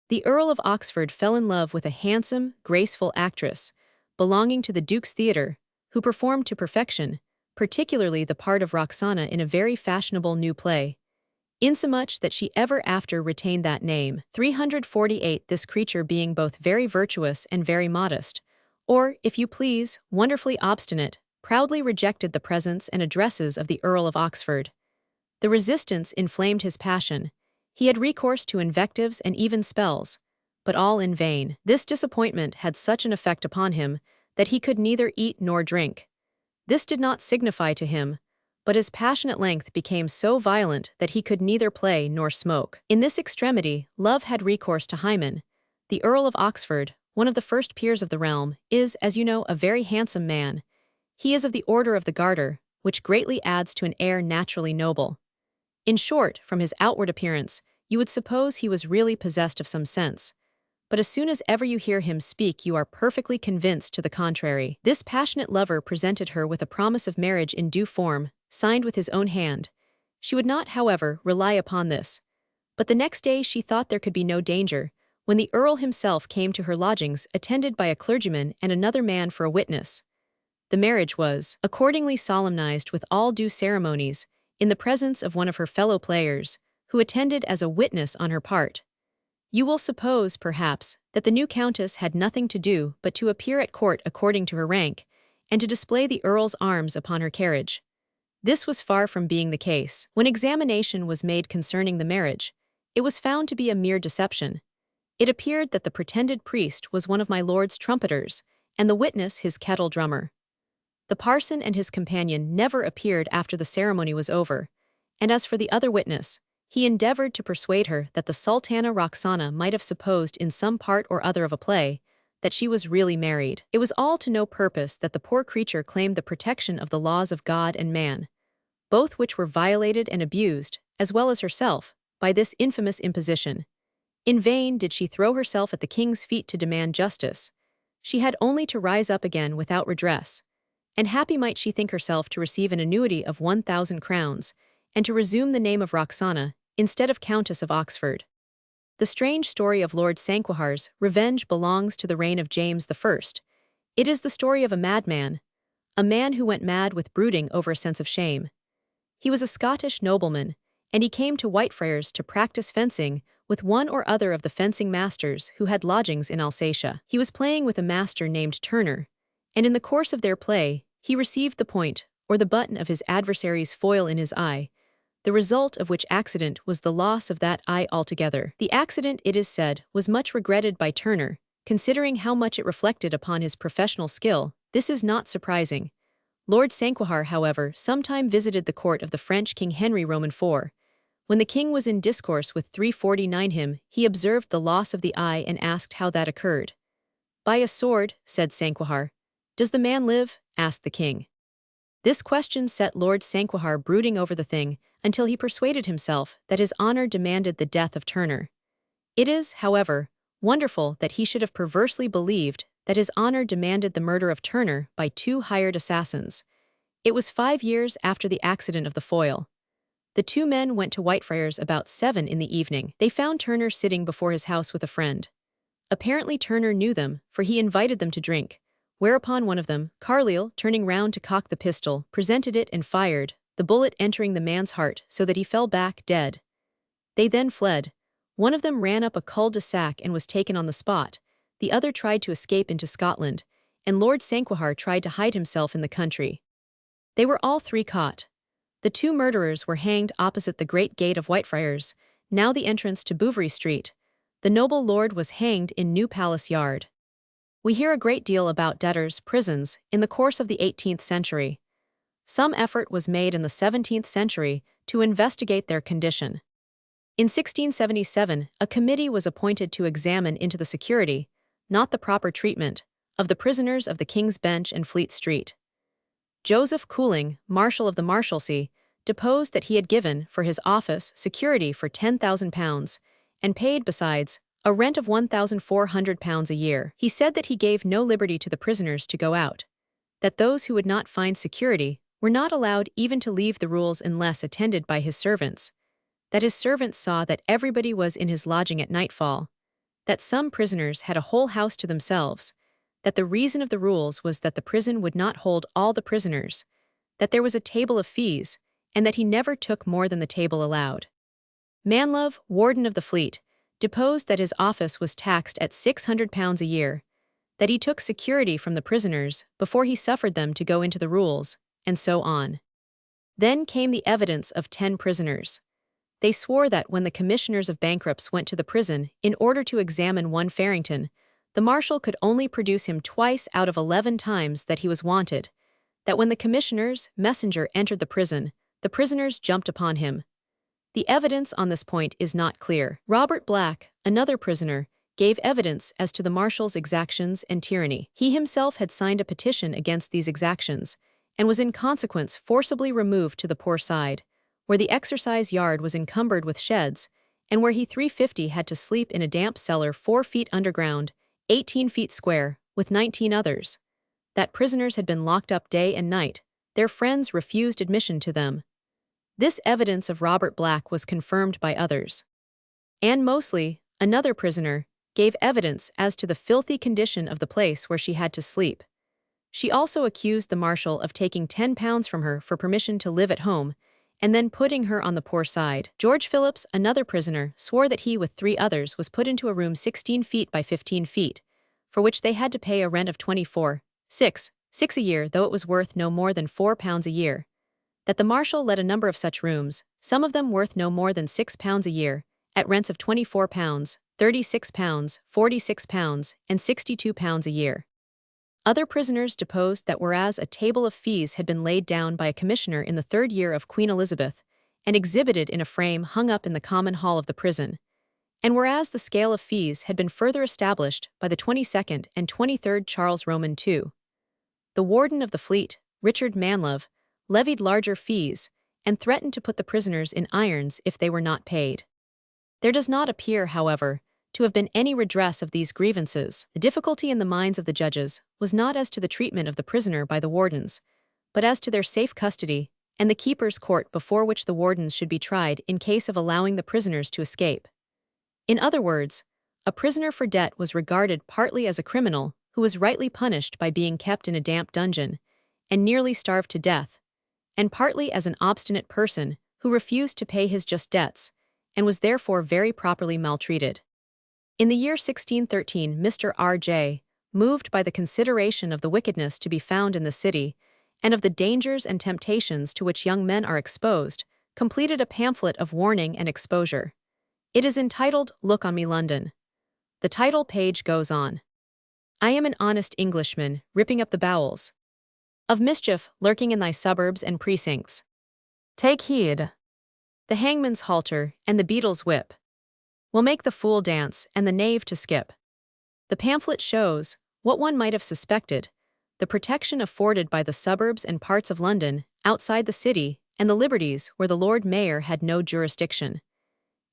The Earl of Oxford fell in love with a handsome, graceful actress, belonging to the Duke's Theatre, who performed to perfection, particularly the part of Roxana in a very fashionable new play, insomuch that she ever after retained that name. 348. This creature being both very virtuous and very modest, or, if you please, wonderfully obstinate, proudly rejected the presence and addresses of the Earl of Oxford. The resistance inflamed his passion. He had recourse to invectives and even spells, but all in vain. This disappointment had such an effect upon him that he could neither eat nor drink. This did not signify to him, but his passion at length became so violent that he could neither play nor smoke. In this extremity, love had recourse to Hymen. The Earl of Oxford, one of the first peers of the realm, is, as you know, a very handsome man. He is of the order of the Garter, which greatly adds to an air naturally noble. In short, from his outward appearance, you would suppose he was really possessed of some sense. But as soon as ever you hear him speak, you are perfectly convinced to the contrary. This passionate lover presented her with a promise of marriage in due form, signed with his own hand. She would not, however, rely upon this. But the next day she thought there could be no danger, when the Earl himself came to her lodgings, attended by a clergyman and another man for a witness. The marriage was accordingly solemnized with all due ceremonies, in the presence of one of her fellow players, who attended as a witness on her part. You will suppose, perhaps, that the new countess had nothing to do but to appear at court according to her rank, and to display the Earl's arms upon her carriage. This was far from being the case. When examination was made concerning the marriage, it was found to be a mere deception. It appeared that the pretended priest was one of my lord's trumpeters, and the witness his kettle drummer. The parson and his companion never appeared after the ceremony was over, and as for the other witness, he endeavored to persuade her that the Sultana Roxana might have supposed in some part or other of a play that she was really married. It was all to no purpose that the poor creature claimed the protection of the laws of God and man, both which were violated and abused, as well as herself, by this infamous imposition. In vain did she throw herself at the king's feet to demand justice. She had only to rise up again without redress, and happy might she think herself to receive an annuity of 1,000 crowns, and to resume the name of Roxana, instead of Countess of Oxford. The strange story of Lord Sanquhar's revenge belongs to the reign of James I. It is the story of a man who went mad with brooding over a sense of shame. He was a Scottish nobleman, and he came to Whitefriars to practice fencing with one or other of the fencing masters who had lodgings in Alsatia. He was playing with a master named Turner, and in the course of their play, he received the point, or the button of his adversary's foil in his eye, the result of which accident was the loss of that eye altogether. The accident, it is said, was much regretted by Turner, considering how much it reflected upon his professional skill. This is not surprising. Lord Sanquhar, however, sometime visited the court of the French King Henry Roman IV. When the king was in discourse with 349 him, he observed the loss of the eye and asked how that occurred. By a sword, said Sanquhar. Does the man live? Asked the king. This question set Lord Sanquhar brooding over the thing until he persuaded himself that his honor demanded the death of Turner. It is, however, wonderful that he should have perversely believed that his honor demanded the murder of Turner by 2 hired assassins. It was 5 years after the accident of the foil. The 2 men went to Whitefriars about 7 in the evening. They found Turner sitting before his house with a friend. Apparently Turner knew them, for he invited them to drink, whereupon one of them, Carlyle, turning round to cock the pistol, presented it and fired, the bullet entering the man's heart so that he fell back dead. They then fled. One of them ran up a cul-de-sac and was taken on the spot, the other tried to escape into Scotland, and Lord Sanquhar tried to hide himself in the country. They were all 3 caught. The 2 murderers were hanged opposite the great gate of Whitefriars, now the entrance to Bouverie Street. The noble lord was hanged in New Palace Yard. We hear a great deal about debtors' prisons in the course of the 18th century. Some effort was made in the 17th century to investigate their condition. In 1677, a committee was appointed to examine into the security, not the proper treatment, of the prisoners of the King's Bench and Fleet Street. Joseph Cooling, Marshal of the Marshalsea, deposed that he had given, for his office, security for £10,000, and paid, besides, a rent of £1,400 a year. He said that he gave no liberty to the prisoners to go out, that those who would not find security were not allowed even to leave the rules unless attended by his servants, that his servants saw that everybody was in his lodging at nightfall, that some prisoners had a whole house to themselves, that the reason of the rules was that the prison would not hold all the prisoners, that there was a table of fees, and that he never took more than the table allowed. Manlove, Warden of the Fleet, deposed that his office was taxed at £600 a year, that he took security from the prisoners before he suffered them to go into the rules, and so on. Then came the evidence of 10 prisoners. They swore that when the commissioners of bankrupts went to the prison in order to examine one Farrington, the marshal could only produce him twice out of 11 times that he was wanted, that when the commissioner's messenger entered the prison, the prisoners jumped upon him. The evidence on this point is not clear. Robert Black, another prisoner, gave evidence as to the marshal's exactions and tyranny. He himself had signed a petition against these exactions, and was in consequence forcibly removed to the poor side, where the exercise yard was encumbered with sheds, and where he 350 had to sleep in a damp cellar 4 feet underground, 18 feet square, with 19 others. That prisoners had been locked up day and night, their friends refused admission to them. This evidence of Robert Black was confirmed by others. Anne Mosley, another prisoner, gave evidence as to the filthy condition of the place where she had to sleep. She also accused the marshal of taking £10 from her for permission to live at home, and then putting her on the poor side. George Phillips, another prisoner, swore that he with 3 others was put into a room 16 feet by 15 feet, for which they had to pay a rent of 24, 6 6 a year, though it was worth no more than £4 a year. That the marshal let a number of such rooms, some of them worth no more than £6 a year, at rents of £24, £36, £46, and £62 a year. Other prisoners deposed that whereas a table of fees had been laid down by a commissioner in the 3rd year of Queen Elizabeth, and exhibited in a frame hung up in the common hall of the prison, and whereas the scale of fees had been further established by the 22nd and 23rd Charles Roman II, the warden of the Fleet, Richard Manlove, levied larger fees, and threatened to put the prisoners in irons if they were not paid. There does not appear, however, to have been any redress of these grievances. The difficulty in the minds of the judges was not as to the treatment of the prisoner by the wardens, but as to their safe custody, and the keeper's court before which the wardens should be tried in case of allowing the prisoners to escape. In other words, a prisoner for debt was regarded partly as a criminal who was rightly punished by being kept in a damp dungeon and nearly starved to death, and partly as an obstinate person who refused to pay his just debts, and was therefore very properly maltreated. In the year 1613, Mr. R.J., moved by the consideration of the wickedness to be found in the city, and of the dangers and temptations to which young men are exposed, completed a pamphlet of warning and exposure. It is entitled, Look on Me, London. The title page goes on. I am an honest Englishman, ripping up the bowels of mischief lurking in thy suburbs and precincts. Take heed. The hangman's halter and the beadle's whip will make the fool dance and the knave to skip. The pamphlet shows, what one might have suspected, the protection afforded by the suburbs and parts of London, outside the city, and the liberties where the Lord Mayor had no jurisdiction.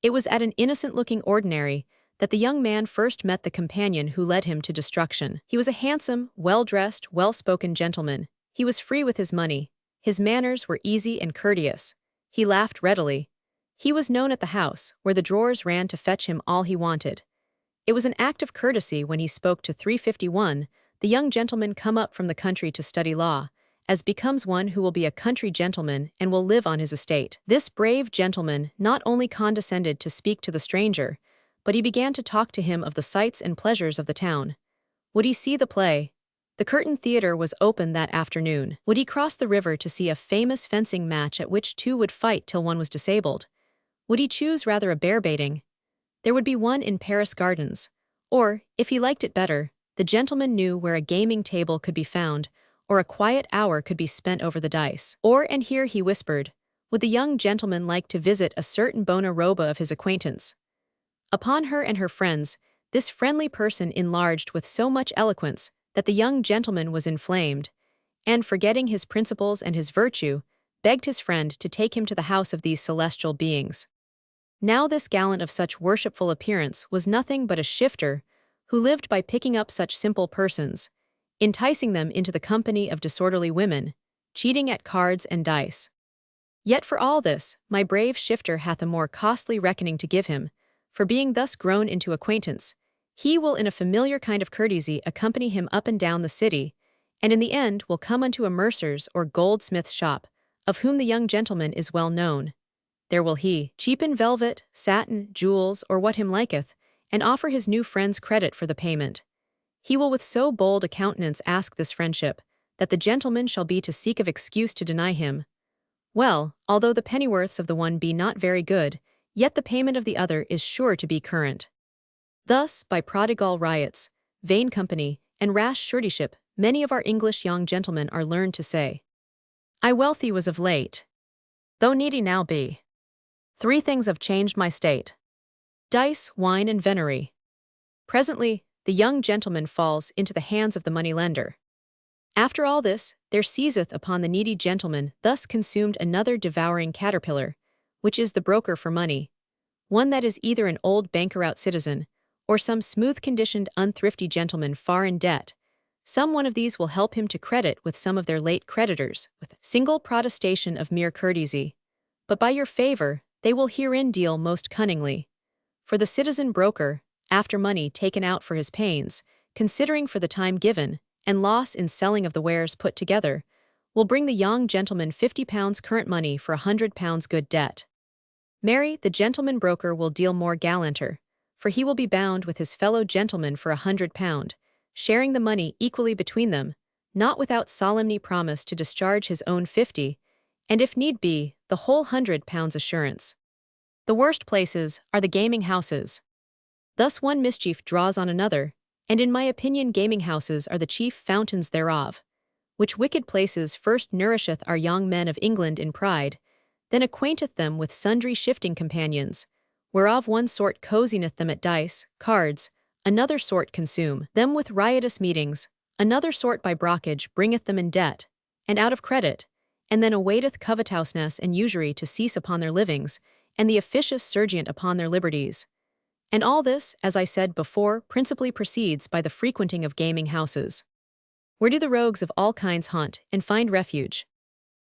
It was at an innocent-looking ordinary that the young man first met the companion who led him to destruction. He was a handsome, well-dressed, well-spoken gentleman. He was free with his money. His manners were easy and courteous. He laughed readily. He was known at the house, where the drawers ran to fetch him all he wanted. It was an act of courtesy when he spoke to 351, the young gentleman come up from the country to study law, as becomes one who will be a country gentleman and will live on his estate. This brave gentleman not only condescended to speak to the stranger, but he began to talk to him of the sights and pleasures of the town. Would he see the play? The Curtain Theatre was open that afternoon. Would he cross the river to see a famous fencing match at which two would fight till one was disabled? Would he choose rather a bear-baiting? There would be one in Paris Gardens. Or, if he liked it better, the gentleman knew where a gaming table could be found, or a quiet hour could be spent over the dice. Or, and here he whispered, would the young gentleman like to visit a certain bona roba of his acquaintance? Upon her and her friends, this friendly person enlarged with so much eloquence that the young gentleman was inflamed, and, forgetting his principles and his virtue, begged his friend to take him to the house of these celestial beings. Now this gallant of such worshipful appearance was nothing but a shifter, who lived by picking up such simple persons, enticing them into the company of disorderly women, cheating at cards and dice. Yet for all this, my brave shifter hath a more costly reckoning to give him, for being thus grown into acquaintance, he will in a familiar kind of courtesy accompany him up and down the city, and in the end will come unto a mercer's or goldsmith's shop, of whom the young gentleman is well known. There will he cheapen velvet, satin, jewels, or what him liketh, and offer his new friends credit for the payment. He will with so bold a countenance ask this friendship, that the gentleman shall be to seek of excuse to deny him. Well, although the pennyworths of the one be not very good, yet the payment of the other is sure to be current. Thus, by prodigal riots, vain company, and rash suretyship, many of our English young gentlemen are learned to say, I wealthy was of late, though needy now be. 3 things have changed my state: dice, wine, and venery. Presently, the young gentleman falls into the hands of the money-lender. After all this, there seizeth upon the needy gentleman thus consumed another devouring caterpillar, which is the broker for money, one that is either an old banker-out citizen, or some smooth-conditioned unthrifty gentleman far in debt. Some one of these will help him to credit with some of their late creditors, with single protestation of mere courtesy. But by your favor, they will herein deal most cunningly. For the citizen broker, after money taken out for his pains, considering for the time given, and loss in selling of the wares put together, will bring the young gentleman £50 current money for £100 good debt. Marry, the gentleman broker will deal more gallanter, for he will be bound with his fellow gentleman for £100, sharing the money equally between them, not without solemnly promise to discharge his own 50, and if need be, the whole £100 assurance. The worst places are the gaming houses. Thus one mischief draws on another, and in my opinion gaming houses are the chief fountains thereof, which wicked places first nourisheth our young men of England in pride, then acquainteth them with sundry shifting companions, whereof one sort cozeneth them at dice, cards, another sort consume them with riotous meetings, another sort by brockage bringeth them in debt, and out of credit, and then awaiteth covetousness and usury to cease upon their livings, and the officious surgient upon their liberties. And all this, as I said before, principally proceeds by the frequenting of gaming houses. Where do the rogues of all kinds haunt, and find refuge?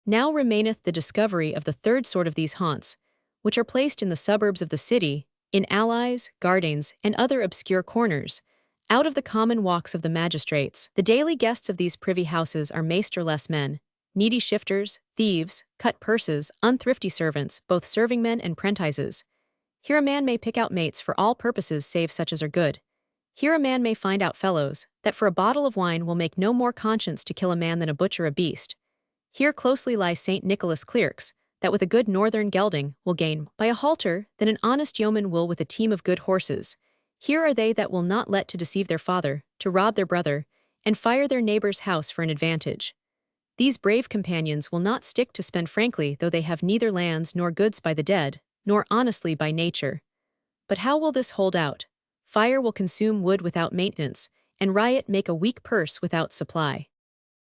Now remaineth the discovery of the third sort of these haunts, which are placed in the suburbs of the city, in alleys, gardens, and other obscure corners, out of the common walks of the magistrates. The daily guests of these privy houses are masterless men, needy shifters, thieves, cut purses, unthrifty servants, both serving men and prentices. Here a man may pick out mates for all purposes save such as are good. Here a man may find out fellows, that for a bottle of wine will make no more conscience to kill a man than a butcher a beast. Here closely lie St. Nicholas clerks, that with a good northern gelding will gain by a halter than an honest yeoman will with a team of good horses. Here are they that will not let to deceive their father, to rob their brother, and fire their neighbor's house for an advantage. These brave companions will not stick to spend frankly though they have neither lands nor goods by the dead, nor honestly by nature. But how will this hold out? Fire will consume wood without maintenance, and riot make a weak purse without supply.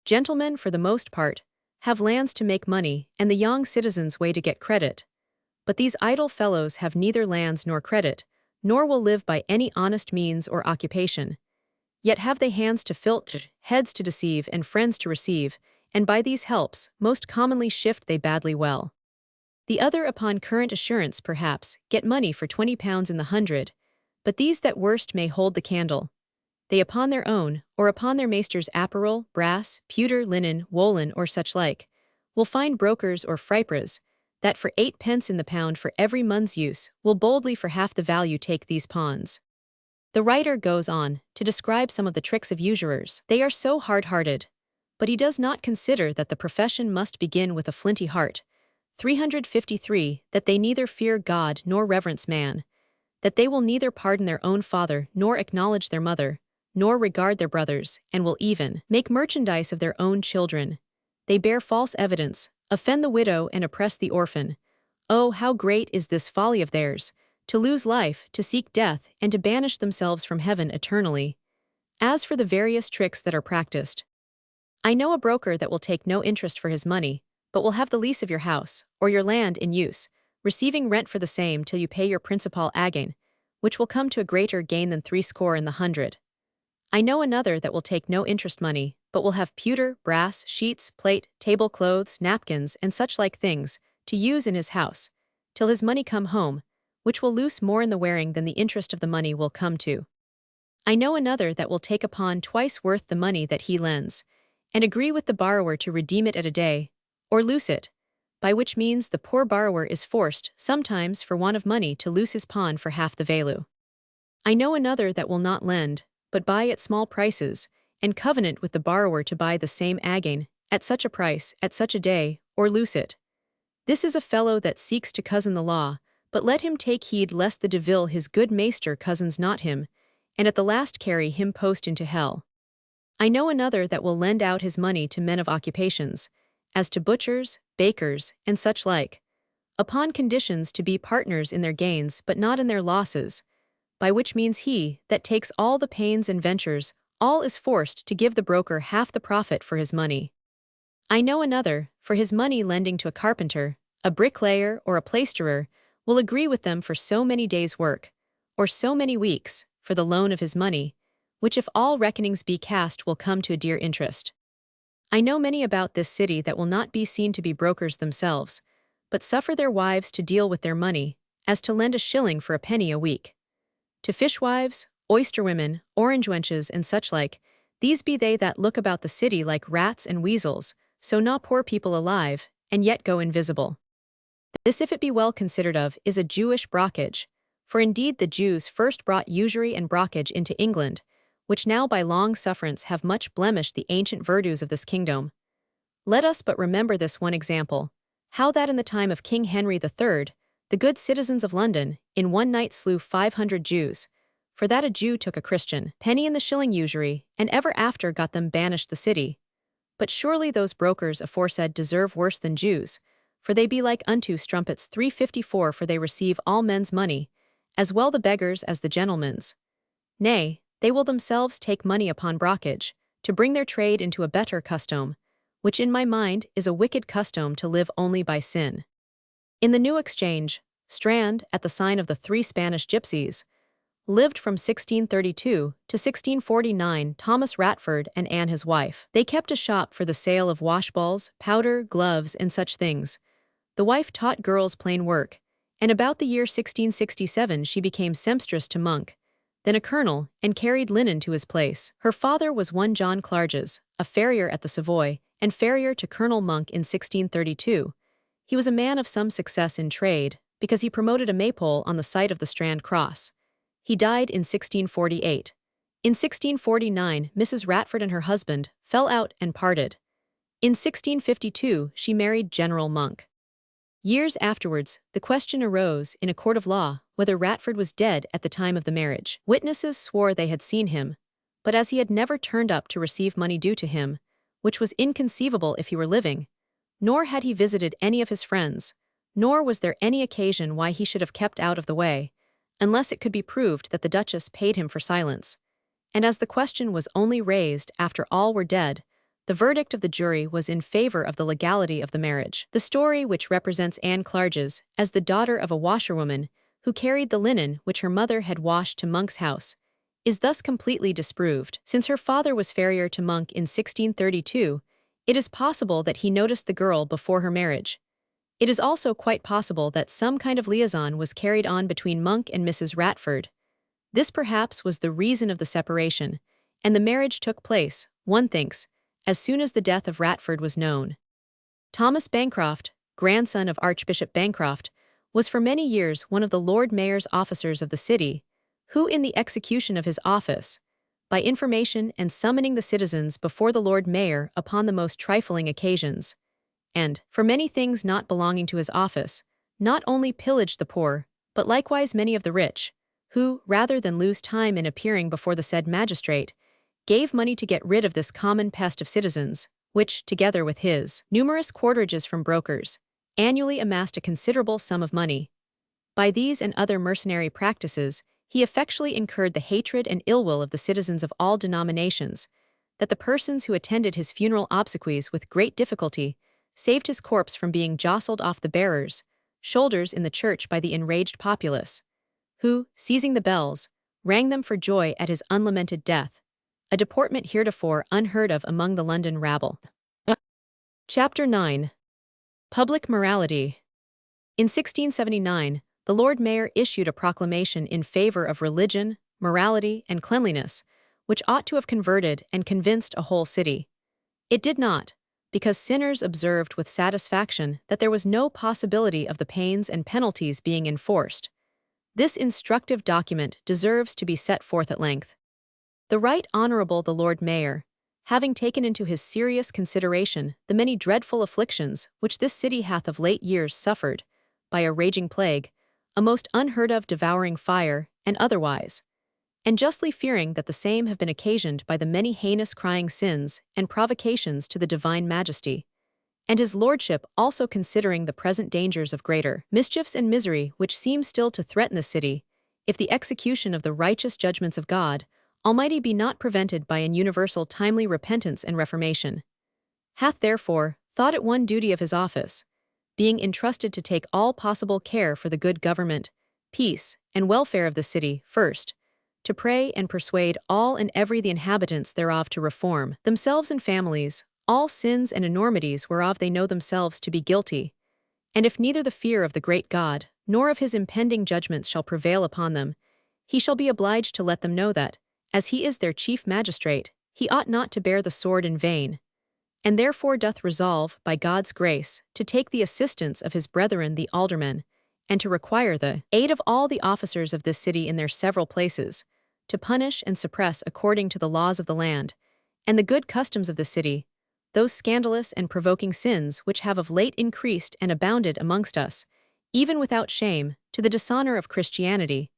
Gentlemen, for the most part, have lands to make money, and the young citizens' way to get credit. But these idle fellows have neither lands nor credit, nor will live by any honest means or occupation. Yet have they hands to filch, heads to deceive, and friends to receive, and by these helps, most commonly shift they badly well. The other upon current assurance, perhaps, get money for £20 in the 100, but these that worst may hold the candle. They upon their own, or upon their master's apparel, brass, pewter, linen, woolen, or such like, will find brokers or fripras, that for 8 pence in the pound for every month's use, will boldly for half the value take these pawns. The writer goes on to describe some of the tricks of usurers. They are so hard-hearted, but he does not consider that the profession must begin with a flinty heart. 353, that they neither fear God nor reverence man, that they will neither pardon their own father nor acknowledge their mother, nor regard their brothers, and will even make merchandise of their own children. They bear false evidence, offend the widow and oppress the orphan. Oh, how great is this folly of theirs, to lose life, to seek death, and to banish themselves from heaven eternally. As for the various tricks that are practiced, I know a broker that will take no interest for his money, but will have the lease of your house, or your land in use, receiving rent for the same till you pay your principal again, which will come to a greater gain than 60 in the 100. I know another that will take no interest money, but will have pewter, brass, sheets, plate, tablecloths, napkins, and such like things, to use in his house, till his money come home, which will lose more in the wearing than the interest of the money will come to. I know another that will take upon twice worth the money that he lends, and agree with the borrower to redeem it at a day, or loose it, by which means the poor borrower is forced, sometimes for want of money, to loose his pawn for half the value. I know another that will not lend, but buy at small prices, and covenant with the borrower to buy the same again, at such a price, at such a day, or loose it. This is a fellow that seeks to cozen the law, but let him take heed lest the devil his good master cozens not him, and at the last carry him post into hell. I know another that will lend out his money to men of occupations, as to butchers, bakers, and such like, upon conditions to be partners in their gains but not in their losses, by which means he that takes all the pains and ventures, all is forced to give the broker half the profit for his money. I know another, for his money lending to a carpenter, a bricklayer, or a plasterer, will agree with them for so many days' work, or so many weeks, for the loan of his money, which if all reckonings be cast will come to a dear interest. I know many about this city that will not be seen to be brokers themselves, but suffer their wives to deal with their money, as to lend a shilling for a penny a week. To fishwives, oysterwomen, orange wenches, and such like, these be they that look about the city like rats and weasels, so gnaw poor people alive, and yet go invisible. This, if it be well considered of, is a Jewish brockage, for indeed the Jews first brought usury and brockage into England, which now by long sufferance have much blemished the ancient virtues of this kingdom. Let us but remember this one example, how that in the time of King Henry III, the good citizens of London, in one night slew 500 Jews, for that a Jew took a Christian penny in the shilling usury, and ever after got them banished the city. But surely those brokers aforesaid deserve worse than Jews, for they be like unto strumpets 354, for they receive all men's money, as well the beggars as the gentlemen's. Nay, they will themselves take money upon brockage, to bring their trade into a better custom, which in my mind is a wicked custom to live only by sin. In the New Exchange, Strand, at the sign of the 3 Spanish gypsies, lived from 1632 to 1649 Thomas Ratford and Anne his wife. They kept a shop for the sale of washballs, powder, gloves, and such things. The wife taught girls plain work, and about the year 1667 she became sempstress to Monk, then a colonel, and carried linen to his place. Her father was one John Clarges, a farrier at the Savoy, and farrier to Colonel Monk in 1632. He was a man of some success in trade, because he promoted a maypole on the site of the Strand Cross. He died in 1648. In 1649, Mrs. Ratford and her husband fell out and parted. In 1652, she married General Monk. Years afterwards, the question arose in a court of law whether Ratford was dead at the time of the marriage. Witnesses swore they had seen him, but as he had never turned up to receive money due to him, which was inconceivable if he were living, nor had he visited any of his friends, nor was there any occasion why he should have kept out of the way, unless it could be proved that the Duchess paid him for silence. And as the question was only raised after all were dead, the verdict of the jury was in favor of the legality of the marriage. The story which represents Anne Clarges as the daughter of a washerwoman who carried the linen which her mother had washed to Monk's house is thus completely disproved. Since her father was farrier to Monk in 1632, it is possible that he noticed the girl before her marriage. It is also quite possible that some kind of liaison was carried on between Monk and Mrs. Ratford. This perhaps was the reason of the separation, and the marriage took place, one thinks, as soon as the death of Ratford was known. Thomas Bancroft, grandson of Archbishop Bancroft, was for many years one of the Lord Mayor's officers of the city, who in the execution of his office, by information and summoning the citizens before the Lord Mayor upon the most trifling occasions, and, for many things not belonging to his office, not only pillaged the poor, but likewise many of the rich, who, rather than lose time in appearing before the said magistrate, gave money to get rid of this common pest of citizens, which, together with his numerous quarterages from brokers, annually amassed a considerable sum of money. By these and other mercenary practices, he effectually incurred the hatred and ill will of the citizens of all denominations, that the persons who attended his funeral obsequies with great difficulty saved his corpse from being jostled off the bearers' shoulders in the church by the enraged populace, who, seizing the bells, rang them for joy at his unlamented death, a deportment heretofore unheard of among the London rabble. Chapter 9. Public Morality. In 1679, the Lord Mayor issued a proclamation in favor of religion, morality, and cleanliness, which ought to have converted and convinced a whole city. It did not, because sinners observed with satisfaction that there was no possibility of the pains and penalties being enforced. This instructive document deserves to be set forth at length. The Right Honourable the Lord Mayor, having taken into his serious consideration the many dreadful afflictions which this city hath of late years suffered, by a raging plague, a most unheard of devouring fire, and otherwise, and justly fearing that the same have been occasioned by the many heinous crying sins and provocations to the divine majesty, and his lordship also considering the present dangers of greater mischiefs and misery which seem still to threaten the city, if the execution of the righteous judgments of God Almighty be not prevented by an universal timely repentance and reformation, hath therefore thought it one duty of his office, being entrusted to take all possible care for the good government, peace, and welfare of the city, first, to pray and persuade all and every the inhabitants thereof to reform themselves and families, all sins and enormities whereof they know themselves to be guilty, and if neither the fear of the great God, nor of his impending judgments shall prevail upon them, he shall be obliged to let them know that, as he is their chief magistrate, he ought not to bear the sword in vain, and therefore doth resolve, by God's grace, to take the assistance of his brethren the aldermen, and to require the aid of all the officers of this city in their several places, to punish and suppress according to the laws of the land, and the good customs of the city, those scandalous and provoking sins which have of late increased and abounded amongst us, even without shame, to the dishonor of Christianity,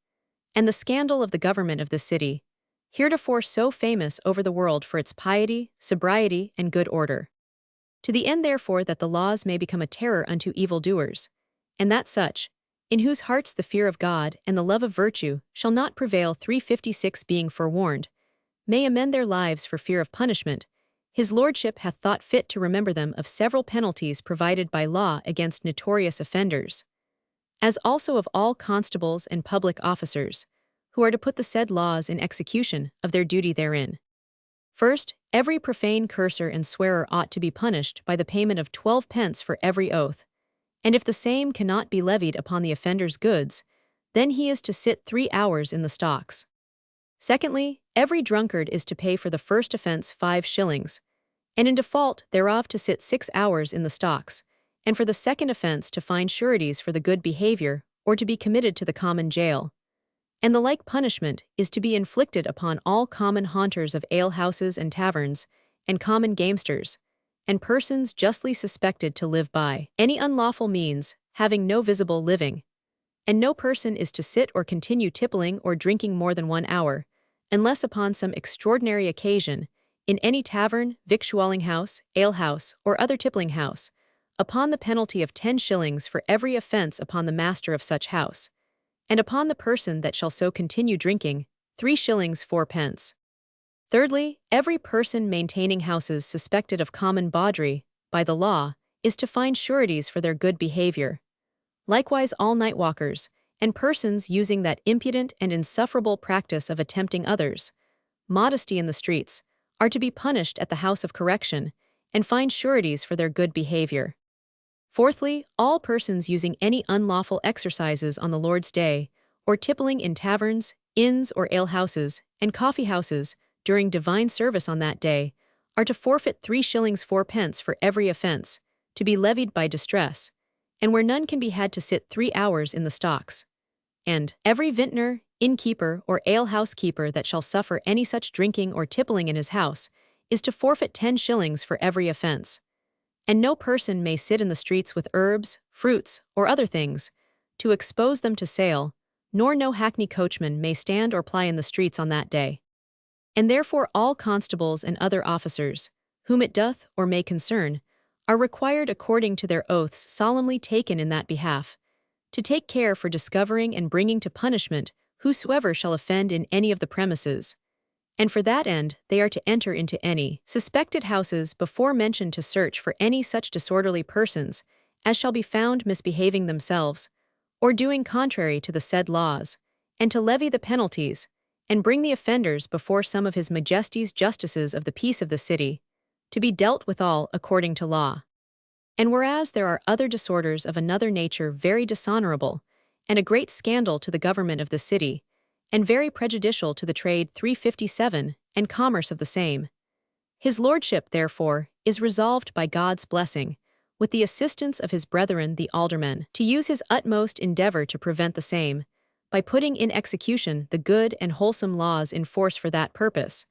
and the scandal of the government of the city, heretofore so famous over the world for its piety, sobriety, and good order. To the end therefore that the laws may become a terror unto evildoers, and that such, in whose hearts the fear of God and the love of virtue shall not prevail 356 being forewarned, may amend their lives for fear of punishment, his lordship hath thought fit to remember them of several penalties provided by law against notorious offenders, as also of all constables and public officers, who are to put the said laws in execution of their duty therein. First, every profane curser and swearer ought to be punished by the payment of 12 pence for every oath, and if the same cannot be levied upon the offender's goods, then he is to sit 3 hours in the stocks. Secondly, every drunkard is to pay for the first offense 5 shillings, and in default thereof to sit 6 hours in the stocks, and for the second offense to find sureties for the good behavior, or to be committed to the common jail. And the like punishment is to be inflicted upon all common haunters of alehouses and taverns, and common gamesters, and persons justly suspected to live by any unlawful means, having no visible living. And no person is to sit or continue tippling or drinking more than 1 hour, unless upon some extraordinary occasion, in any tavern, victualling house, alehouse, or other tippling house, upon the penalty of 10 shillings for every offense upon the master of such house, and upon the person that shall so continue drinking, 3 shillings 4 pence. Thirdly, every person maintaining houses suspected of common bawdry, by the law, is to find sureties for their good behavior. Likewise all night walkers, and persons using that impudent and insufferable practice of attempting others, modesty in the streets, are to be punished at the house of correction, and find sureties for their good behavior. Fourthly, all persons using any unlawful exercises on the Lord's day, or tippling in taverns, inns or alehouses, and coffee-houses, during divine service on that day, are to forfeit 3 shillings 4 pence for every offense, to be levied by distress, and where none can be had to sit 3 hours in the stocks. And every vintner, innkeeper, or alehouse keeper that shall suffer any such drinking or tippling in his house, is to forfeit 10 shillings for every offense. And no person may sit in the streets with herbs, fruits, or other things, to expose them to sale, nor no hackney coachman may stand or ply in the streets on that day. And therefore all constables and other officers, whom it doth or may concern, are required according to their oaths solemnly taken in that behalf, to take care for discovering and bringing to punishment whosoever shall offend in any of the premises. And for that end they are to enter into any suspected houses before mentioned to search for any such disorderly persons as shall be found misbehaving themselves, or doing contrary to the said laws, and to levy the penalties, and bring the offenders before some of his Majesty's justices of the peace of the city, to be dealt withal according to law. And whereas there are other disorders of another nature very dishonorable, and a great scandal to the government of the city, and very prejudicial to the trade 357, and commerce of the same, his lordship, therefore, is resolved by God's blessing, with the assistance of his brethren the aldermen, to use his utmost endeavor to prevent the same, by putting in execution the good and wholesome laws in force for that purpose,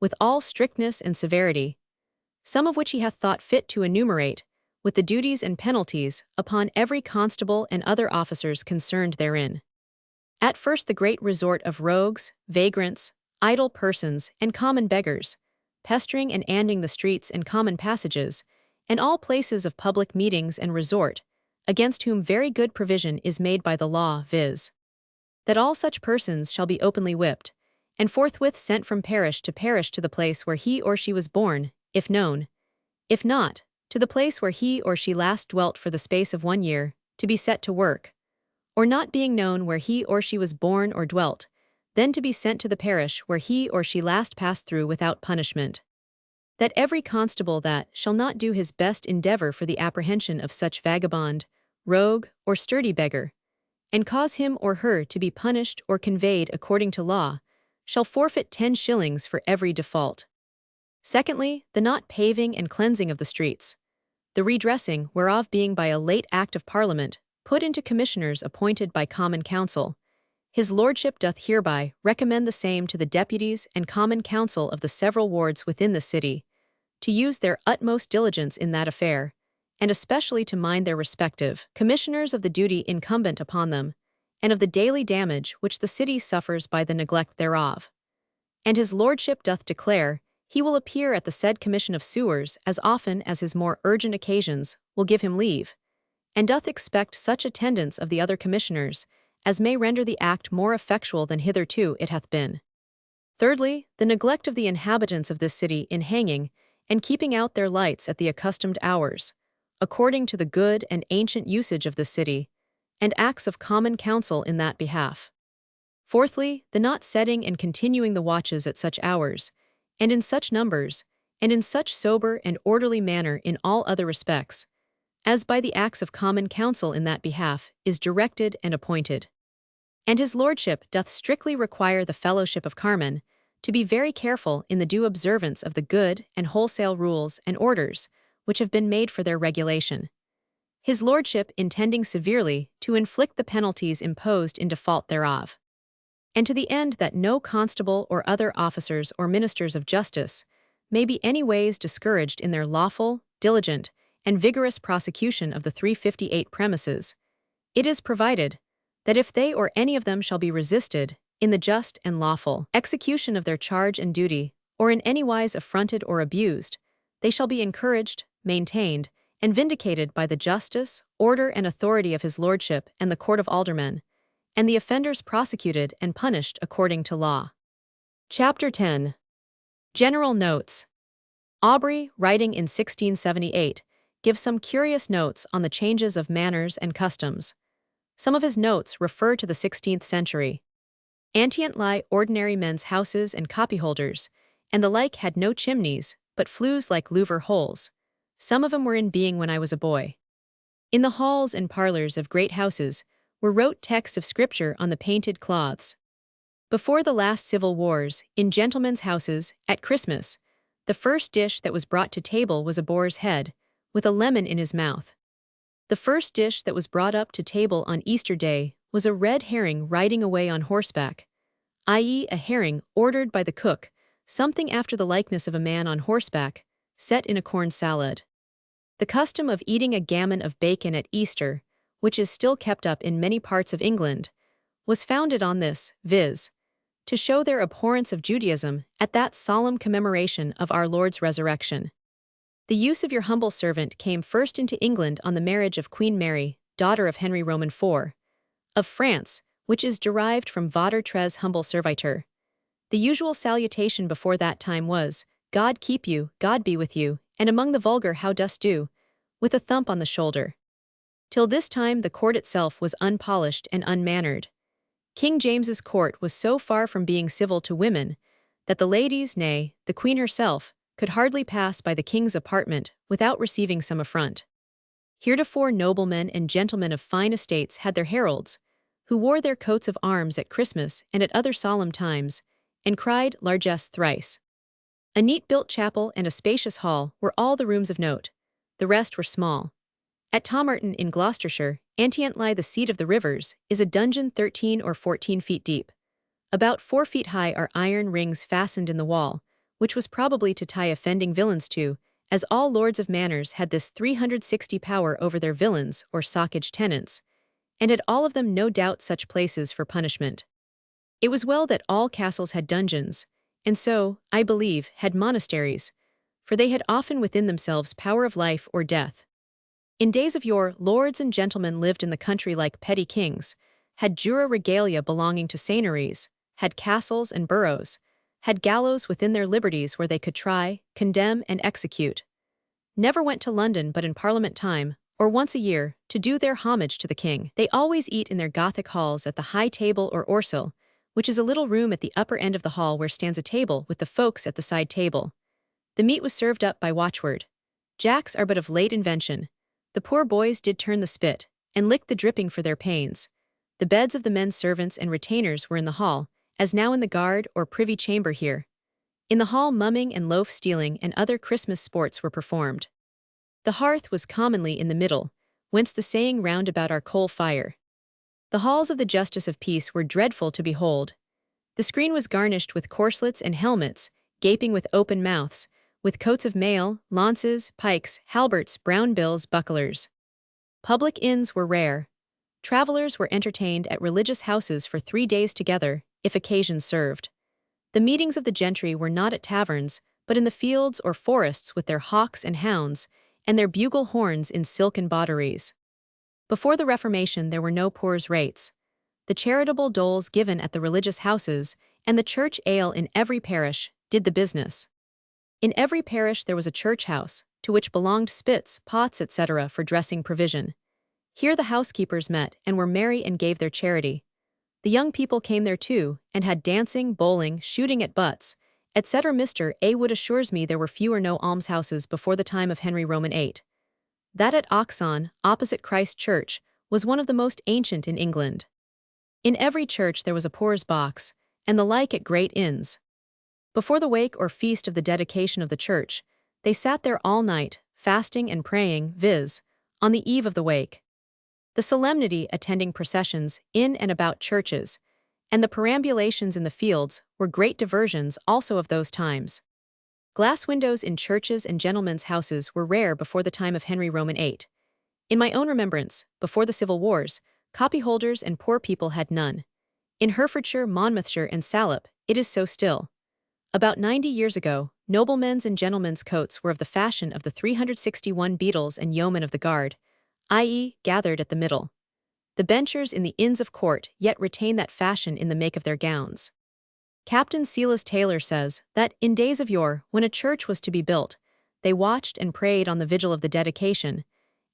with all strictness and severity, some of which he hath thought fit to enumerate, with the duties and penalties upon every constable and other officers concerned therein. At first the great resort of rogues, vagrants, idle persons, and common beggars, pestering and anding the streets and common passages, and all places of public meetings and resort, against whom very good provision is made by the law, viz., that all such persons shall be openly whipped, and forthwith sent from parish to the place where he or she was born, if known; if not, to the place where he or she last dwelt for the space of 1 year, to be set to work; or not being known where he or she was born or dwelt, then to be sent to the parish where he or she last passed through without punishment. That every constable that shall not do his best endeavor for the apprehension of such vagabond, rogue, or sturdy beggar, and cause him or her to be punished or conveyed according to law, shall forfeit 10 shillings for every default. Secondly, the not paving and cleansing of the streets, the redressing whereof being by a late act of Parliament put into commissioners appointed by Common Council, His lordship doth hereby recommend the same to the deputies and common council of the several wards within the city, to use their utmost diligence in that affair, and especially to mind their respective commissioners of the duty incumbent upon them, and of the daily damage which the city suffers by the neglect thereof. And his lordship doth declare he will appear at the said commission of sewers as often as his more urgent occasions will give him leave, and doth expect such attendance of the other commissioners as may render the act more effectual than hitherto it hath been. Thirdly, the neglect of the inhabitants of this city in hanging and keeping out their lights at the accustomed hours, according to the good and ancient usage of the city, and acts of common council in that behalf. Fourthly, the not setting and continuing the watches at such hours, and in such numbers, and in such sober and orderly manner in all other respects, as by the acts of common council in that behalf is directed and appointed. And his lordship doth strictly require the fellowship of carmen to be very careful in the due observance of the good and wholesale rules and orders which have been made for their regulation, his lordship intending severely to inflict the penalties imposed in default thereof, and to the end that no constable or other officers or ministers of justice may be any ways discouraged in their lawful, diligent, and vigorous prosecution of the 358 premises, it is provided that if they or any of them shall be resisted in the just and lawful execution of their charge and duty, or in any wise affronted or abused, they shall be encouraged, maintained, and vindicated by the justice, order, and authority of his lordship and the court of aldermen, and the offenders prosecuted and punished according to law. Chapter 10. General Notes. Aubrey, writing in 1678, gives some curious notes on the changes of manners and customs. Some of his notes refer to the 16th century. Antient lie ordinary men's houses and copyholders, and the like had no chimneys, but flues like louver holes. Some of 'em were in being when I was a boy. In the halls and parlors of great houses were wrote texts of scripture on the painted cloths. Before the last civil wars, in gentlemen's houses, at Christmas, the first dish that was brought to table was a boar's head, with a lemon in his mouth. The first dish that was brought up to table on Easter Day was a red herring riding away on horseback, i.e. a herring ordered by the cook, something after the likeness of a man on horseback, set in a corn salad. The custom of eating a gammon of bacon at Easter, which is still kept up in many parts of England, was founded on this, viz., to show their abhorrence of Judaism at that solemn commemoration of our Lord's resurrection. The use of your humble servant came first into England on the marriage of Queen Mary, daughter of Henry Roman IV, of France, which is derived from Vater tres humble servitor. The usual salutation before that time was, God keep you, God be with you, and among the vulgar how dost do, with a thump on the shoulder. Till this time the court itself was unpolished and unmannered. King James's court was so far from being civil to women, that the ladies, nay, the queen herself, could hardly pass by the king's apartment without receiving some affront. Heretofore noblemen and gentlemen of fine estates had their heralds, who wore their coats of arms at Christmas and at other solemn times, and cried largesse thrice. A neat-built chapel and a spacious hall were all the rooms of note. The rest were small. At Tomerton in Gloucestershire, antient lie the seat of the rivers, is a dungeon 13 or 14 feet deep. About 4 feet high are iron rings fastened in the wall, which was probably to tie offending villains to, as all lords of manors had this 360 power over their villains or sockage tenants, and had all of them no doubt such places for punishment. It was well that all castles had dungeons, and so, I believe, had monasteries, for they had often within themselves power of life or death. In days of yore, lords and gentlemen lived in the country like petty kings, had jura regalia belonging to seigneuries, had castles and boroughs, had gallows within their liberties where they could try, condemn, and execute. Never went to London but in Parliament time, or once a year, to do their homage to the king. They always eat in their Gothic halls at the high table or orsel, which is a little room at the upper end of the hall where stands a table with the folks at the side table. The meat was served up by watchword. Jacks are but of late invention. The poor boys did turn the spit, and lick the dripping for their pains. The beds of the men's servants and retainers were in the hall, as now in the guard or privy chamber here. In the hall mumming and loaf-stealing and other Christmas sports were performed. The hearth was commonly in the middle, whence the saying round about our coal fire. The halls of the Justice of Peace were dreadful to behold. The screen was garnished with corslets and helmets, gaping with open mouths, with coats of mail, lances, pikes, halberts, brown bills, bucklers. Public inns were rare. Travelers were entertained at religious houses for 3 days together, if occasion served. The meetings of the gentry were not at taverns, but in the fields or forests with their hawks and hounds, and their bugle horns in silken bawderies. Before the Reformation there were no poor's rates. The charitable doles given at the religious houses, and the church ale in every parish, did the business. In every parish there was a church house, to which belonged spits, pots, etc. for dressing provision. Here the housekeepers met and were merry and gave their charity. The young people came there too, and had dancing, bowling, shooting at butts, etc. Mr. A. Wood assures me there were few or no almshouses before the time of Henry Roman VIII. That at Oxon, opposite Christ Church, was one of the most ancient in England. In every church there was a poor's box, and the like at great inns. Before the wake or feast of the dedication of the church, they sat there all night, fasting and praying, viz., on the eve of the wake. The solemnity attending processions in and about churches, and the perambulations in the fields were great diversions also of those times. Glass windows in churches and gentlemen's houses were rare before the time of Henry Roman VIII. In my own remembrance, before the civil wars, copyholders and poor people had none. In Herefordshire, Monmouthshire, and Salop, it is so still. About 90 years ago, noblemen's and gentlemen's coats were of the fashion of the 361 beadles and yeomen of the guard, i.e., gathered at the middle. The benchers in the Inns of Court yet retain that fashion in the make of their gowns. Captain Silas Taylor says that, in days of yore, when a church was to be built, they watched and prayed on the vigil of the dedication,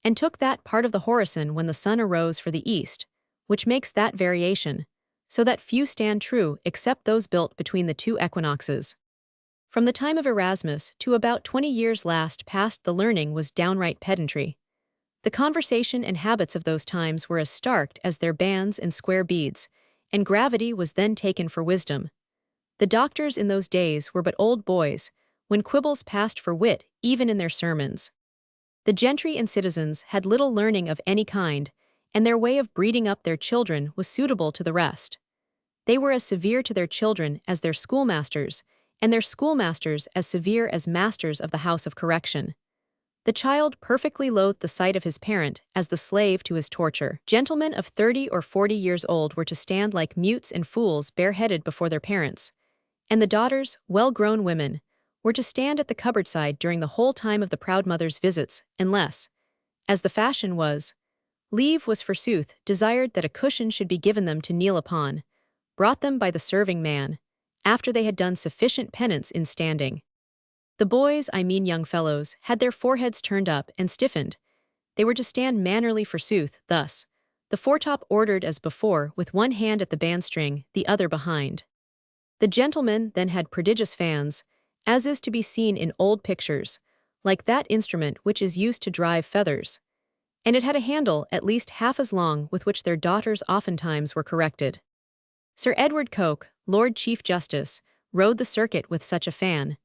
and took that part of the horison when the sun arose for the east, which makes that variation, so that few stand true except those built between the 2 equinoxes. From the time of Erasmus to about 20 years last past the learning was downright pedantry. The conversation and habits of those times were as stark as their bands and square beads, and gravity was then taken for wisdom. The doctors in those days were but old boys, when quibbles passed for wit even in their sermons. The gentry and citizens had little learning of any kind, and their way of breeding up their children was suitable to the rest. They were as severe to their children as their schoolmasters, and their schoolmasters as severe as masters of the house of correction. The child perfectly loathed the sight of his parent as the slave to his torture. Gentlemen of 30 or 40 years old were to stand like mutes and fools bareheaded before their parents, and the daughters, well-grown women, were to stand at the cupboard side during the whole time of the proud mother's visits, unless, as the fashion was, leave was forsooth desired that a cushion should be given them to kneel upon, brought them by the serving man, after they had done sufficient penance in standing. The boys, I mean young fellows, had their foreheads turned up and stiffened. They were to stand mannerly forsooth, thus, the foretop ordered as before, with one hand at the bandstring, the other behind. The gentlemen then had prodigious fans, as is to be seen in old pictures, like that instrument which is used to drive feathers, and it had a handle at least half as long with which their daughters oftentimes were corrected. Sir Edward Coke, Lord Chief Justice, rode the circuit with such a fan.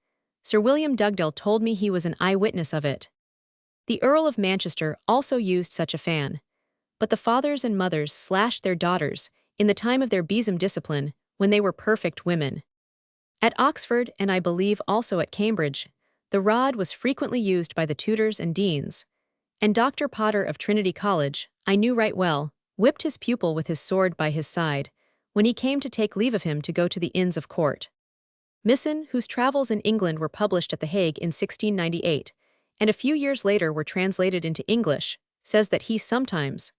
Sir William Dugdale told me he was an eyewitness of it. The Earl of Manchester also used such a fan, but the fathers and mothers slashed their daughters, in the time of their besom discipline, when they were perfect women. At Oxford, and I believe also at Cambridge, the rod was frequently used by the tutors and deans, and Dr. Potter of Trinity College, I knew right well, whipped his pupil with his sword by his side, when he came to take leave of him to go to the Inns of Court. Misson, whose travels in England were published at The Hague in 1698, and a few years later were translated into English, says that he sometimes,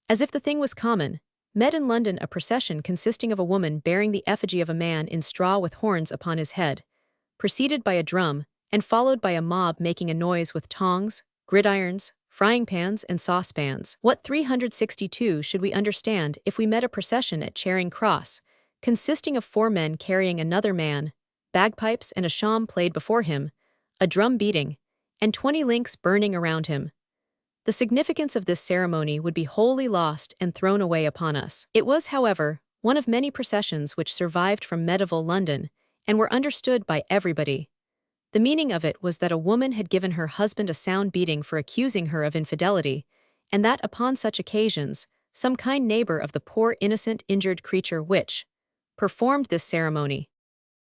as if the thing was common, met in London a procession consisting of a woman bearing the effigy of a man in straw with horns upon his head, preceded by a drum, and followed by a mob making a noise with tongs, gridirons, frying pans, and saucepans. What 362 should we understand if we met a procession at Charing Cross, consisting of 4 men carrying another man, bagpipes and a sham played before him, a drum beating, and 20 links burning around him? The significance of this ceremony would be wholly lost and thrown away upon us. It was, however, one of many processions which survived from medieval London, and were understood by everybody. The meaning of it was that a woman had given her husband a sound beating for accusing her of infidelity, and that upon such occasions, some kind neighbor of the poor innocent injured creature which performed this ceremony.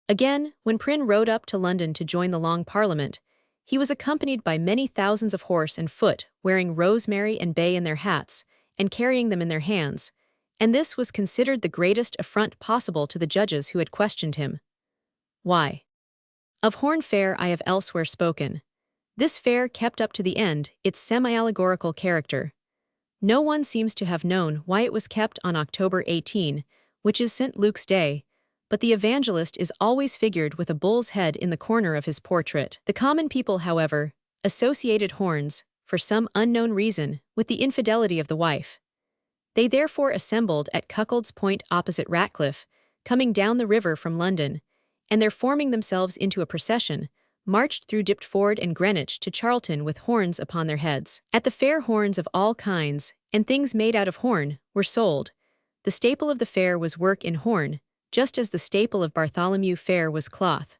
Again, when Prynne rode up to London to join the Long Parliament, he was accompanied by many thousands of horse and foot, wearing rosemary and bay in their hats, and carrying them in their hands, and this was considered the greatest affront possible to the judges who had questioned him. Why? Of Horn Fair I have elsewhere spoken. This fair kept up to the end its semi-allegorical character. No one seems to have known why it was kept on October 18, which is St. Luke's Day, but the evangelist is always figured with a bull's head in the corner of his portrait. The common people, however, associated horns, for some unknown reason, with the infidelity of the wife. They therefore assembled at Cuckold's Point opposite Ratcliffe, coming down the river from London, and there forming themselves into a procession, marched through Diptford and Greenwich to Charlton with horns upon their heads. At the fair horns of all kinds, and things made out of horn, were sold. The staple of the fair was work in horn, just as the staple of Bartholomew Fair was cloth.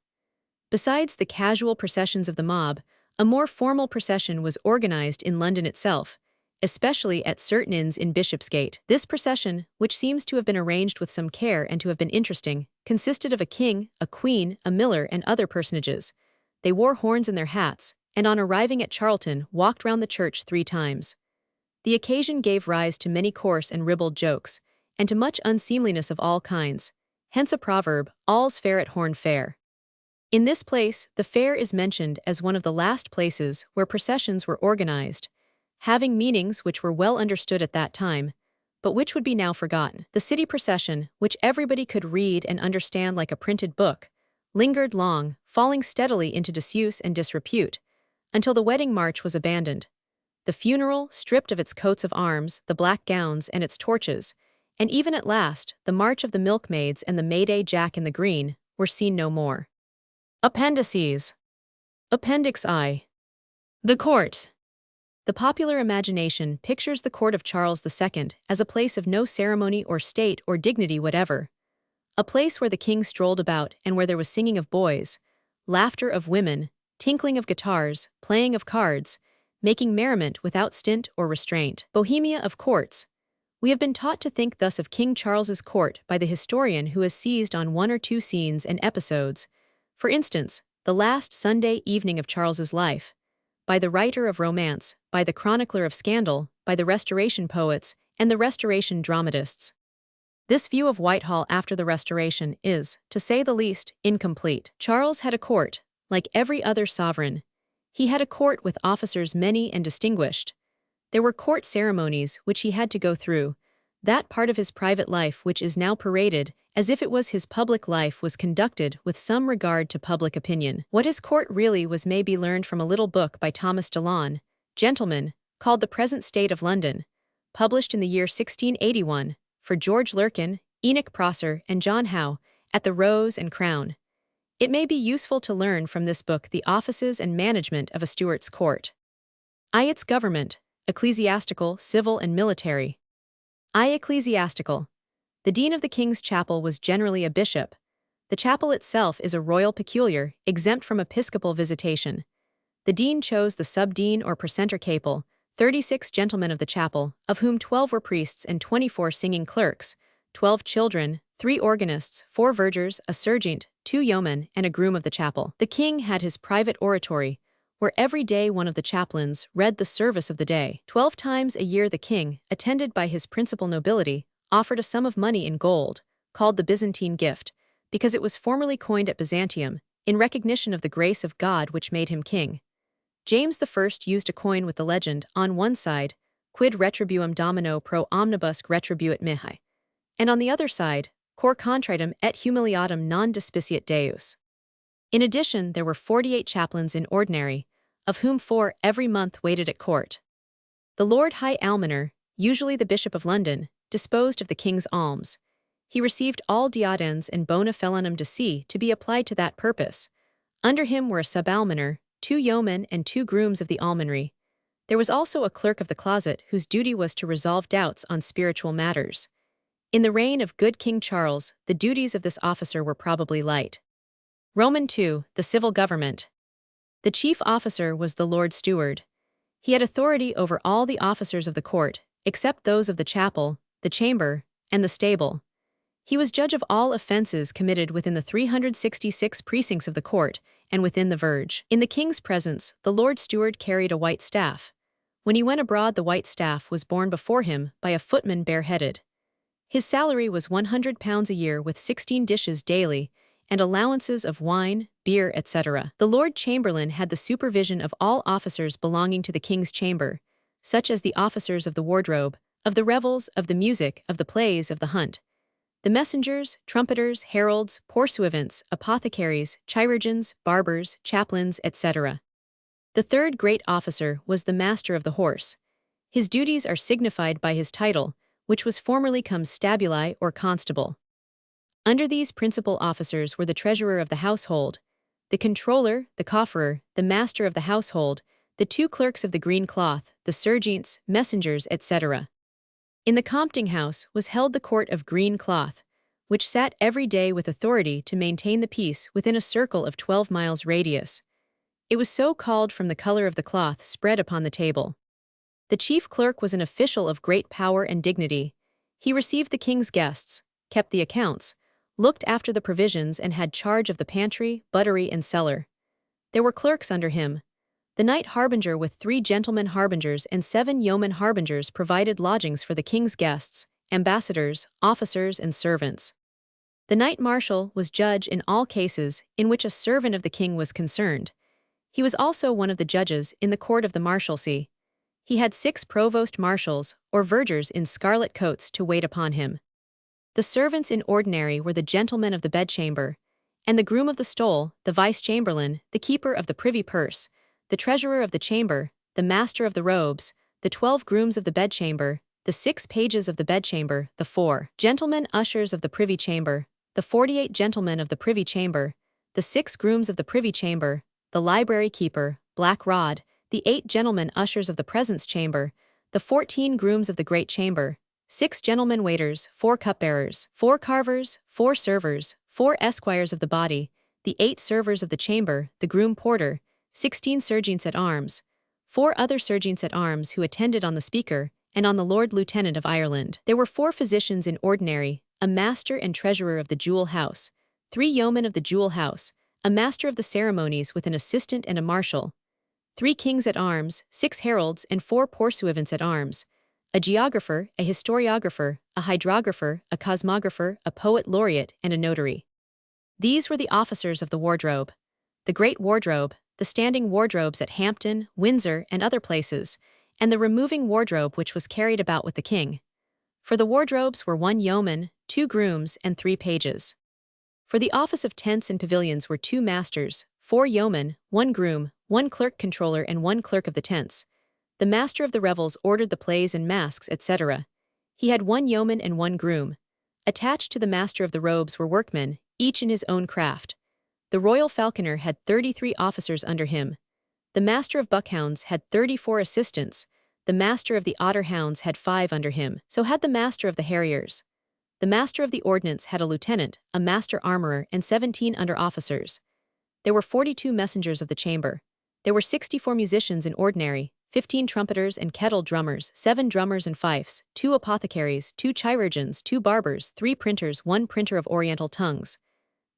Besides the casual processions of the mob, a more formal procession was organized in London itself, especially at certain inns in Bishopsgate. This procession, which seems to have been arranged with some care and to have been interesting, consisted of a king, a queen, a miller, and other personages. They wore horns in their hats, and on arriving at Charlton walked round the church 3 times. The occasion gave rise to many coarse and ribald jokes, and to much unseemliness of all kinds. Hence a proverb, all's fair at Horn Fair. In this place, the fair is mentioned as one of the last places where processions were organized, having meanings which were well understood at that time, but which would be now forgotten. The city procession, which everybody could read and understand like a printed book, lingered long, falling steadily into disuse and disrepute, until the wedding march was abandoned. The funeral, stripped of its coats of arms, the black gowns, and its torches, and even at last, the march of the milkmaids and the May-Day Jack in the Green, were seen no more. Appendices. Appendix I. The Court. The popular imagination pictures the court of Charles II as a place of no ceremony or state or dignity whatever. A place where the king strolled about and where there was singing of boys, laughter of women, tinkling of guitars, playing of cards, making merriment without stint or restraint. Bohemia of courts. We have been taught to think thus of King Charles's court by the historian who has seized on 1 or 2 scenes and episodes, for instance, the last Sunday evening of Charles's life, by the writer of romance, by the chronicler of scandal, by the Restoration poets, and the Restoration dramatists. This view of Whitehall after the Restoration is, to say the least, incomplete. Charles had a court, like every other sovereign. He had a court with officers many and distinguished. There were court ceremonies which he had to go through. That part of his private life which is now paraded as if it was his public life was conducted with some regard to public opinion. What his court really was may be learned from a little book by Thomas Donne, gentleman, called The Present State of London, published in the year 1681, for George Lurkin, Enoch Prosser, and John Howe, at the Rose and Crown. It may be useful to learn from this book the offices and management of a Stuart's court. Its government, ecclesiastical, civil, and military. Ecclesiastical. The dean of the king's chapel was generally a bishop. The chapel itself is a royal peculiar, exempt from episcopal visitation. The dean chose the subdean or precentor capel, 36 gentlemen of the chapel, of whom 12 were priests and 24 singing clerks, 12 children, 3 organists, 4 vergers, a serjeant, 2 yeomen, and a groom of the chapel. The king had his private oratory, where every day one of the chaplains read the service of the day. 12 times a year the king, attended by his principal nobility, offered a sum of money in gold, called the Byzantine gift, because it was formerly coined at Byzantium, in recognition of the grace of God which made him king. James I used a coin with the legend, on one side, Quid retribuum domino pro omnibus retribuit mihi, and on the other side, Cor contritum et humiliatum non despiciat Deus. In addition, there were 48 chaplains in ordinary, of whom 4 every month waited at court. The Lord High Almoner, usually the Bishop of London, disposed of the king's alms. He received all diadends and bona felonum de se to be applied to that purpose. Under him were a subalmoner, 2 yeomen, and 2 grooms of the almonry. There was also a clerk of the closet whose duty was to resolve doubts on spiritual matters. In the reign of good King Charles, the duties of this officer were probably light. Roman II, the civil government. The chief officer was the Lord Steward. He had authority over all the officers of the court, except those of the chapel, the chamber, and the stable. He was judge of all offences committed within the 366 precincts of the court, and within the verge. In the king's presence, the Lord Steward carried a white staff. When he went abroad, the white staff was borne before him by a footman bareheaded. His salary was £100 a year with 16 dishes daily, and allowances of wine, beer, etc. The Lord Chamberlain had the supervision of all officers belonging to the king's chamber, such as the officers of the wardrobe, of the revels, of the music, of the plays, of the hunt, the messengers, trumpeters, heralds, pursuivants, apothecaries, chirurgeons, barbers, chaplains, etc. The third great officer was the master of the horse. His duties are signified by his title, which was formerly constabuli or constable. Under these principal officers were the treasurer of the household, the controller, the cofferer, the master of the household, the two clerks of the green cloth, the serjeants, messengers, etc. In the compting house was held the court of green cloth, which sat every day with authority to maintain the peace within a circle of 12 miles radius. It was so called from the color of the cloth spread upon the table. The chief clerk was an official of great power and dignity. He received the king's guests, kept the accounts, looked after the provisions, and had charge of the pantry, buttery, and cellar. There were clerks under him. The knight harbinger with 3 gentlemen harbingers and 7 yeomen harbingers provided lodgings for the king's guests, ambassadors, officers, and servants. The knight marshal was judge in all cases in which a servant of the king was concerned. He was also one of the judges in the court of the marshalsea. He had 6 provost marshals, or vergers in scarlet coats, to wait upon him. The servants in ordinary were the gentlemen of the bedchamber, and the groom of the stole, the vice-chamberlain, the keeper of the privy purse, the treasurer of the chamber, the master of the robes, the 12 grooms of the bedchamber, the 6 pages of the bedchamber, the 4 gentlemen ushers of the privy chamber, the 48 gentlemen of the privy chamber, the 6 grooms of the privy chamber, the library keeper, black rod, the 8 gentlemen ushers of the presence chamber, the 14 grooms of the great chamber, 6 gentlemen waiters, 4 cupbearers, 4 carvers, 4 servers, 4 esquires of the body, the 8 servers of the chamber, the groom porter, 16 serjeants at arms, 4 other serjeants at arms who attended on the speaker, and on the Lord Lieutenant of Ireland. There were 4 physicians in ordinary, a master and treasurer of the jewel house, 3 yeomen of the jewel house, a master of the ceremonies with an assistant and a marshal, 3 kings at arms, 6 heralds, and 4 pursuivants at arms, a geographer, a historiographer, a hydrographer, a cosmographer, a poet laureate, and a notary. These were the officers of the wardrobe. The great wardrobe, the standing wardrobes at Hampton, Windsor, and other places, and the removing wardrobe which was carried about with the king. For the wardrobes were 1 yeoman, 2 grooms, and 3 pages. For the office of tents and pavilions were 2 masters, 4 yeomen, 1 groom, 1 clerk controller, and 1 clerk of the tents. The master of the revels ordered the plays and masks, etc. He had 1 yeoman and 1 groom. Attached to the master of the robes were workmen, each in his own craft. The royal falconer had 33 officers under him. The master of buckhounds had 34 assistants. The master of the otter hounds had 5 under him. So had the master of the harriers. The master of the ordnance had a lieutenant, a master armorer, and 17 under officers. There were 42 messengers of the chamber. There were 64 musicians in ordinary, 15 trumpeters and kettle drummers, 7 drummers and fifes, 2 apothecaries, 2 chirurgeons, 2 barbers, 3 printers, 1 printer of oriental tongues.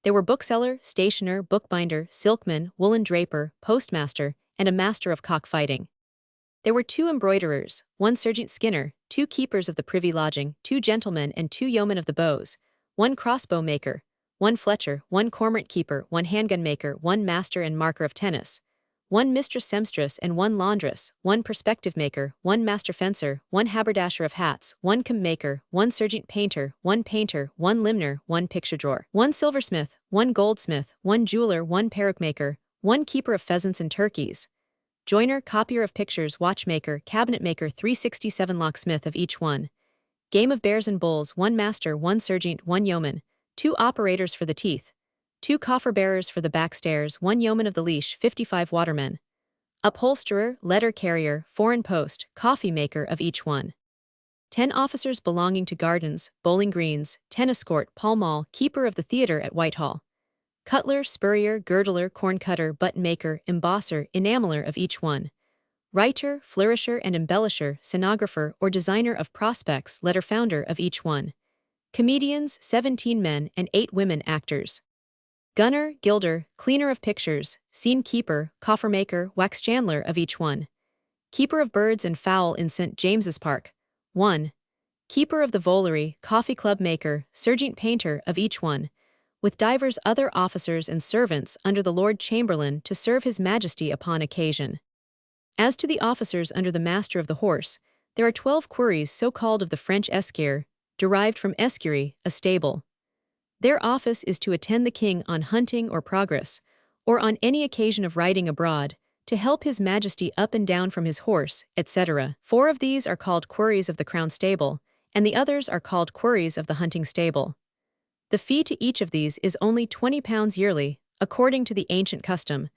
There were bookseller, stationer, bookbinder, silkman, woolen draper, postmaster, and a master of cockfighting. There were 2 embroiderers, 1 serjeant skinner, 2 keepers of the privy lodging, 2 gentlemen and 2 yeomen of the bows, 1 crossbow maker, 1 fletcher, 1 cormorant keeper, 1 handgun maker, 1 master and marker of tennis, 1 mistress sempstress and 1 laundress, 1 perspective maker, 1 master fencer, 1 haberdasher of hats, 1 comb maker, 1 serjeant painter, 1 painter, 1 limner, 1 picture drawer, 1 silversmith, 1 goldsmith, 1 jeweler, 1 peruke maker, 1 keeper of pheasants and turkeys, joiner, copier of pictures, watchmaker, cabinet maker, 367 locksmith of each one, game of bears and bulls, 1 master, 1 serjeant, 1 yeoman, 2 operators for the teeth, 2 coffer-bearers for the backstairs, 1 yeoman of the leash, 55 watermen, upholsterer, letter carrier, foreign post, coffee maker of each one, 10 officers belonging to gardens, bowling greens, tennis court, Pall Mall, keeper of the theatre at Whitehall, cutler, spurrier, girdler, corn cutter, button maker, embosser, enameler of each one, writer, flourisher and embellisher, scenographer or designer of prospects, letter founder of each one. Comedians, 17 men and 8 women actors. Gunner, gilder, cleaner of pictures, scene keeper, coffer maker, wax chandler of each one. Keeper of birds and fowl in St. James's Park, 1. Keeper of the Volary, coffee club maker, sergeant painter of each one, with divers other officers and servants under the Lord Chamberlain to serve his Majesty upon occasion. As to the officers under the master of the horse, there are 12 queries so called of the French esquire, derived from escurie, a stable. Their office is to attend the king on hunting or progress, or on any occasion of riding abroad, to help his Majesty up and down from his horse, etc. 4 of these are called queries of the crown stable, and the others are called queries of the hunting stable. The fee to each of these is only £20 yearly, according to the ancient custom,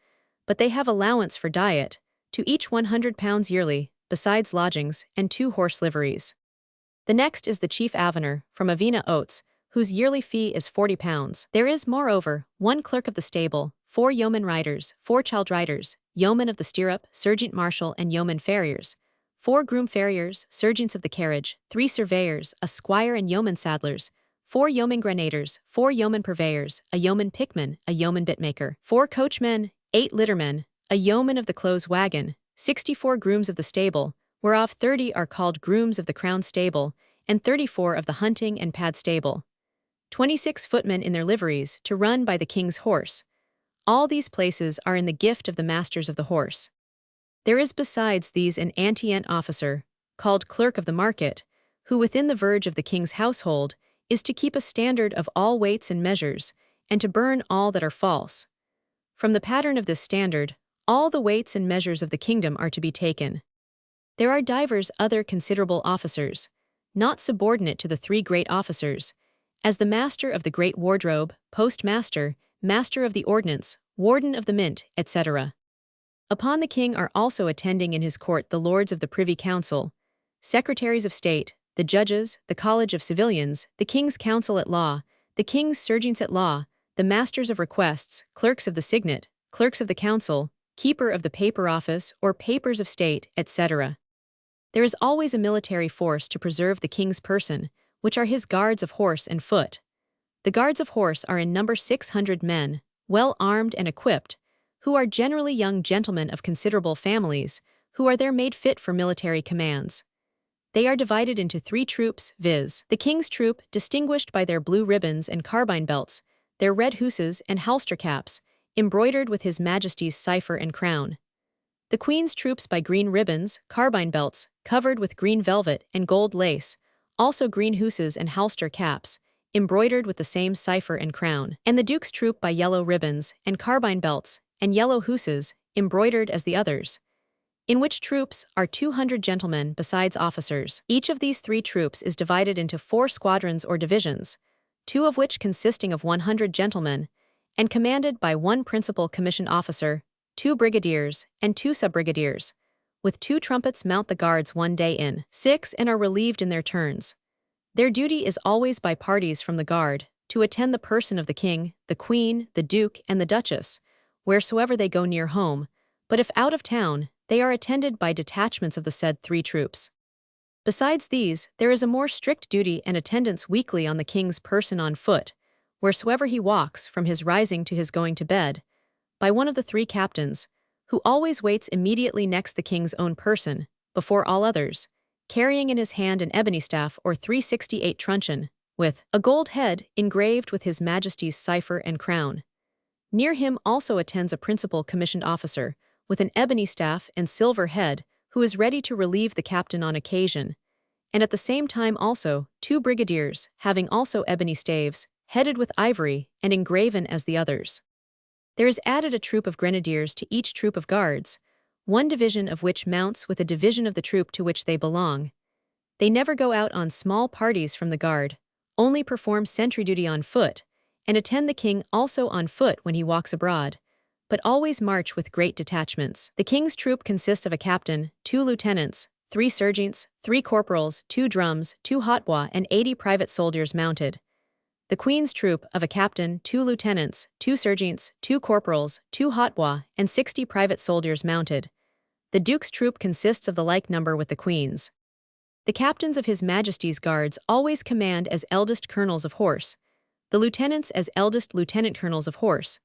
but they have allowance for diet, to each £100 yearly, besides lodgings, and 2 horse liveries. The next is the chief avener, from Avena Oates, whose yearly fee is £40. There is, moreover, 1 clerk of the stable, 4 yeoman riders, 4 child riders, yeomen of the stirrup, sergeant marshal and yeoman farriers, 4 groom farriers, sergeants of the carriage, 3 surveyors, a squire and yeoman saddlers, 4 yeoman grenadiers, 4 yeoman purveyors, a yeoman pickman, a yeoman bitmaker, 4 coachmen, 8 littermen, a yeoman of the close wagon, 64 grooms of the stable, whereof 30 are called grooms of the crown stable, and 34 of the hunting and pad stable. 26 footmen in their liveries, to run by the king's horse. All these places are in the gift of the masters of the horse. There is besides these an antient officer, called clerk of the market, who within the verge of the king's household is to keep a standard of all weights and measures, and to burn all that are false. From the pattern of this standard, all the weights and measures of the kingdom are to be taken. There are divers other considerable officers, not subordinate to the 3 great officers, as the master of the great wardrobe, postmaster, master of the ordnance, warden of the mint, etc. Upon the king are also attending in his court the lords of the privy council, secretaries of state, the judges, the college of civilians, the king's council at law, the king's serjeants at law, the masters of requests, clerks of the signet, clerks of the council, keeper of the paper office or papers of state, etc. There is always a military force to preserve the king's person, which are his guards of horse and foot. The guards of horse are in number 600 men, well armed and equipped, who are generally young gentlemen of considerable families, who are there made fit for military commands. They are divided into 3 troops, viz. The king's troop, distinguished by their blue ribbons and carbine belts, their red hussars and halster caps, embroidered with his Majesty's cipher and crown. The queen's troops by green ribbons, carbine belts, covered with green velvet and gold lace, also green hussars and halster caps, embroidered with the same cipher and crown. And the duke's troop by yellow ribbons and carbine belts, and yellow hussars, embroidered as the others, in which troops are 200 gentlemen besides officers. Each of these 3 troops is divided into 4 squadrons or divisions, 2 of which consisting of 100 gentlemen, and commanded by 1 principal commissioned officer, 2 brigadiers, and 2 sub-brigadiers, with 2 trumpets mount the guards 1 day in 6 and are relieved in their turns. Their duty is always by parties from the guard, to attend the person of the king, the queen, the duke, and the duchess, wheresoever they go near home, but if out of town, they are attended by detachments of the said 3 troops. Besides these, there is a more strict duty and attendance weekly on the king's person on foot, wheresoever he walks from his rising to his going to bed, by one of the 3 captains, who always waits immediately next the king's own person, before all others, carrying in his hand an ebony staff or 368 truncheon, with a gold head engraved with his Majesty's cipher and crown. Near him also attends a principal commissioned officer, with an ebony staff and silver head, who is ready to relieve the captain on occasion, and at the same time also 2 brigadiers, having also ebony staves, headed with ivory, and engraven as the others. There is added a troop of grenadiers to each troop of guards, 1 division of which mounts with a division of the troop to which they belong. They never go out on small parties from the guard, only perform sentry duty on foot, and attend the king also on foot when he walks abroad, but always march with great detachments. The king's troop consists of a captain, 2 lieutenants, 3 sergeants, 3 corporals, 2 drums, 2 hautbois, and 80 private soldiers mounted. The queen's troop of a captain, 2 lieutenants, 2 sergeants, 2 corporals, 2 hautbois, and 60 private soldiers mounted. The Duke's troop consists of the like number with the Queen's. The captains of His Majesty's Guards always command as eldest colonels of horse, the lieutenants as eldest lieutenant colonels of horse,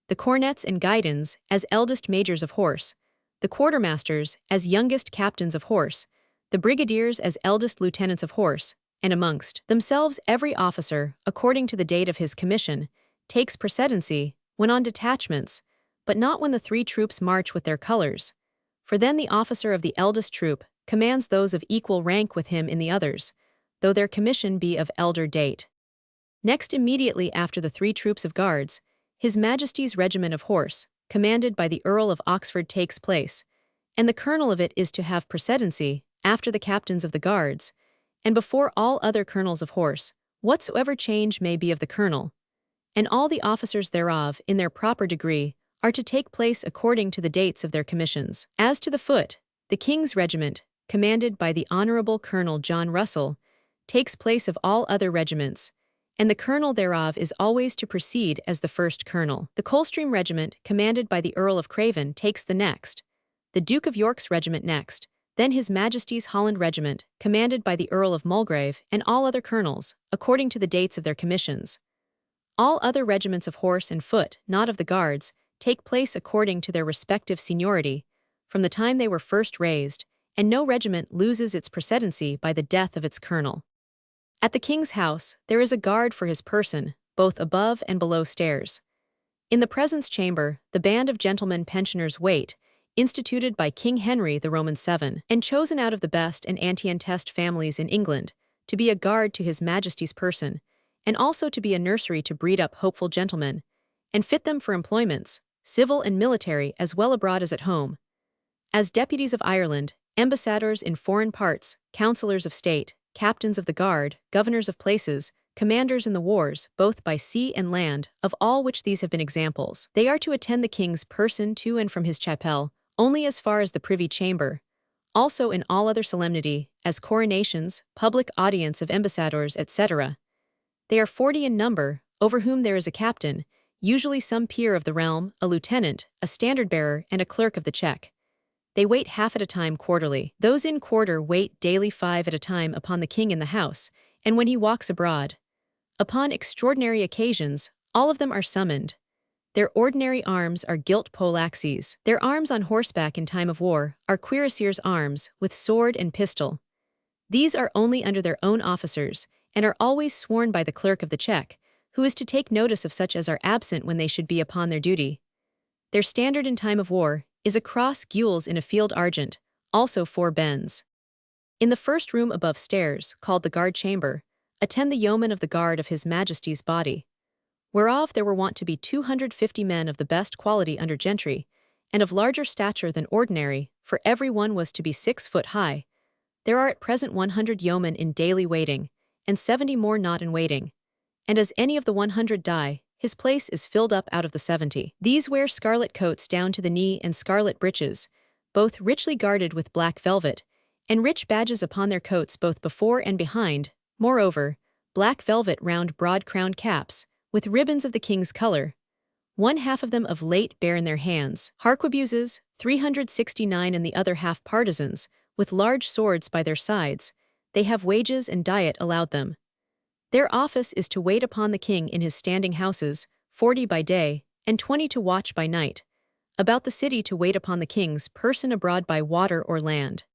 the cornets and guidons as eldest majors of horse, the quartermasters as youngest captains of horse, the brigadiers as eldest lieutenants of horse, and amongst themselves every officer, according to the date of his commission, takes precedency when on detachments, but not when the three troops march with their colors, for then the officer of the eldest troop commands those of equal rank with him in the others, though their commission be of elder date. Next, immediately after the three troops of guards, His Majesty's regiment of horse, commanded by the Earl of Oxford, takes place, and the colonel of it is to have precedency after the captains of the guards, and before all other colonels of horse, whatsoever change may be of the colonel, and all the officers thereof in their proper degree are to take place according to the dates of their commissions. As to the foot, the King's regiment, commanded by the Honourable Colonel John Russell, takes place of all other regiments, and the colonel thereof is always to proceed as the first colonel. The Coldstream regiment, commanded by the Earl of Craven, takes the next, the Duke of York's regiment next, then His Majesty's Holland regiment, commanded by the Earl of Mulgrave, and all other colonels, according to the dates of their commissions. All other regiments of horse and foot, not of the guards, take place according to their respective seniority, from the time they were first raised, and no regiment loses its precedency by the death of its colonel. At the King's house, there is a guard for his person, both above and below stairs. In the presence chamber, the band of gentlemen pensioners wait, instituted by King Henry the Roman VII, and chosen out of the best and antientest families in England, to be a guard to His Majesty's person, and also to be a nursery to breed up hopeful gentlemen, and fit them for employments, civil and military as well abroad as at home. As deputies of Ireland, ambassadors in foreign parts, councillors of state, captains of the guard, governors of places, commanders in the wars, both by sea and land, of all which these have been examples. They are to attend the King's person to and from his chapel, only as far as the privy chamber, also in all other solemnity, as coronations, public audience of ambassadors, etc. They are 40 in number, over whom there is a captain, usually some peer of the realm, a lieutenant, a standard-bearer, and a clerk of the check. They wait half at a time quarterly. Those in quarter wait daily 5 at a time upon the King in the house, and when he walks abroad. Upon extraordinary occasions, all of them are summoned. Their ordinary arms are gilt poleaxes. Their arms on horseback in time of war are cuirassiers' arms, with sword and pistol. These are only under their own officers, and are always sworn by the clerk of the check, who is to take notice of such as are absent when they should be upon their duty. Their standard in time of war is a cross gules in a field argent, also 4 bends. In the first room above stairs, called the guard chamber, attend the yeomen of the guard of His Majesty's body, whereof there were wont to be 250 men of the best quality under gentry, and of larger stature than ordinary, for every one was to be 6 foot high. There are at present 100 yeomen in daily waiting, and 70 more not in waiting, and as any of the 100 die, his place is filled up out of the 70. These wear scarlet coats down to the knee and scarlet breeches, both richly guarded with black velvet, and rich badges upon their coats both before and behind, moreover, black velvet round broad-crowned caps, with ribbons of the King's colour. 1/2 of them of late bear in their hands harquebuses, 369, and the other half partisans, with large swords by their sides. They have wages and diet allowed them. Their office is to wait upon the King in his standing houses, 40 by day, and 20 to watch by night, about the city to wait upon the King's person abroad by water or land.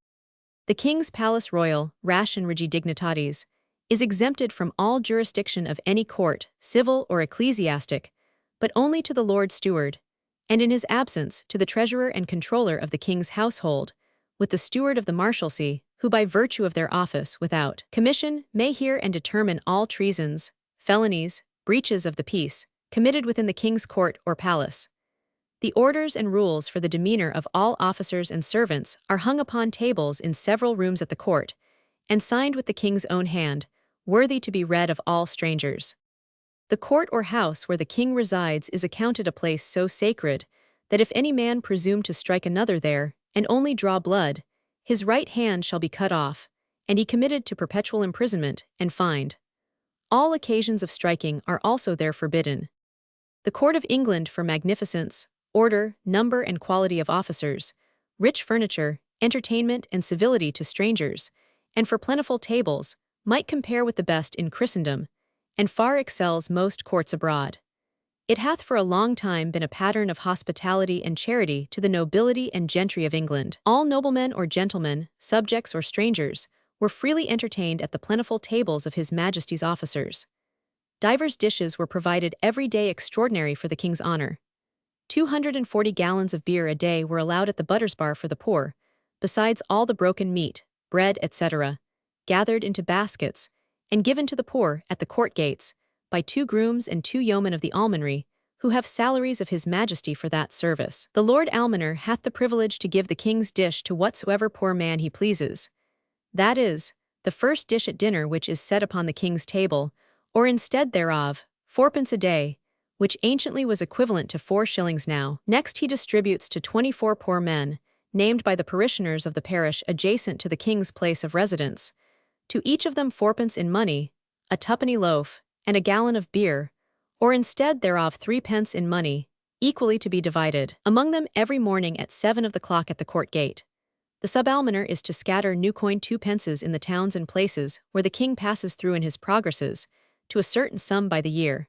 The King's palace royal, rash and regi dignitatis, is exempted from all jurisdiction of any court, civil or ecclesiastic, but only to the Lord Steward, and in his absence to the treasurer and controller of the King's household, with the steward of the marshalsea, who by virtue of their office without commission may hear and determine all treasons, felonies, breaches of the peace, committed within the King's court or palace. The orders and rules for the demeanour of all officers and servants are hung upon tables in several rooms at the court, and signed with the King's own hand, worthy to be read of all strangers. The court or house where the King resides is accounted a place so sacred, that if any man presume to strike another there, and only draw blood, his right hand shall be cut off, and he committed to perpetual imprisonment and fined. All occasions of striking are also there forbidden. The Court of England for magnificence, order, number and quality of officers, rich furniture, entertainment and civility to strangers, and for plentiful tables, might compare with the best in Christendom, and far excels most courts abroad. It hath for a long time been a pattern of hospitality and charity to the nobility and gentry of England. All noblemen or gentlemen, subjects or strangers, were freely entertained at the plentiful tables of His Majesty's officers. Divers dishes were provided every day extraordinary for the king's honor. 240 gallons of beer a day were allowed at the butters bar for the poor, besides all the broken meat, bread, etc., gathered into baskets, and given to the poor at the court gates, by 2 grooms and 2 yeomen of the almonry, who have salaries of His Majesty for that service. The Lord Almoner hath the privilege to give the king's dish to whatsoever poor man he pleases. That is, the first dish at dinner which is set upon the king's table, or instead thereof, 4d. a day, which anciently was equivalent to 4 shillings now. Next he distributes to 24 poor men, named by the parishioners of the parish adjacent to the king's place of residence, to each of them 4d. in money, a 2d. loaf, and a gallon of beer, or instead thereof 3d. in money, equally to be divided among them every morning at 7 of the clock at the court gate. The subalmoner is to scatter new coin 2d. in the towns and places where the king passes through in his progresses, to a certain sum by the year.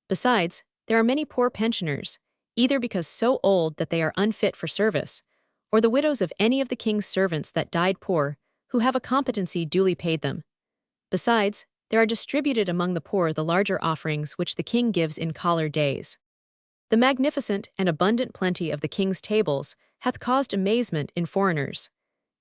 Besides, there are many poor pensioners, either because so old that they are unfit for service, or the widows of any of the king's servants that died poor, who have a competency duly paid them. Besides, there are distributed among the poor the larger offerings which the king gives in collar days. The magnificent and abundant plenty of the king's tables hath caused amazement in foreigners.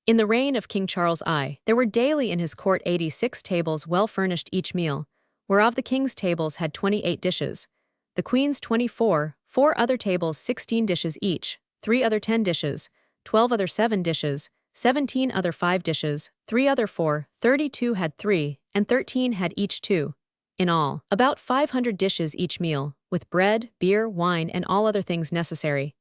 In the reign of King Charles I, there were daily in his court 86 tables well furnished each meal, whereof the king's tables had 28 dishes, the queen's 24, 4 other tables 16 dishes each, 3 other 10 dishes, 12 other 7 dishes, 17 other 5 dishes, 3 other 4, 32 had 3, and 13 had each 2. In all, about 500 dishes each meal, with bread, beer, wine, and all other things necessary.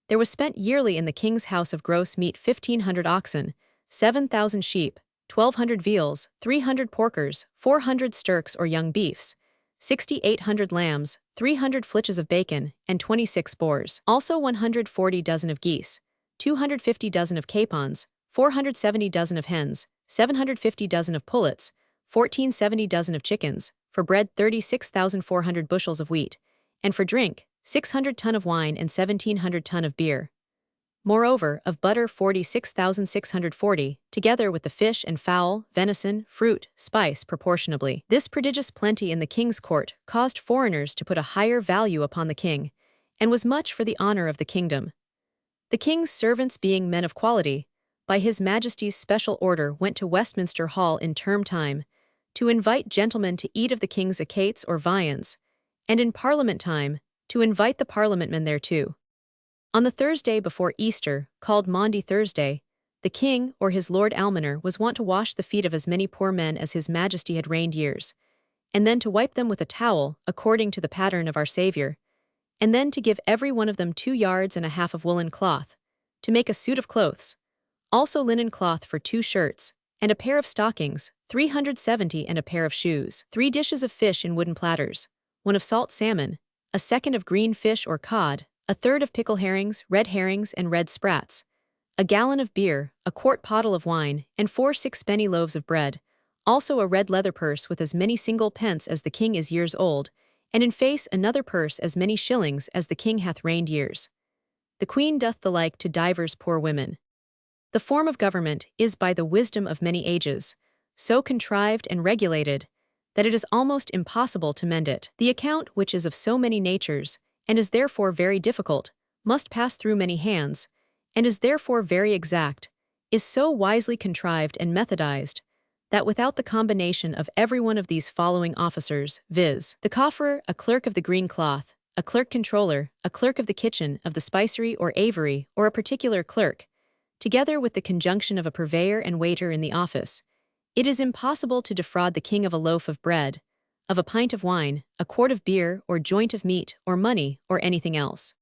There was spent yearly in the king's house of gross meat 1,500 oxen, 7,000 sheep, 1,200 veals, 300 porkers, 400 stirks or young beefs, 6,800 lambs, 300 flitches of bacon, and 26 boars. Also 140 dozen of geese, 250 dozen of capons, 470 dozen of hens, 750 dozen of pullets, 1,470 dozen of chickens, for bread 36,400 bushels of wheat, and for drink 600 ton of wine and 1,700 ton of beer. Moreover, of butter 46,640, together with the fish and fowl, venison, fruit, spice proportionably. This prodigious plenty in the king's court caused foreigners to put a higher value upon the king, and was much for the honor of the kingdom. The king's servants being men of quality, by His Majesty's special order went to Westminster Hall in term time, to invite gentlemen to eat of the king's acates or viands, and in Parliament time, to invite the Parliamentmen thereto. On the Thursday before Easter, called Maundy Thursday, the king or his Lord Almoner was wont to wash the feet of as many poor men as His Majesty had reigned years, and then to wipe them with a towel, according to the pattern of our Saviour, and then to give every one of them 2 yards and a half of woolen cloth, to make a suit of clothes, also linen cloth for 2 shirts, and a pair of stockings, 370 and a pair of shoes, 3 dishes of fish in wooden platters, 1 of salt salmon, a 2nd of green fish or cod, a 3rd of pickle herrings, and red sprats, a gallon of beer, a quart pottle of wine, and 4 sixpenny loaves of bread, also a red leather purse with as many single pence as the king is years old, and in face another purse as many shillings as the king hath reigned years. The queen doth the like to divers poor women. The form of government is by the wisdom of many ages, so contrived and regulated, that it is almost impossible to mend it. The account, which is of so many natures, and is therefore very difficult, must pass through many hands, and is therefore very exact, is so wisely contrived and methodized, that without the combination of every one of these following officers, viz., the cofferer, a clerk of the green cloth, a clerk controller, a clerk of the kitchen, of the spicery or aviary, or a particular clerk, together with the conjunction of a purveyor and waiter in the office, it is impossible to defraud the king of a loaf of bread, of a pint of wine, a quart of beer, or joint of meat, or money, or anything else.